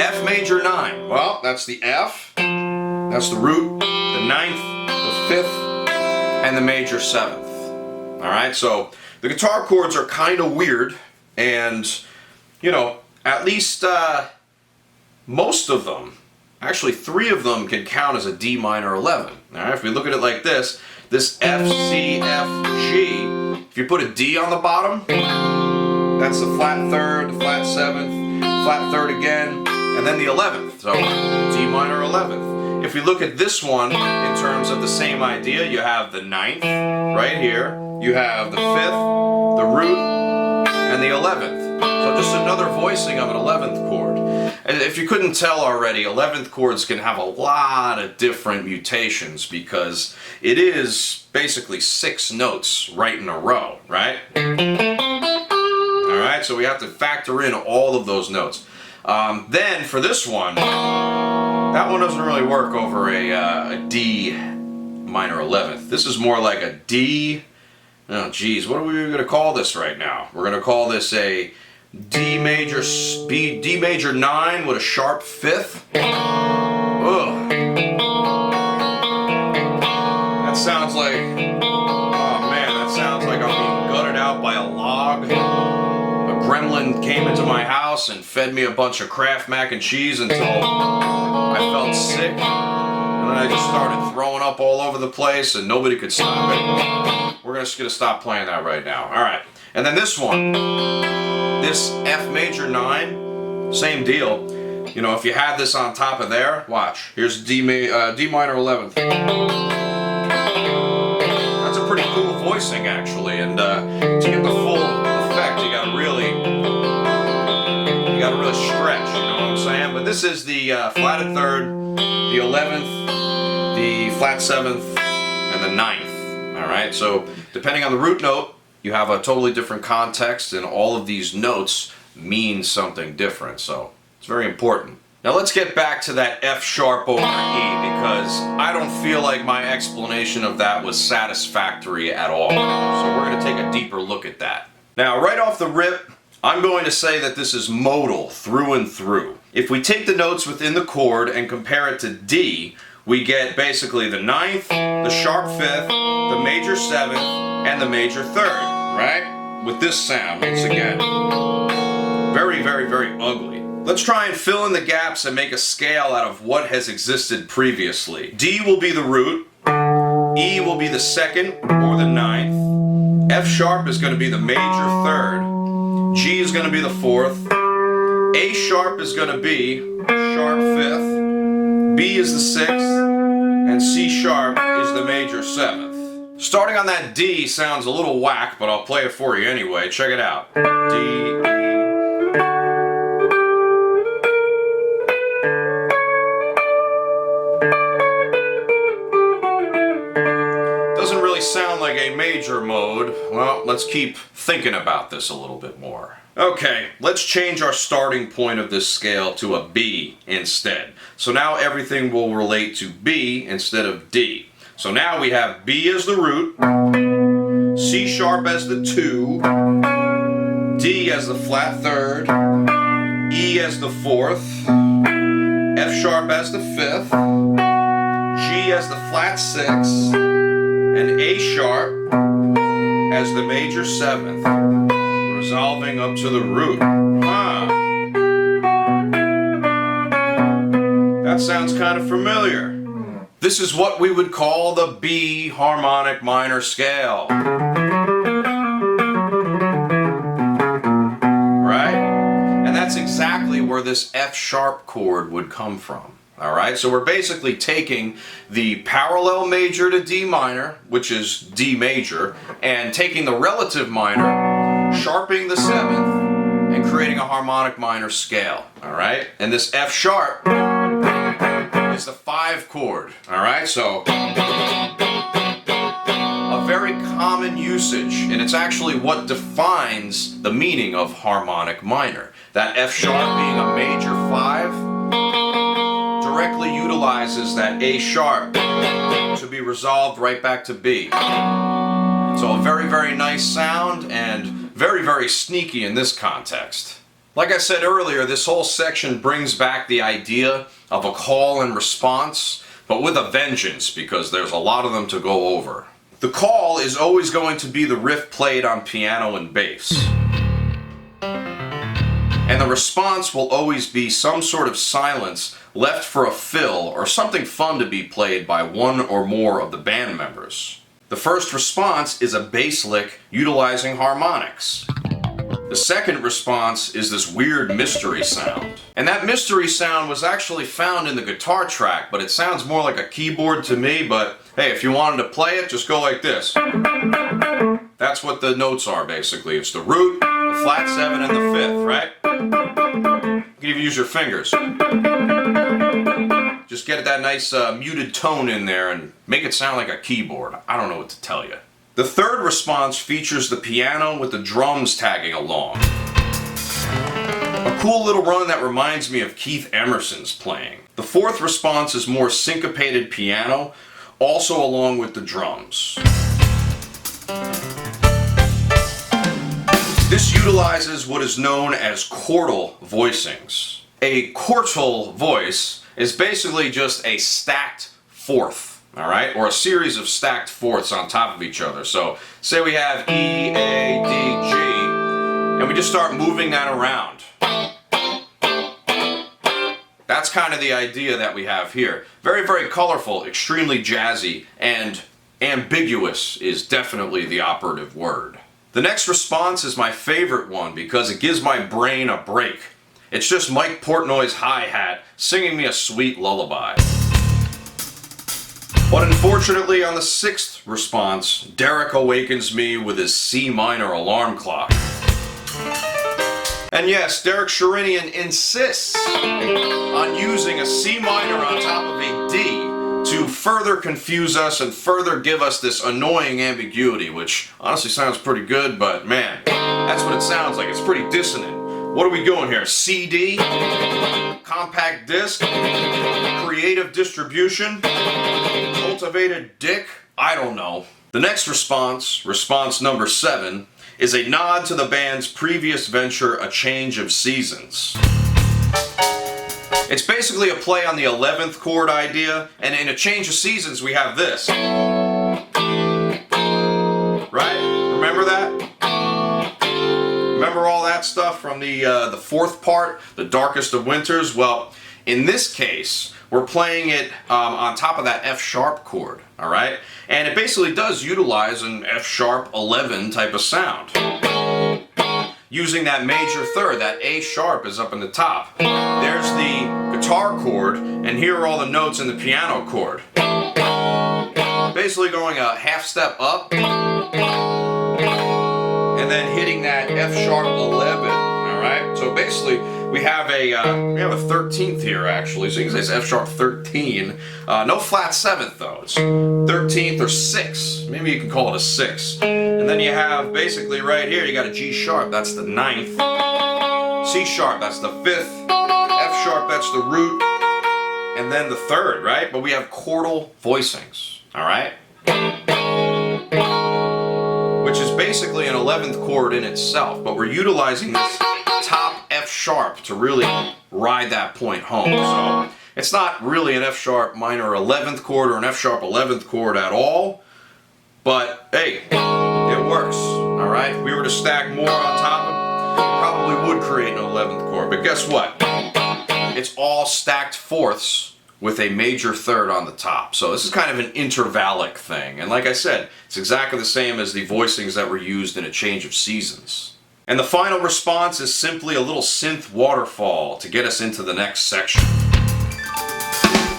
F major 9. Well, that's the F, that's the root, the 9th, the 5th, and the major 7th. Alright, so the guitar chords are kind of weird, and, you know, at least most of them, actually 3 of them, can count as a D minor 11. Alright, if we look at it like this, this F, C, F, G, if you put a D on the bottom, that's the flat 3rd, the flat 7th, flat 3rd again, and then the 11th, so D minor 11th. If we look at this one in terms of the same idea, you have the 9th right here, you have the 5th, the root, and the 11th. So just another voicing of an 11th chord. And if you couldn't tell already, 11th chords can have a lot of different mutations because it is basically 6 notes right in a row, right? Alright, so we have to factor in all of those notes. Then for this one, that one doesn't really work over a D minor 11th. This is more like a D, oh geez, what are we going to call this right now? We're going to call this a D major 9 with a sharp 5th. Ugh. That sounds like, oh man, that sounds like I'm being gutted out by a log. A gremlin came into my house and fed me a bunch of Kraft mac and cheese until I felt sick. And then I just started throwing up all over the place and nobody could stop it. We're just going to stop playing that right now. Alright. And then this one. This F major 9. Same deal. You know, if you had this on top of there, watch. Here's D minor 11th. That's a pretty cool voicing actually. And to get the full effect, you gotta really stretch, you know what I'm saying? But this is the flatted 3rd, the 11th, the flat 7th, and the 9th. Alright, so depending on the root note, you have a totally different context, and all of these notes mean something different, so it's very important. Now let's get back to that F sharp over E, because I don't feel like my explanation of that was satisfactory at all. So we're going to take a deeper look at that. Now right off the rip, I'm going to say that this is modal through and through. If we take the notes within the chord and compare it to D, we get basically the 9th, the sharp 5th, the major 7th, and the major 3rd, right? With this sound, once again. Very, very, very ugly. Let's try and fill in the gaps and make a scale out of what has existed previously. D will be the root, E will be the 2nd or the 9th, F sharp is going to be the major 3rd, G is going to be the 4th, A sharp is going to be sharp 5th, B is the 6th, and C sharp is the major 7th. Starting on that D sounds a little whack, but I'll play it for you anyway. Check it out. D, E. Doesn't really sound like a major mode. Well, let's keep thinking about this a little bit more. Okay, let's change our starting point of this scale to a B instead. So now everything will relate to B instead of D. So now we have B as the root, C sharp as the 2, D as the flat 3rd, E as the 4th, F sharp as the 5th, G as the flat 6th, and A sharp as the major 7th, resolving up to the root. That sounds kind of familiar. This is what we would call the B harmonic minor scale. Right? And that's exactly where this F sharp chord would come from. Alright, so we're basically taking the parallel major to D minor, which is D major, and taking the relative minor, sharping the 7th, and creating a harmonic minor scale. Alright, and this F sharp is the 5 chord. Alright, so a very common usage, and it's actually what defines the meaning of harmonic minor. That F sharp being a major 5 directly utilizes that A sharp to be resolved right back to B. So a very, very nice sound and very, very sneaky in this context. Like I said earlier, this whole section brings back the idea of a call and response, but with a vengeance, because there's a lot of them to go over. The call is always going to be the riff played on piano and bass. And the response will always be some sort of silence left for a fill or something fun to be played by one or more of the band members. The first response is a bass lick utilizing harmonics. The second response is this weird mystery sound. And that mystery sound was actually found in the guitar track, but it sounds more like a keyboard to me, but hey, if you wanted to play it, just go like this. That's what the notes are, basically. It's the root, the flat 7, and the 5th, right? You can even use your fingers. Just get that nice muted tone in there and make it sound like a keyboard. I don't know what to tell you. The third response features the piano with the drums tagging along. A cool little run that reminds me of Keith Emerson's playing. The fourth response is more syncopated piano, also along with the drums. This utilizes what is known as chordal voicings. A chordal voice is basically just a stacked fourth, alright? Or a series of stacked fourths on top of each other. So, say we have E, A, D, G, and we just start moving that around. That's kind of the idea that we have here. Very, very colorful, extremely jazzy, and ambiguous is definitely the operative word. The next response is my favorite one because it gives my brain a break. It's just Mike Portnoy's hi-hat singing me a sweet lullaby. But unfortunately, on the sixth response, Derek awakens me with his C minor alarm clock. And yes, Derek Sherinian insists on using a C minor on top of a D to further confuse us and further give us this annoying ambiguity, which honestly sounds pretty good, but man, that's what it sounds like. It's pretty dissonant. What are we doing here? CD? Compact disc? Creative distribution? Cultivated dick? I don't know. The next response, response number 7, is a nod to the band's previous venture, A Change of Seasons. It's basically a play on the 11th chord idea, and in A Change of Seasons we have this. Right? Remember that? Remember all that stuff from the fourth part, The Darkest of Winters? Well, in this case, we're playing it on top of that F sharp chord, alright? And it basically does utilize an F sharp 11 type of sound. Using that major third, that A sharp is up in the top. There's the guitar chord, and here are all the notes in the piano chord. Basically going a half step up, and then hitting that F sharp 11, alright? So basically, we have a 13th here actually, so you can say it's F sharp 13. No flat 7th though, it's 13th or 6. Maybe you can call it a 6. And then you have basically right here, you got a G sharp, that's the 9th. C sharp, that's the 5th. F sharp, that's the root. And then the 3rd, right? But we have chordal voicings, alright? basically an 11th chord in itself, but we're utilizing this top F sharp to really ride that point home. So it's not really an F sharp minor 11th chord or an F sharp 11th chord at all, but hey, it works. All right, if we were to stack more on top of it, probably would create an 11th chord, but guess what? It's all stacked fourths with a major third on the top. So this is kind of an intervallic thing. And like I said, it's exactly the same as the voicings that were used in A Change of Seasons. And the final response is simply a little synth waterfall to get us into the next section.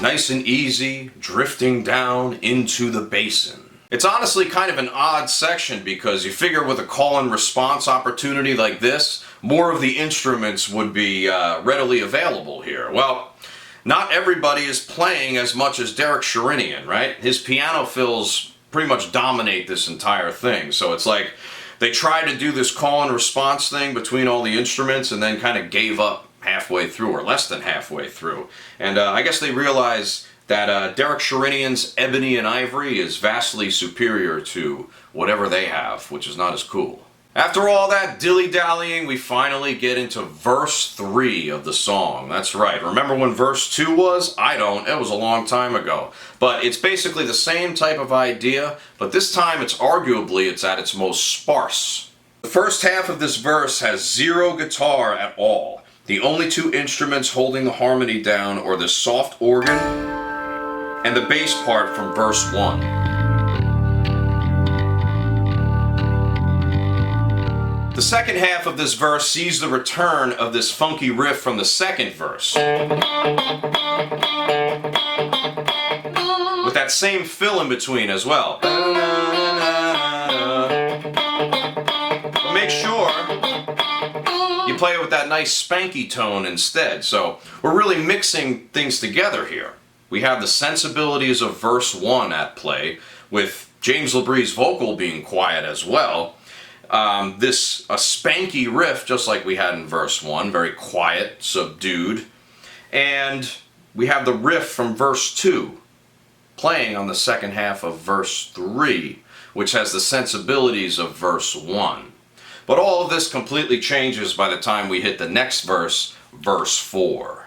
Nice and easy, drifting down into the basin. It's honestly kind of an odd section because you figure with a call and response opportunity like this, more of the instruments would be readily available here. Well, not everybody is playing as much as Derek Sherinian, right? His piano fills pretty much dominate this entire thing. So it's like they tried to do this call and response thing between all the instruments and then kind of gave up halfway through, or less than halfway through. And I guess they realized that Derek Sherinian's Ebony and Ivory is vastly superior to whatever they have, which is not as cool. After all that dilly-dallying, we finally get into verse 3 of the song. That's right. Remember when verse 2 was? I don't. It was a long time ago. But it's basically the same type of idea, but this time it's at its most sparse. The first half of this verse has zero guitar at all. The only two instruments holding the harmony down are the soft organ and the bass part from verse 1. The second half of this verse sees the return of this funky riff from the second verse, with that same fill in between as well. But make sure you play it with that nice spanky tone instead. So we're really mixing things together here. We have the sensibilities of verse 1 at play, with James Labrie's vocal being quiet as well. A spanky riff, just like we had in verse 1, very quiet, subdued. And we have the riff from verse 2 playing on the second half of verse 3, which has the sensibilities of verse 1. But all of this completely changes by the time we hit the next verse, verse 4.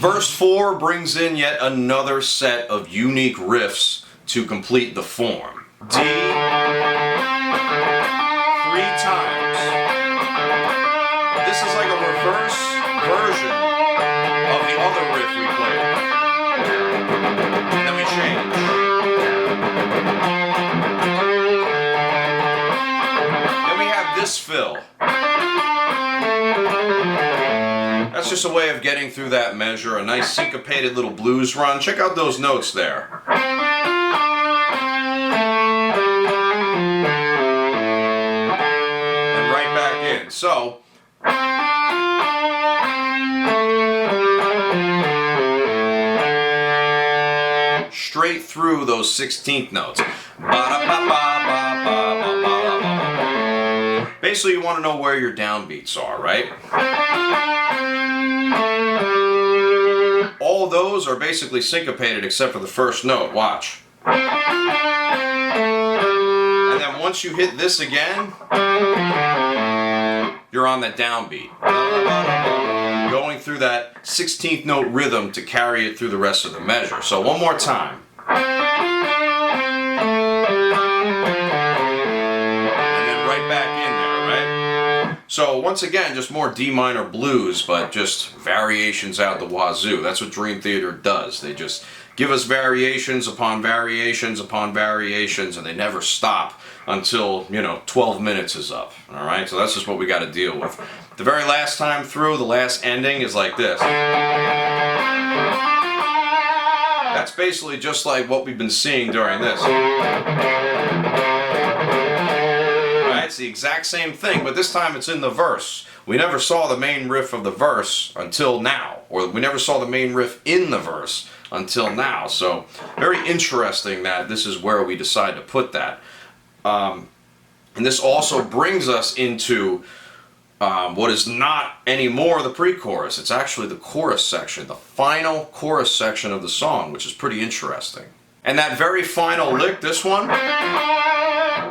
Verse 4 brings in yet another set of unique riffs to complete the form. D, 3 times. This is like a reverse version of the other riff we played. And then we change. Then we have this fill. That's just a way of getting through that measure, a nice syncopated little blues run. Check out those notes there. And right back in. So, straight through those 16th notes. Basically, you want to know where your downbeats are, right? All those are basically syncopated except for the first note. Watch. And then once you hit this again, you're on that downbeat. Going through that 16th note rhythm to carry it through the rest of the measure. So one more time. So once again, just more D minor blues, but just variations out the wazoo. That's what Dream Theater does. They just give us variations upon variations upon variations, and they never stop until, 12 minutes is up. All right, so that's just what we got to deal with. The very last time through, the last ending is like this. That's basically just like what we've been seeing during this. It's the exact same thing, but this time it's in the verse. We never saw the main riff of the verse until now, or we never saw the main riff in the verse until now. So very interesting that this is where we decide to put that. And this also brings us into what is not anymore the pre-chorus. It's actually the chorus section, the final chorus section of the song, which is pretty interesting. And that very final lick, this one,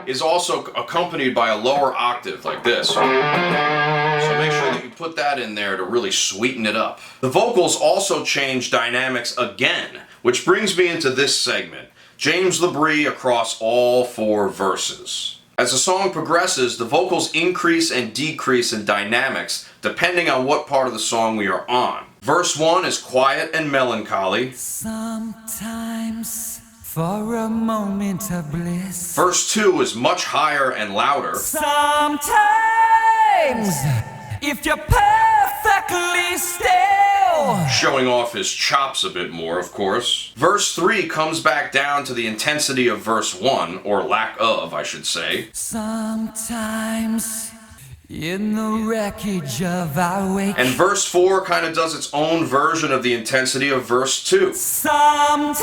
is also accompanied by a lower octave like this. So make sure that you put that in there to really sweeten it up. The vocals also change dynamics again, which brings me into this segment. James Labrie across all 4 verses. As the song progresses, the vocals increase and decrease in dynamics depending on what part of the song we are on. Verse 1 is quiet and melancholy. Sometimes for a moment of bliss. Verse 2 is much higher and louder. Sometimes if you're perfectly still. Showing off his chops a bit more, of course. Verse 3 comes back down to the intensity of verse 1, or lack of, I should say. Sometimes in the wreckage of our wake. And verse 4 kind of does its own version of the intensity of verse 2. Sometimes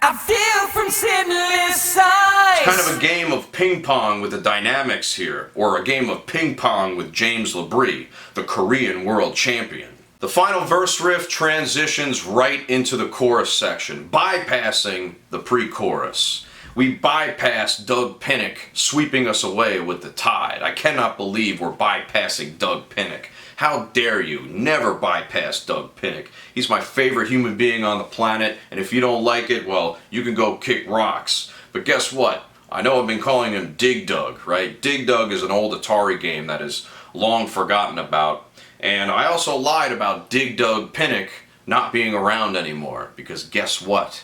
I feel from sinless sighs. It's kind of a game of ping pong with the dynamics here, or a game of ping pong with James Labrie, the Korean world champion. The final verse riff transitions right into the chorus section, bypassing the pre-chorus. We bypass Dug Pinnink, sweeping us away with the tide. I cannot believe we're bypassing Dug Pinnink. How dare you? Never bypass Dug Pinnink. He's my favorite human being on the planet, and if you don't like it, well, you can go kick rocks. But guess what? I know I've been calling him Dig Dug, right? Dig Dug is an old Atari game that is long forgotten about. And I also lied about Dig Dug Pinnink not being around anymore, because guess what?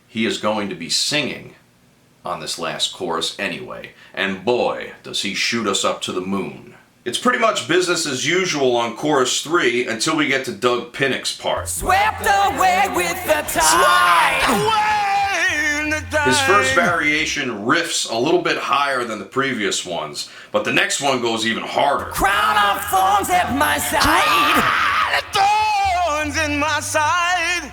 He is going to be singing on this last chorus anyway, and boy, does he shoot us up to the moon. It's pretty much business as usual on chorus 3 until we get to Dug Pinnink's part. Swept away with the tide. His first variation riffs a little bit higher than the previous ones, but the next one goes even harder. Crown of thorns at my side. Thorns in my side.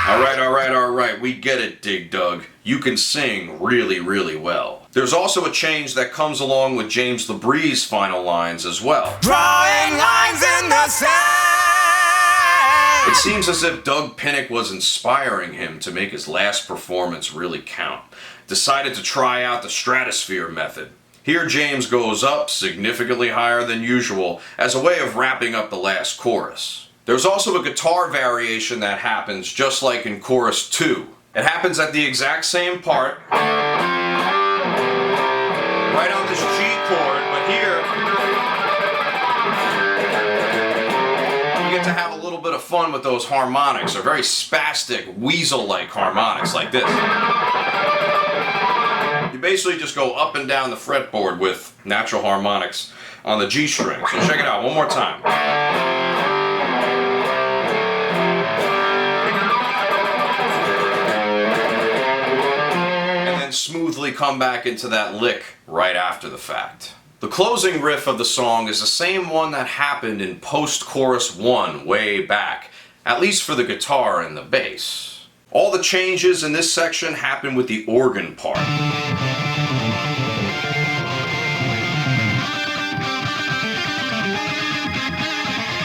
Alright, we get it, Dig Dug. You can sing really, really well. There's also a change that comes along with James Labrie's final lines as well. Drawing lines in the sand. It seems as if Dug Pinnink was inspiring him to make his last performance really count. Decided to try out the stratosphere method. Here James goes up significantly higher than usual as a way of wrapping up the last chorus. There's also a guitar variation that happens just like in chorus 2. It happens at the exact same part, right on this G chord, but here you get to have a little bit of fun with those harmonics. They're very spastic, weasel-like harmonics like this. You basically just go up and down the fretboard with natural harmonics on the G string. So check it out one more time. Smoothly come back into that lick right after the fact. The closing riff of the song is the same one that happened in post-chorus 1 way back, at least for the guitar and the bass. All the changes in this section happen with the organ part.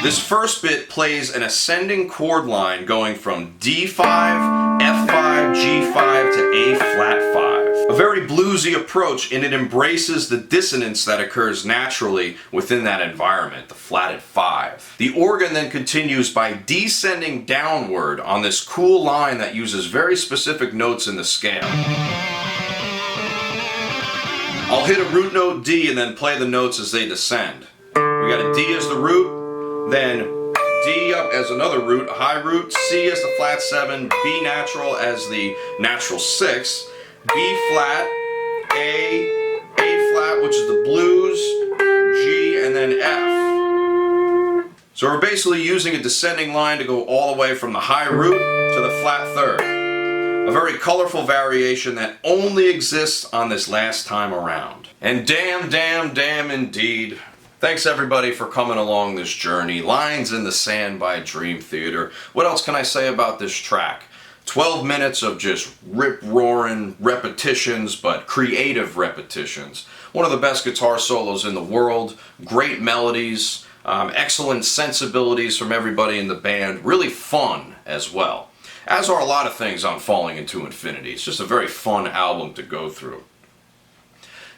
This first bit plays an ascending chord line going from D5, F5, G5 to A flat 5. A very bluesy approach, and it embraces the dissonance that occurs naturally within that environment, the flatted 5. The organ then continues by descending downward on this cool line that uses very specific notes in the scale. I'll hit a root note D and then play the notes as they descend. We got a D as the root, then D up as another root, a high root, C as the flat 7, B natural as the natural 6, B flat, A flat, which is the blues, G, and then F. So we're basically using a descending line to go all the way from the high root to the flat 3rd. A very colorful variation that only exists on this last time around. And damn indeed, Thanks everybody for coming along this journey. Lines in the Sane by Dream Theater. What else can I say about this track? 12 minutes of just rip-roaring repetitions, but creative repetitions. One of the best guitar solos in the world. Great melodies, excellent sensibilities from everybody in the band. Really fun as well. As are a lot of things on Falling Into Infinity. It's just a very fun album to go through.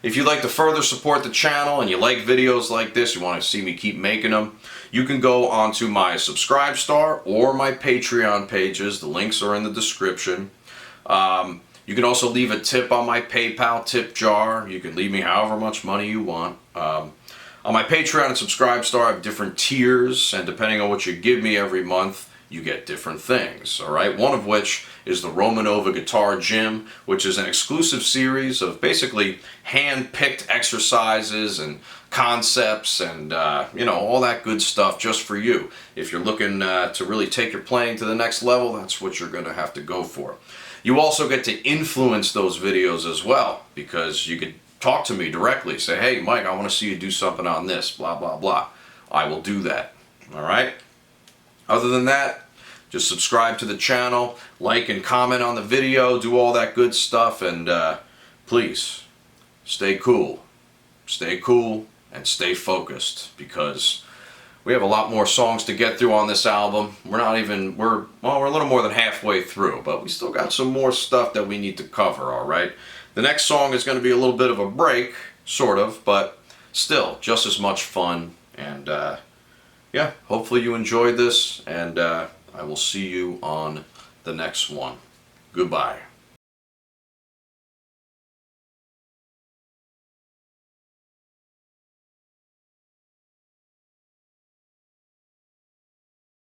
If you'd like to further support the channel and you like videos like this, you want to see me keep making them, you can go onto my Subscribestar or my Patreon pages. The links are in the description. You can also leave a tip on my PayPal tip jar. You can leave me however much money you want. On my Patreon and Subscribestar, I have different tiers, and depending on what you give me every month, you get different things, alright? One of which is the RomanOva Guitar Gym, which is an exclusive series of basically hand-picked exercises and concepts and, you know, all that good stuff just for you. If you're looking to really take your playing to the next level, that's what you're going to have to go for. You also get to influence those videos as well, because you could talk to me directly. Say, hey, Mike, I want to see you do something on this, blah, blah, blah. I will do that, alright? Other than that, just subscribe to the channel, like and comment on the video, do all that good stuff, and please, stay cool, and stay focused, because we have a lot more songs to get through on this album. We're a little more than halfway through, but we still got some more stuff that we need to cover, alright? The next song is going to be a little bit of a break, sort of, but still, just as much fun, and yeah, hopefully you enjoyed this, and I will see you on the next one. Goodbye.